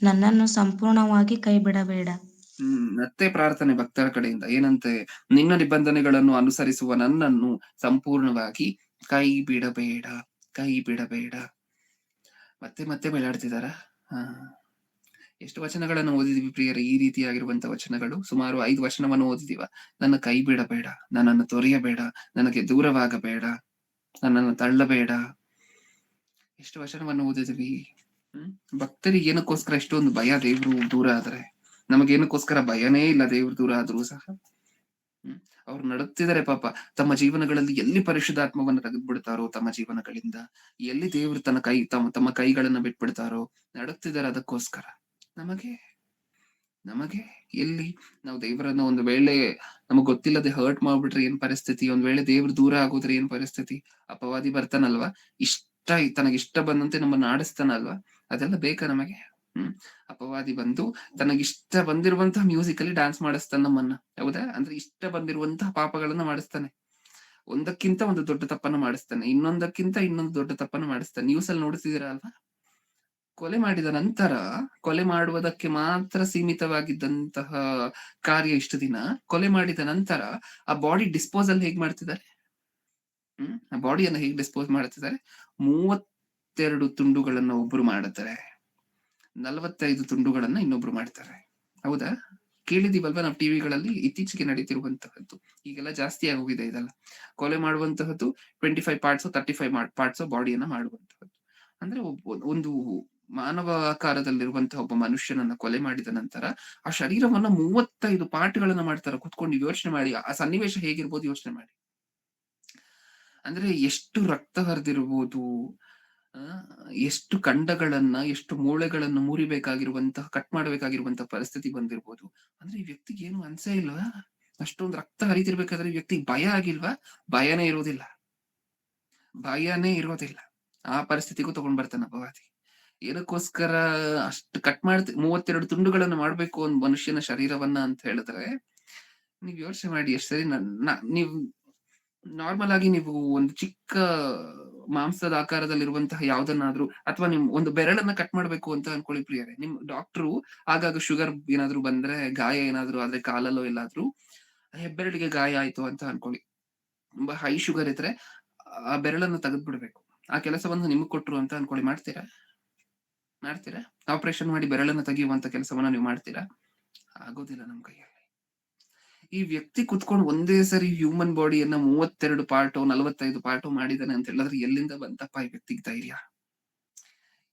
ನನ್ನನ್ನು ಸಂಪೂರ್ಣವಾಗಿ ಕೈಬಿಡಬೇಡ. ಮತ್ತೆ ಪ್ರಾರ್ಥನೆ ಭಕ್ತರ ಕಡೆಯಿಂದ ಏನಂತೆ? ನಿನ್ನ ನಿಬಂಧನೆಗಳನ್ನು ಅನುಸರಿಸುವ ನನ್ನನ್ನು ಸಂಪೂರ್ಣವಾಗಿ ಕೈ ಬಿಡಬೇಡ, ಕೈ ಬಿಡಬೇಡ. ಮತ್ತೆ ಮತ್ತೆ ಬೆಳಾಡ್ತಿದಾರ. ಎಷ್ಟು ವಚನಗಳನ್ನು ಓದಿದೀವಿ ಪ್ರಿಯರೇ? ಈ ರೀತಿಯಾಗಿರುವಂತ ವಚನಗಳು ಸುಮಾರು 5 ವಚನವನ್ನು ಓದಿದೀವ. ನನ್ನ ಕೈ ಬಿಡಬೇಡ, ನನ್ನನ್ನು ತೊರೆಯಬೇಡ, ನನಗೆ ದೂರವಾಗಬೇಡ, ನನ್ನನ್ನು ತಳ್ಳಬೇಡ. ಎಷ್ಟು ವಚನವನ್ನು ಓದಿದ್ವಿ. ಭಕ್ತರಿಗೆ ಏನಕ್ಕೋಸ್ಕರ ಎಷ್ಟೊಂದು ಭಯ ದೇವ್ರು ದೂರ ಆದ್ರೆ? ನಮಗೇನಕ್ಕೋಸ್ಕರ ಭಯನೇ ಇಲ್ಲ ದೇವ್ರು ದೂರ ಆದ್ರೂ ಸಹ. ಅವ್ರು ನಡುತ್ತಿದ್ದಾರೆ ಪಾಪ ತಮ್ಮ ಜೀವನಗಳಲ್ಲಿ. ಎಲ್ಲಿ ಪರಿಶುದ್ಧಾತ್ಮವನ್ನು ತೆಗೆದ್ಬಿಡ್ತಾರೋ ತಮ್ಮ ಜೀವನಗಳಿಂದ, ಎಲ್ಲಿ ದೇವ್ರು ತಮ್ಮ ಕೈಗಳನ್ನ ಬಿಟ್ಬಿಡ್ತಾರೋ ನಡುತ್ತಿದ್ದಾರೆ ಅದಕ್ಕೋಸ್ಕರ. ನಮಗೆ ಎಲ್ಲಿ ನಾವು ದೇವರನ್ನ ಒಂದು ವೇಳೆ ನಮಗ್ ಗೊತ್ತಿಲ್ಲದೆ ಹರ್ಟ್ ಮಾಡ್ಬಿಟ್ರೆ ಏನ್ ಪರಿಸ್ಥಿತಿ? ಒಂದ್ ವೇಳೆ ದೇವ್ರು ದೂರ ಆಗೋದ್ರೆ ಏನ್ ಪರಿಸ್ಥಿತಿ? ಅಪವಾದಿ ಬರ್ತಾನಲ್ವಾ, ತನಗಿಷ್ಟ ಬಂದಂತೆ ನಮ್ಮನ್ನ ಆಡಿಸ್ತಾನಲ್ವಾ? ಅದೆಲ್ಲ ಬೇಕಾ ನಮಗೆ? ಅಪವಾದಿ ಬಂದು ತನಗಿಷ್ಟ ಬಂದಿರುವಂತಹ ಮ್ಯೂಸಿಕ್ ಅಲ್ಲಿ ಡ್ಯಾನ್ಸ್ ಮಾಡಿಸ್ತಾನೆ ನಮ್ಮನ್ನ. ಹೌದಾ? ಅಂದ್ರೆ ಇಷ್ಟ ಬಂದಿರುವಂತಹ ಪಾಪಗಳನ್ನ ಮಾಡಿಸ್ತಾನೆ. ಒಂದಕ್ಕಿಂತ ಒಂದು ದೊಡ್ಡ ತಪ್ಪನ್ನ ಮಾಡಿಸ್ತಾನೆ, ಇನ್ನೊಂದಕ್ಕಿಂತ ಇನ್ನೊಂದು ದೊಡ್ಡ ತಪ್ಪನ್ನ ಮಾಡಿಸ್ತಾನೆ. ನ್ಯೂಸ್ ಅಲ್ಲಿ ನೋಡ್ತಿದ್ದೀರಾ ಅಲ್ವಾ? ಕೊಲೆ ಮಾಡಿದ ನಂತರ, ಕೊಲೆ ಮಾಡುವುದಕ್ಕೆ ಮಾತ್ರ ಸೀಮಿತವಾಗಿದ್ದಂತಹ ಕಾರ್ಯ ಇಷ್ಟು ದಿನ, ಕೊಲೆ ಮಾಡಿದ ನಂತರ ಆ ಬಾಡಿ ಡಿಸ್ಪೋಸಲ್ ಹೇಗ್ ಮಾಡ್ತಿದ್ದಾರೆ? ಆ ಬಾಡಿಯನ್ನ ಹೇಗೆ ಡಿಸ್ಪೋಸ್ ಮಾಡ್ತಿದ್ದಾರೆ? 32 ತುಂಡುಗಳನ್ನ ಒಬ್ರು ಮಾಡುತ್ತಾರೆ, 45 ತುಂಡುಗಳನ್ನ ಇನ್ನೊಬ್ರು ಮಾಡ್ತಾರೆ. ಹೌದಾ? ಕೇಳಿದೀವಲ್ವಾ ನಾವು ಟಿವಿಗಳಲ್ಲಿ ಇತ್ತೀಚೆಗೆ ನಡೀತಿರುವಂತಹದ್ದು. ಈಗೆಲ್ಲ ಜಾಸ್ತಿ ಆಗೋಗಿದೆ ಇದೆಲ್ಲ. ಕೊಲೆ ಮಾಡುವಂತಹದ್ದು 25 ಪಾರ್ಟ್ಸ್ 35 ಪಾರ್ಟ್ಸ್ ಬಾಡಿಯನ್ನ ಮಾಡುವಂತಹದ್ದು. ಅಂದ್ರೆ ಒಂದು ಮಾನವ ಆಕಾರದಲ್ಲಿರುವಂತಹ ಒಬ್ಬ ಮನುಷ್ಯನನ್ನ ಕೊಲೆ ಮಾಡಿದ ನಂತರ ಆ ಶರೀರವನ್ನ 35 ಪಾರ್ಟ್ಗಳನ್ನ ಮಾಡ್ತಾರೆ. ಕುತ್ಕೊಂಡು ಯೋಚನೆ ಮಾಡಿ, ಆ ಸನ್ನಿವೇಶ ಹೇಗಿರ್ಬೋದು ಯೋಚನೆ ಮಾಡಿ. ಅಂದ್ರೆ ಎಷ್ಟು ರಕ್ತ ಹರಿದಿರ್ಬೋದು, ಎಷ್ಟು ಖಂಡಗಳನ್ನ, ಎಷ್ಟು ಮೂಳೆಗಳನ್ನ ಮುರಿಬೇಕಾಗಿರುವಂತಹ, ಕಟ್ ಮಾಡಬೇಕಾಗಿರುವಂತಹ ಪರಿಸ್ಥಿತಿ ಬಂದಿರ್ಬೋದು. ಅಂದ್ರೆ ಈ ವ್ಯಕ್ತಿಗೆ ಏನು ಅನ್ಸೇ ಇಲ್ವಾ? ಅಷ್ಟೊಂದು ರಕ್ತ ಹರಿತಿರ್ಬೇಕಾದ್ರೆ ಈ ವ್ಯಕ್ತಿಗೆ ಭಯ ಆಗಿಲ್ವಾ? ಭಯನೇ ಇರೋದಿಲ್ಲ. ಆ ಪರಿಸ್ಥಿತಿಗೂ ತಗೊಂಡ್ ಬರ್ತಾನೆ ಅಪವಾದಿ. ಏನಕ್ಕೋಸ್ಕರ ಅಷ್ಟು ಕಟ್ 32 ತುಂಡುಗಳನ್ನ ಮಾಡ್ಬೇಕು ಒಂದ್ ಮನುಷ್ಯನ ಶರೀರವನ್ನ ಅಂತ ಹೇಳಿದ್ರೆ, ನೀವ್ ಯೋಚನೆ ಮಾಡಿ. ಎಷ್ಟು ಸರಿ ನೀವು ನಾರ್ಮಲ್ ಆಗಿ ನೀವು ಒಂದು ಚಿಕ್ಕ ಮಾಂಸದ ಆಕಾರದಲ್ಲಿರುವಂತಹ ಯಾವ್ದನ್ನಾದ್ರೂ, ಅಥವಾ ನಿಮ್ ಒಂದು ಬೆರಳನ್ನ ಕಟ್ ಮಾಡ್ಬೇಕು ಅಂತ ಅನ್ಕೊಳ್ಳಿ ಪ್ರಿಯರೇ. ನಿಮ್ ಡಾಕ್ಟ್ರು ಆಗಾಗ ಶುಗರ್ ಏನಾದ್ರು ಬಂದ್ರೆ, ಗಾಯ ಏನಾದ್ರು ಆದ್ರೆ ಕಾಲಲ್ಲೋ ಎಲ್ಲಾದ್ರೂ, ಹೆಬ್ಬೆರಳಿಗೆ ಗಾಯ ಆಯ್ತು ಅಂತ ಅನ್ಕೊಳ್ಳಿ, ತುಂಬಾ ಹೈ ಶುಗರ್ ಇದ್ರೆ ಆ ಬೆರಳನ್ನು ತೆಗೆದು ಬಿಡ್ಬೇಕು. ಆ ಕೆಲಸವನ್ನು ನಿಮ್ಗೆ ಕೊಟ್ರು ಅಂತ ಅನ್ಕೊಳ್ಳಿ, ಮಾಡ್ತೀರಾ? ಆಪರೇಷನ್ ಮಾಡಿ ಬೆರಳನ್ನ ತೆಗೆಯುವಂತ ಕೆಲಸವನ್ನ ನೀವು ಮಾಡ್ತೀರಾ? ಆಗೋದಿಲ್ಲ ನಮ್ ಕೈಯಲ್ಲಿ. ಈ ವ್ಯಕ್ತಿ ಕುತ್ಕೊಂಡು ಒಂದೇ ಸರಿ ಹ್ಯೂಮನ್ ಬಾಡಿಯನ್ನ 32 ಪಾರ್ಟೋ 45 ಪಾರ್ಟೋ ಮಾಡಿದಾನೆ ಅಂತ ಹೇಳಿದ್ರೆ ಎಲ್ಲಿಂದ ಬಂತಪ್ಪ ಈ ವ್ಯಕ್ತಿಗೆ ಧೈರ್ಯ?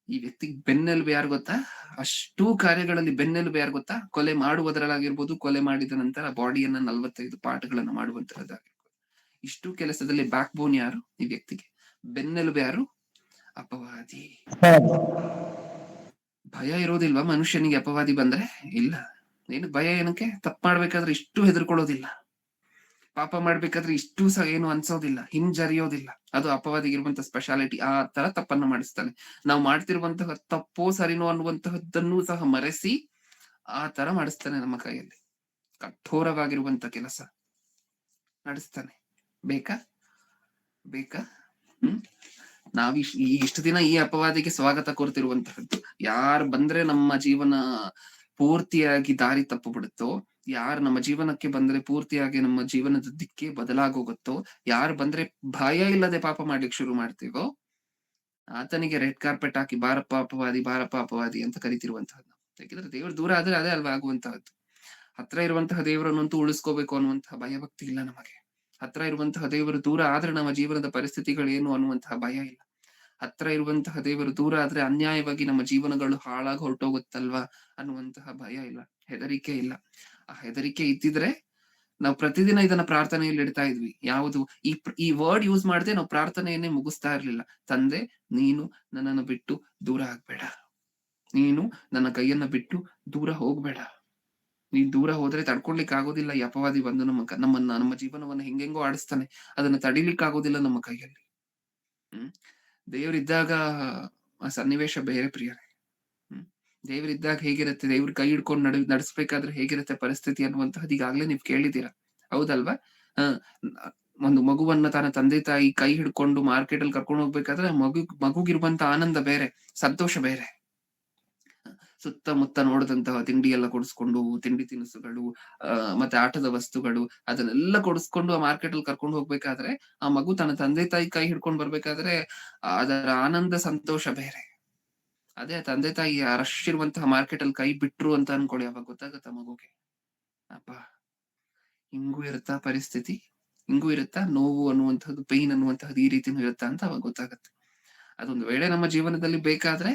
ಈ ವ್ಯಕ್ತಿಗೆ ಬೆನ್ನೆಲುಬು ಯಾರು ಗೊತ್ತಾ? ಅಷ್ಟೂ ಕಾರ್ಯಗಳಲ್ಲಿ ಬೆನ್ನೆಲುಬು ಯಾರು ಗೊತ್ತಾ? ಕೊಲೆ ಮಾಡುವುದರಲ್ಲಾಗಿರ್ಬೋದು, ಕೊಲೆ ಮಾಡಿದ ನಂತರ ಬಾಡಿಯನ್ನ 45 ಪಾರ್ಟ್ಗಳನ್ನ ಮಾಡುವಂತಹದ್ದಾಗಿರ್ಬೋದು. ಇಷ್ಟು ಕೆಲಸದಲ್ಲಿ ಬ್ಯಾಕ್ ಬೋನ್ ಯಾರು ಈ ವ್ಯಕ್ತಿಗೆ? ಬೆನ್ನೆಲುಬು ಯಾರು? ಅಪವಾದಿ. ಭಯ ಇರೋದಿಲ್ವಾ ಮನುಷ್ಯನಿಗೆ ಅಪವಾದಿ ಬಂದ್ರೆ? ಇಲ್ಲ. ಏನು ಭಯ? ಏನಕ್ಕೆ? ತಪ್ಪು ಮಾಡ್ಬೇಕಾದ್ರೆ ಇಷ್ಟು ಹೆದರ್ಕೊಳ್ಳೋದಿಲ್ಲ, ಪಾಪ ಮಾಡ್ಬೇಕಾದ್ರೆ ಇಷ್ಟು ಸಹ ಏನು ಅನ್ಸೋದಿಲ್ಲ, ಹಿಂಜರಿಯೋದಿಲ್ಲ. ಅದು ಅಪವಾದಿಗಿರುವಂತ ಸ್ಪೆಷಾಲಿಟಿ. ಆ ತರ ತಪ್ಪನ್ನ ಮಾಡಿಸ್ತಾನೆ. ನಾವು ಮಾಡ್ತಿರುವಂತಹ ತಪ್ಪೋ ಸರಿನೋ ಅನ್ನುವಂತಹದ್ದನ್ನು ಸಹ ಮರೆಸಿ ಆ ತರ ಮಾಡಿಸ್ತಾನೆ ನಮ್ಮ ಕೈಯಲ್ಲಿ. ಕಠೋರವಾಗಿರುವಂತ ಕೆಲಸ ನಡೆಸ್ತಾನೆ. ಬೇಕಾ? ನಾವ್ ಇಷ್ಟು ದಿನ ಈ ಅಪವಾದಿಗೆ ಸ್ವಾಗತ ಕೋರ್ತಿರುವಂತಹದ್ದು. ಯಾರು ಬಂದ್ರೆ ನಮ್ಮ ಜೀವನ ಪೂರ್ತಿಯಾಗಿ ದಾರಿ ತಪ್ಪು ಬಿಡುತ್ತೋ, ಯಾರು ನಮ್ಮ ಜೀವನಕ್ಕೆ ಬಂದ್ರೆ ಪೂರ್ತಿಯಾಗಿ ನಮ್ಮ ಜೀವನದ ದಿಕ್ಕೇ ಬದಲಾಗೋಗುತ್ತೋ, ಯಾರು ಬಂದ್ರೆ ಭಯ ಇಲ್ಲದೆ ಪಾಪ ಮಾಡ್ಲಿಕ್ಕೆ ಶುರು ಮಾಡ್ತೀವೋ, ಆತನಿಗೆ ರೆಡ್ ಕಾರ್ಪೆಟ್ ಹಾಕಿ ಬಾರಪ್ಪ ಅಪವಾದಿ ಬಾರಪ್ಪ ಅಪವಾದಿ ಅಂತ ಕರಿತಿರುವಂತಹದ್ದು. ಯಾಕಂದ್ರೆ ದೇವ್ರ ದೂರ ಆದ್ರೆ ಅದೇ ಅಲ್ವಾ ಆಗುವಂತಹದ್ದು. ಹತ್ರ ಇರುವಂತಹ ದೇವರನ್ನಂತೂ ಉಳಿಸ್ಕೋಬೇಕು ಅನ್ನುವಂತಹ ಭಯಭಕ್ತಿ ಇಲ್ಲ ನಮಗೆ. ಹತ್ರ ಇರುವಂತಹ ದೇವರು ದೂರ ಆದ್ರೆ ನಮ್ಮ ಜೀವನದ ಪರಿಸ್ಥಿತಿಗಳೇನು ಅನ್ನುವಂತಹ ಭಯ ಇಲ್ಲ. ಹತ್ರ ಇರುವಂತಹ ದೇವರು ದೂರ ಆದ್ರೆ ಅನ್ಯಾಯವಾಗಿ ನಮ್ಮ ಜೀವನಗಳು ಹಾಳಾಗಿ ಹೊರಟೋಗುತ್ತಲ್ವಾ ಅನ್ನುವಂತಹ ಭಯ ಇಲ್ಲ, ಹೆದರಿಕೆ ಇಲ್ಲ. ಆ ಹೆದರಿಕೆ ಇದ್ದಿದ್ರೆ ನಾವು ಪ್ರತಿದಿನ ಇದನ್ನ ಪ್ರಾರ್ಥನೆಯಲ್ಲಿ ಇಡ್ತಾ ಇದ್ವಿ. ಯಾವುದು ಈ ವರ್ಡ್ ಯೂಸ್ ಮಾಡದೆ ನಾವು ಪ್ರಾರ್ಥನೆಯನ್ನೇ ಮುಗಿಸ್ತಾ ಇರ್ಲಿಲ್ಲ. ತಂದೆ, ನೀನು ನನ್ನನ್ನು ಬಿಟ್ಟು ದೂರ ಆಗ್ಬೇಡ, ನೀನು ನನ್ನ ಕೈಯನ್ನ ಬಿಟ್ಟು ದೂರ ಹೋಗ್ಬೇಡ. ನೀನ್ ದೂರ ಹೋದ್ರೆ ತಡ್ಕೊಳ್ಲಿಕ್ಕೆ ಆಗೋದಿಲ್ಲ. ಈ ಅಪವಾದಿ ಬಂದು ನಮ್ಮ ಜೀವನವನ್ನ ಹೆಂಗೆಂಗೋ ಆಡಿಸ್ತಾನೆ. ಅದನ್ನ ತಡಿಲಿಕ್ಕೆ ಆಗೋದಿಲ್ಲ ನಮ್ಮ ಕೈಯಲ್ಲಿ. ದೇವರಿದ್ದಾಗ ಆ ಸನ್ನಿವೇಶ ಬೇರೆ ಪ್ರಿಯರೇ. ದೇವರಿದ್ದಾಗ ಹೇಗಿರುತ್ತೆ, ದೇವ್ರ ಕೈ ಹಿಡ್ಕೊಂಡು ನಡೆಸ್ಬೇಕಾದ್ರೆ ಹೇಗಿರುತ್ತೆ ಪರಿಸ್ಥಿತಿ ಅನ್ನುವಂತಹದ್ದು ಈಗಾಗ್ಲೇ ನೀವ್ ಕೇಳಿದೀರ, ಹೌದಲ್ವಾ? ಒಂದು ಮಗುವನ್ನ ತನ್ನ ತಂದೆ ತಾಯಿ ಕೈ ಹಿಡ್ಕೊಂಡು ಮಾರ್ಕೆಟ್ ಅಲ್ಲಿ ಕರ್ಕೊಂಡು ಹೋಗ್ಬೇಕಾದ್ರೆ ಮಗುಗಿರುವಂತ ಆನಂದ ಬೇರೆ, ಸಂತೋಷ ಬೇರೆ. ಸುತ್ತಮುತ್ತ ನೋಡಿದಂತಹ ತಿಂಡಿ ಎಲ್ಲ ಕೊಡಿಸ್ಕೊಂಡು, ತಿಂಡಿ ತಿನಿಸುಗಳು ಮತ್ತೆ ಆಟದ ವಸ್ತುಗಳು ಅದನ್ನೆಲ್ಲ ಕೊಡಿಸ್ಕೊಂಡು ಆ ಮಾರ್ಕೆಟ್ ಅಲ್ಲಿ ಕರ್ಕೊಂಡು ಹೋಗ್ಬೇಕಾದ್ರೆ ಆ ಮಗು ತನ್ನ ತಂದೆ ತಾಯಿ ಕೈ ಹಿಡ್ಕೊಂಡು ಬರ್ಬೇಕಾದ್ರೆ ಅದರ ಆನಂದ ಸಂತೋಷ ಬೇರೆ. ಅದೇ ತಂದೆ ತಾಯಿ ರಶ್ ಇರುವಂತಹ ಮಾರ್ಕೆಟ್ ಅಲ್ಲಿ ಕೈ ಬಿಟ್ರು ಅಂತ ಅನ್ಕೊಳ್ಳಿ, ಅವಾಗ ಗೊತ್ತಾಗತ್ತ ಮಗುಗೆ, ಅಪ್ಪ ಹಿಂಗೂ ಇರುತ್ತಾ ಪರಿಸ್ಥಿತಿ, ಹಿಂಗೂ ಇರುತ್ತಾ ನೋವು ಅನ್ನುವಂಥದ್ದು, ಪೈನ್ ಅನ್ನುವಂತಹದ್ದು ಈ ರೀತಿನೂ ಇರುತ್ತಾ ಅಂತ ಅವಾಗ ಗೊತ್ತಾಗತ್ತೆ. ಅದೊಂದು ವೇಳೆ ನಮ್ಮ ಜೀವನದಲ್ಲಿ ಬೇಕಾದ್ರೆ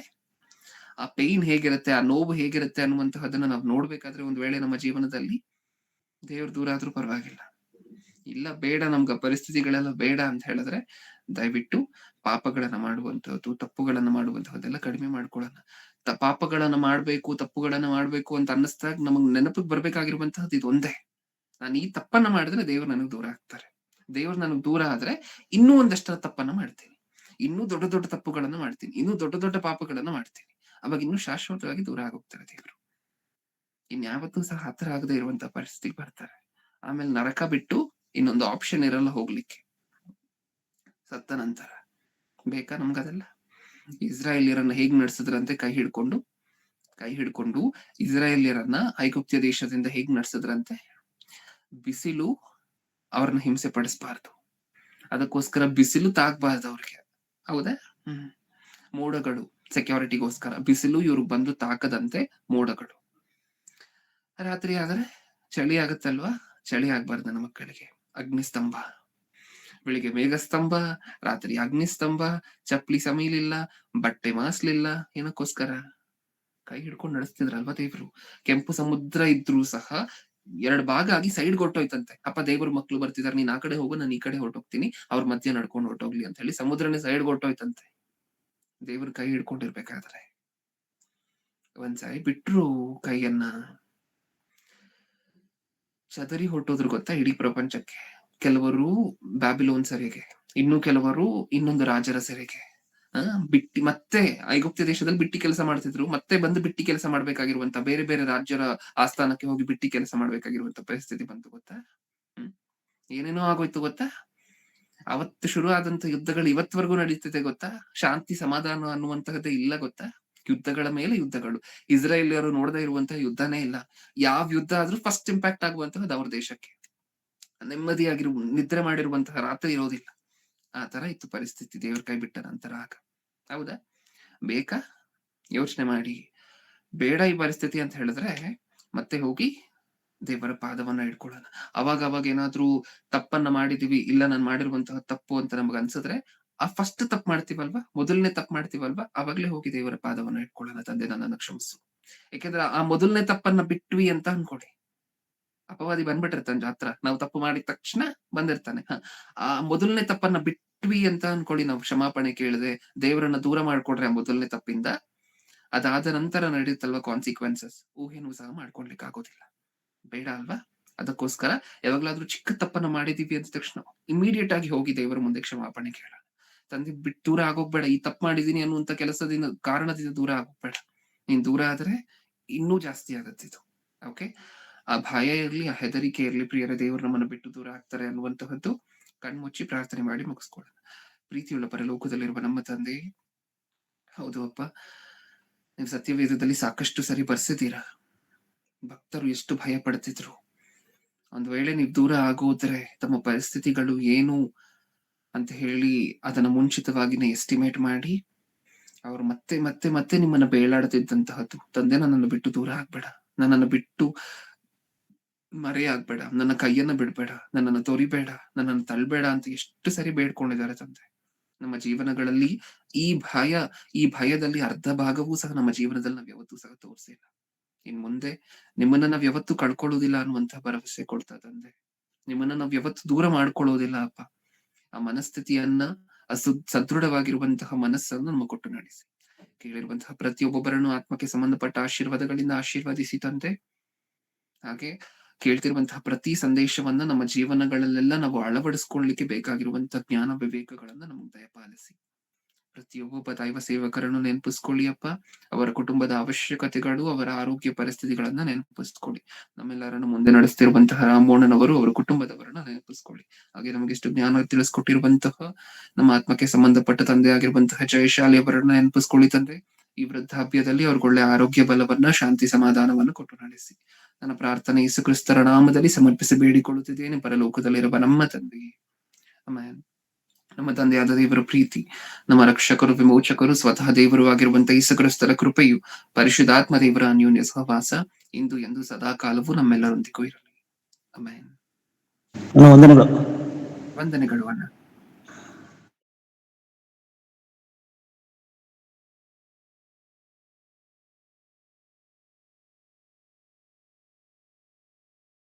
ಆ ಪೈನ್ ಹೇಗಿರುತ್ತೆ, ಆ ನೋವು ಹೇಗಿರುತ್ತೆ ಅನ್ನುವಂತಹದನ್ನ ನಾವು ನೋಡ್ಬೇಕಾದ್ರೆ ಒಂದ್ ವೇಳೆ ನಮ್ಮ ಜೀವನದಲ್ಲಿ ದೇವ್ರ ದೂರ ಆದ್ರೂ ಪರವಾಗಿಲ್ಲ. ಇಲ್ಲ ಬೇಡ, ನಮ್ಗ ಪರಿಸ್ಥಿತಿಗಳೆಲ್ಲ ಬೇಡ ಅಂತ ಹೇಳಿದ್ರೆ ದಯವಿಟ್ಟು ಪಾಪಗಳನ್ನ ಮಾಡುವಂತಹದ್ದು, ತಪ್ಪುಗಳನ್ನ ಮಾಡುವಂತಹದ್ದೆಲ್ಲ ಕಡಿಮೆ ಮಾಡ್ಕೊಳ್ಳೋಣ. ಪಾಪಗಳನ್ನ ಮಾಡ್ಬೇಕು, ತಪ್ಪುಗಳನ್ನ ಮಾಡ್ಬೇಕು ಅಂತ ಅನ್ನಿಸ್ದಾಗ ನಮಗ್ ನೆನಪಿಗೆ ಬರ್ಬೇಕಾಗಿರುವಂತಹದ್ದು ಇದೊಂದೇ, ನಾನು ಈ ತಪ್ಪನ್ನ ಮಾಡಿದ್ರೆ ದೇವ್ರು ನನಗ್ ದೂರ ಆಗ್ತಾರೆ. ದೇವ್ರು ನನಗ್ ದೂರ ಆದ್ರೆ ಇನ್ನೂ ಒಂದಷ್ಟು ತಪ್ಪನ್ನ ಮಾಡ್ತೀನಿ, ಇನ್ನೂ ದೊಡ್ಡ ದೊಡ್ಡ ತಪ್ಪುಗಳನ್ನ ಮಾಡ್ತೀನಿ, ಇನ್ನೂ ದೊಡ್ಡ ದೊಡ್ಡ ಪಾಪಗಳನ್ನ ಮಾಡ್ತೀನಿ. ಅವಾಗ ಇನ್ನೂ ಶಾಶ್ವತವಾಗಿ ದೂರ ಆಗೋಗ್ತಾರೆ ದೇವ್ರು. ಇನ್ಯಾವತ್ತೂ ಸಹ ಹತ್ರ ಆಗದೆ ಇರುವಂತಹ ಪರಿಸ್ಥಿತಿಗೆ ಬರ್ತಾರೆ. ಆಮೇಲೆ ನರಕ ಬಿಟ್ಟು ಇನ್ನೊಂದು ಆಪ್ಷನ್ ಇರಲ್ಲ ಹೋಗ್ಲಿಕ್ಕೆ, ಸತ್ತ ನಂತರ. ಬೇಕಾ ನಮ್ಗದೆಲ್ಲ? ಇಸ್ರಾಯೇಲ್ಯರನ್ನ ಹೇಗ್ ನಡೆಸಿದ್ರಂತೆ, ಕೈ ಹಿಡ್ಕೊಂಡು ಇಸ್ರಾಯೇಲ್ಯರನ್ನ ಐಗುಪ್ತ್ಯ ದೇಶದಿಂದ ಹೇಗ್ ನಡೆಸಿದ್ರಂತೆ. ಬಿಸಿಲು ಅವ್ರನ್ನ ಹಿಂಸೆ ಪಡಿಸ್ಬಾರ್ದು, ಅದಕ್ಕೋಸ್ಕರ ಬಿಸಿಲು ತಾಗ್ಬಾರ್ದು ಅವ್ರಿಗೆ, ಹೌದಾ? ಮೋಡಗಳು ಸೆಕ್ಯೂರಿಟಿಗೋಸ್ಕರ, ಬಿಸಿಲು ಇವ್ರಿಗೆ ಬಂದು ತಾಕದಂತೆ ಮೋಡಗಳು. ರಾತ್ರಿ ಆದ್ರೆ ಚಳಿ ಆಗತ್ತಲ್ವಾ, ಚಳಿ ಆಗ್ಬಾರ್ದು ನನ್ನ ಮಕ್ಕಳಿಗೆ. ಅಗ್ನಿಸ್ತಂಭ, ಬೆಳಿಗ್ಗೆ ಮೇಘಸ್ತಂಭ, ರಾತ್ರಿ ಅಗ್ನಿಸ್ತಂಭ. ಚಪ್ಲಿ ಸಮೀಲಿಲ್ಲ, ಬಟ್ಟೆ ಮಾಸ್ಲಿಲ್ಲ, ಏನಕ್ಕೋಸ್ಕರ? ಕೈ ಹಿಡ್ಕೊಂಡು ನಡೆಸ್ತಿದ್ರಲ್ವಾ ದೇವ್ರು. ಕೆಂಪು ಸಮುದ್ರ ಇದ್ರು ಸಹ 2 ಭಾಗ ಆಗಿ ಸೈಡ್ ಹೊಟ್ಟೋಯ್ತಂತೆ. ಅಪ್ಪ ದೇವ್ರ ಮಕ್ಳು ಬರ್ತಿದಾರೆ, ನೀನ್ ಆ ಕಡೆ ಹೋಗು, ನಾನು ಈ ಕಡೆ ಹೊರಟೋಗ್ತೀನಿ, ಅವ್ರ ಮಧ್ಯೆ ನಡ್ಕೊಂಡು ಹೊರಟೋಗ್ಲಿ ಅಂತ ಹೇಳಿ ಸಮುದ್ರನೇ ಸೈಡ್ ಹೊಟ್ಟೋಯ್ತಂತೆ ದೇವ್ರ ಕೈ ಹಿಡ್ಕೊಂಡಿರ್ಬೇಕಾದ್ರೆ. ಒಂದ್ಸಾರಿ ಬಿಟ್ರು ಕೈಯನ್ನ, ಚದರಿ ಹೊಟ್ಟೋದ್ರು ಗೊತ್ತಾ ಇಡೀ ಪ್ರಪಂಚಕ್ಕೆ. ಕೆಲವರು ಬ್ಯಾಬಿಲೋನ್ ಸೆರೆಗೆ, ಇನ್ನು ಕೆಲವರು ಇನ್ನೊಂದು ರಾಜರ ಸೆರೆಗೆ. ಬಿಟ್ಟಿ ಮತ್ತೆ ಐಗುಪ್ತ ದೇಶದಲ್ಲಿ ಬಿಟ್ಟಿ ಕೆಲಸ ಮಾಡ್ತಿದ್ರು, ಮತ್ತೆ ಬಂದು ಬಿಟ್ಟಿ ಕೆಲಸ ಮಾಡ್ಬೇಕಾಗಿರುವಂತ, ಬೇರೆ ಬೇರೆ ರಾಜ್ಯರ ಆಸ್ಥಾನಕ್ಕೆ ಹೋಗಿ ಬಿಟ್ಟಿ ಕೆಲಸ ಮಾಡ್ಬೇಕಾಗಿರುವಂತ ಪರಿಸ್ಥಿತಿ ಬಂತು ಗೊತ್ತಾ. ಏನೇನೋ ಆಗೋಯ್ತು ಗೊತ್ತಾ. ಅವತ್ತು ಶುರು ಆದಂತ ಯುದ್ಧಗಳು ಇವತ್ವರೆಗೂ ನಡೀತಿದೆ ಗೊತ್ತಾ. ಶಾಂತಿ ಸಮಾಧಾನ ಅನ್ನುವಂತಹದ್ದೇ ಇಲ್ಲ ಗೊತ್ತಾ. ಯುದ್ಧಗಳ ಮೇಲೆ ಯುದ್ಧಗಳು. ಇಸ್ರಾಯೇಲ್ಯರು ನೋಡದೇ ಇರುವಂತಹ ಯುದ್ಧನೇ ಇಲ್ಲ. ಯಾವ ಯುದ್ಧ ಆದ್ರೂ ಫಸ್ಟ್ ಇಂಪ್ಯಾಕ್ಟ್ ಆಗುವಂತಹದ್ದು ಅವ್ರ ದೇಶಕ್ಕೆ. ನಿದ್ರೆ ಮಾಡಿರುವಂತಹ ರಾತ್ರಿ ಇರೋದಿಲ್ಲ. ಆ ತರ ಇತ್ತು ಪರಿಸ್ಥಿತಿ ದೇವ್ರ ಕೈ ಬಿಟ್ಟ ನಂತರ. ಆಗ ಹೌದಾ? ಬೇಕಾ? ಯೋಚನೆ ಮಾಡಿ. ಬೇಡ ಈ ಪರಿಸ್ಥಿತಿ ಅಂತ ಹೇಳಿದ್ರೆ ಮತ್ತೆ ಹೋಗಿ ದೇವರ ಪಾದವನ್ನ ಇಟ್ಕೊಳ್ಳೋಣ. ಅವಾಗ ಏನಾದ್ರೂ ತಪ್ಪನ್ನ ಮಾಡಿದೀವಿ, ಇಲ್ಲ ನಾನು ಮಾಡಿರುವಂತಹ ತಪ್ಪು ಅಂತ ನಮಗ್ ಅನ್ಸಿದ್ರೆ, ಆ ಫಸ್ಟ್ ತಪ್ಪು ಮಾಡ್ತೀವಲ್ವಾ, ಮೊದಲನೇ ತಪ್ಪು ಮಾಡ್ತೀವಲ್ವಾ, ಅವಾಗ್ಲೇ ಹೋಗಿ ದೇವರ ಪಾದವನ್ನ ಇಟ್ಕೊಳ್ಳೋಣ. ತಂದೆ, ನನ್ನನ್ನು ಕ್ಷಮಿಸು. ಯಾಕೆಂದ್ರೆ ಆ ಮೊದಲನೇ ತಪ್ಪನ್ನ ಬಿಟ್ವಿ ಅಂತ ಅನ್ಕೊಳ್ಳಿ, ಅಪವಾದಿ ಬಂದ್ಬಿಟ್ಟಿರ್ತಾನೆ ಹತ್ರ, ನಾವು ತಪ್ಪು ಮಾಡಿದ ತಕ್ಷಣ ಬಂದಿರ್ತಾನೆ. ಆ ಮೊದಲನೇ ತಪ್ಪನ್ನ ಬಿಟ್ವಿ ಅಂತ ಅನ್ಕೊಳ್ಳಿ, ನಾವು ಕ್ಷಮಾಪಣೆ ಕೇಳದೆ ದೇವರನ್ನ ದೂರ ಮಾಡ್ಕೊಡ್ರೆ ಆ ಮೊದಲನೇ ತಪ್ಪಿಂದ, ಅದಾದ ನಂತರ ನಡೆಯುತ್ತಲ್ವಾ ಕಾನ್ಸಿಕ್ವೆನ್ಸಸ್, ಊಹೆನೂ ಸಹ ಮಾಡ್ಕೊಳ್ಲಿಕ್ಕೆ ಆಗೋದಿಲ್ಲ. ಬೇಡ ಅಲ್ವಾ? ಅದಕ್ಕೋಸ್ಕರ ಯಾವಾಗ್ಲಾದ್ರೂ ಚಿಕ್ಕ ತಪ್ಪನ್ನ ಮಾಡಿದೀವಿ ಅಂದ ತಕ್ಷಣ ಇಮಿಡಿಯೇಟ್ ಆಗಿ ಹೋಗಿ ದೇವರ ಮುಂದೆ ಕ್ಷಮಾಪಣೆ ಕೇಳ. ತಂದೆ, ಬಿಟ್ಟು ದೂರ ಆಗೋಗ್ಬೇಡ, ಈ ತಪ್ಪು ಮಾಡಿದೀನಿ ಅನ್ನುವಂತ ಕೆಲಸದಿಂದ ಕಾರಣದಿಂದ ದೂರ ಆಗೋಗ್ಬೇಡ. ನೀನ್ ದೂರ ಆದ್ರೆ ಇನ್ನೂ ಜಾಸ್ತಿ ಆಗತ್ತಿದು. ಓಕೆ, ಆ ಭಯ ಇರ್ಲಿ, ಆ ಹೆದರಿಕೆ ಇರ್ಲಿ ಪ್ರಿಯರ, ದೇವರು ನಮ್ಮನ್ನ ಬಿಟ್ಟು ದೂರ ಆಗ್ತಾರೆ ಅನ್ನುವಂತಹದ್ದು ಕಣ್ಮುಚ್ಚಿ ಪ್ರಾರ್ಥನೆ ಮಾಡಿ ಮುಗಿಸ್ಕೊಳ್ಳೋಣ. ಪ್ರೀತಿಯುಳ್ಳ ಪರಲೋಕದಲ್ಲಿರುವ ನಮ್ಮ ತಂದೆ, ಹೌದು ಅಪ್ಪ, ನೀವು ಸತ್ಯವೇದದಲ್ಲಿ ಸಾಕಷ್ಟು ಸರಿ ಬರ್ಸಿದ್ದೀರಾ. ಭಕ್ತರು ಎಷ್ಟು ಭಯ ಪಡ್ತಿದ್ರು. ಒಂದ್ ವೇಳೆ ನೀವು ದೂರ ಆಗೋದ್ರೆ ತಮ್ಮ ಪರಿಸ್ಥಿತಿಗಳು ಏನು ಅಂತ ಹೇಳಿ ಅದನ್ನ ಮುಂಚಿತವಾಗಿನೇ ಎಸ್ಟಿಮೇಟ್ ಮಾಡಿ ಅವರು ಮತ್ತೆ ಮತ್ತೆ ಮತ್ತೆ ನಿಮ್ಮನ್ನ ಬೇಳಾಡ್ತಿದ್ದಂತಹದ್ದು. ತಂದೆ, ನನ್ನನ್ನು ಬಿಟ್ಟು ದೂರ ಆಗ್ಬೇಡ, ನನ್ನನ್ನು ಬಿಟ್ಟು ಮರೆಯಾಗ್ಬೇಡ, ನನ್ನ ಕೈಯನ್ನ ಬಿಡ್ಬೇಡ, ನನ್ನನ್ನು ತೊರಿಬೇಡ, ನನ್ನನ್ನು ತಳ್ಬೇಡ ಅಂತ ಎಷ್ಟು ಸರಿ ಬೇಡ್ಕೊಂಡಿದ್ದಾರೆ ತಂದೆ. ನಮ್ಮ ಜೀವನಗಳಲ್ಲಿ ಈ ಭಯದಲ್ಲಿ ಅರ್ಧ ಭಾಗವೂ ಸಹ ನಮ್ಮ ಜೀವನದಲ್ಲಿ ನಾವ್ ಯಾವತ್ತೂ ಸಹ ತೋರಿಸಿಲ್ಲ. ಇನ್ ಮುಂದೆ ನಿಮ್ಮನ್ನ ನಾವ್ ಯಾವತ್ತೂ ಕಳ್ಕೊಳ್ಳೋದಿಲ್ಲ ಅನ್ನುವಂತ ಭರವಸೆ ಕೊಡ್ತಾ ತಂದೆ. ನಿಮ್ಮನ್ನ ನಾವ್ ಯಾವತ್ತೂ ದೂರ ಮಾಡ್ಕೊಳ್ಳೋದಿಲ್ಲ ಅಪ್ಪ. ಆ ಮನಸ್ಥಿತಿಯನ್ನ ಸದೃಢವಾಗಿರುವಂತಹ ಮನಸ್ಸನ್ನು ನಮ್ಮ ಕೊಟ್ಟು ನಡೆಸಿ. ಕೇಳಿರುವಂತಹ ಪ್ರತಿಯೊಬ್ಬೊಬ್ಬರನ್ನು ಆತ್ಮಕ್ಕೆ ಸಂಬಂಧಪಟ್ಟ ಆಶೀರ್ವಾದಗಳಿಂದ ಆಶೀರ್ವದಿಸಿ ತಂದೆ. ಹಾಗೆ ಕೇಳ್ತಿರುವಂತಹ ಪ್ರತಿ ಸಂದೇಶವನ್ನ ನಮ್ಮ ಜೀವನಗಳಲ್ಲೆಲ್ಲ ನಾವು ಅಳವಡಿಸ್ಕೊಳ್ಳಿಕ್ಕೆ ಬೇಕಾಗಿರುವಂತಹ ಜ್ಞಾನ ವಿವೇಕಗಳನ್ನ ನಮಗೆ ದಯಪಾಲಿಸಿ. ಪ್ರತಿಯೊಬ್ಬ ದೈವ ಸೇವಕರನ್ನು ನೆನಪಿಸ್ಕೊಳ್ಳಿ ಅಪ್ಪ. ಅವರ ಕುಟುಂಬದ ಅವಶ್ಯಕತೆಗಳು, ಅವರ ಆರೋಗ್ಯ ಪರಿಸ್ಥಿತಿಗಳನ್ನ ನೆನಪಿಸ್ಕೊಳ್ಳಿ. ನಮ್ಮೆಲ್ಲರನ್ನು ಮುಂದೆ ನಡೆಸ್ತಿರುವಂತಹ ರಾಮೋಣನವರು, ಅವರ ಕುಟುಂಬದವರನ್ನ ನೆನಪಿಸ್ಕೊಳ್ಳಿ. ಹಾಗೆ ನಮಗೆಷ್ಟು ಜ್ಞಾನ ತಿಳಿಸ್ಕೊಟ್ಟಿರುವಂತಹ ನಮ್ಮ ಆತ್ಮಕ್ಕೆ ಸಂಬಂಧಪಟ್ಟ ತಂದೆ ಆಗಿರುವಂತಹ ಜಯಶಾಲಿ ಅವರನ್ನ ನೆನಪಿಸ್ಕೊಳ್ಳಿ ತಂದೆ. ಈ ವೃದ್ಧಾಪ್ಯದಲ್ಲಿ ಅವ್ರಿಗೊಳ್ಳೆ ಆರೋಗ್ಯ ಬಲವನ್ನ, ಶಾಂತಿ ಸಮಾಧಾನವನ್ನು ಕೊಟ್ಟು ನಡೆಸಿ. ನನ್ನ ಪ್ರಾರ್ಥನೆ ಯೇಸು ಕ್ರಿಸ್ತರ ನಾಮದಲ್ಲಿ ಸಮರ್ಪಿಸಿ ಬೇಡಿಕೊಳ್ಳುತ್ತಿದ್ದೇನೆ, ಪರಲೋಕದಲ್ಲಿರುವ ನಮ್ಮ ತಂದೆಯೇ. ಆಮೆನ್. ನಮ್ಮ ತಂದೆಯಾದ ದೇವರ ಪ್ರೀತಿ, ನಮ್ಮ ರಕ್ಷಕರು, ವಿಮೋಚಕರು, ಸ್ವತಃ ದೇವರು ಆಗಿರುವಂತಹ ಯೇಸು ಕ್ರಿಸ್ತರ ಕೃಪೆಯು, ಪರಿಶುದ್ಧಾತ್ಮ ದೇವರ ಅನ್ಯೋನ್ಯ ಸಹವಾಸ ಇಂದು ಎಂದು ಸದಾ ಕಾಲವೂ ನಮ್ಮೆಲ್ಲರೊಂದಿಗೂ ಇರಲಿ. ಆಮೆನ್. ವಂದನೆಗಳು. ವಂದನೆಗಳು ಅಣ್ಣ.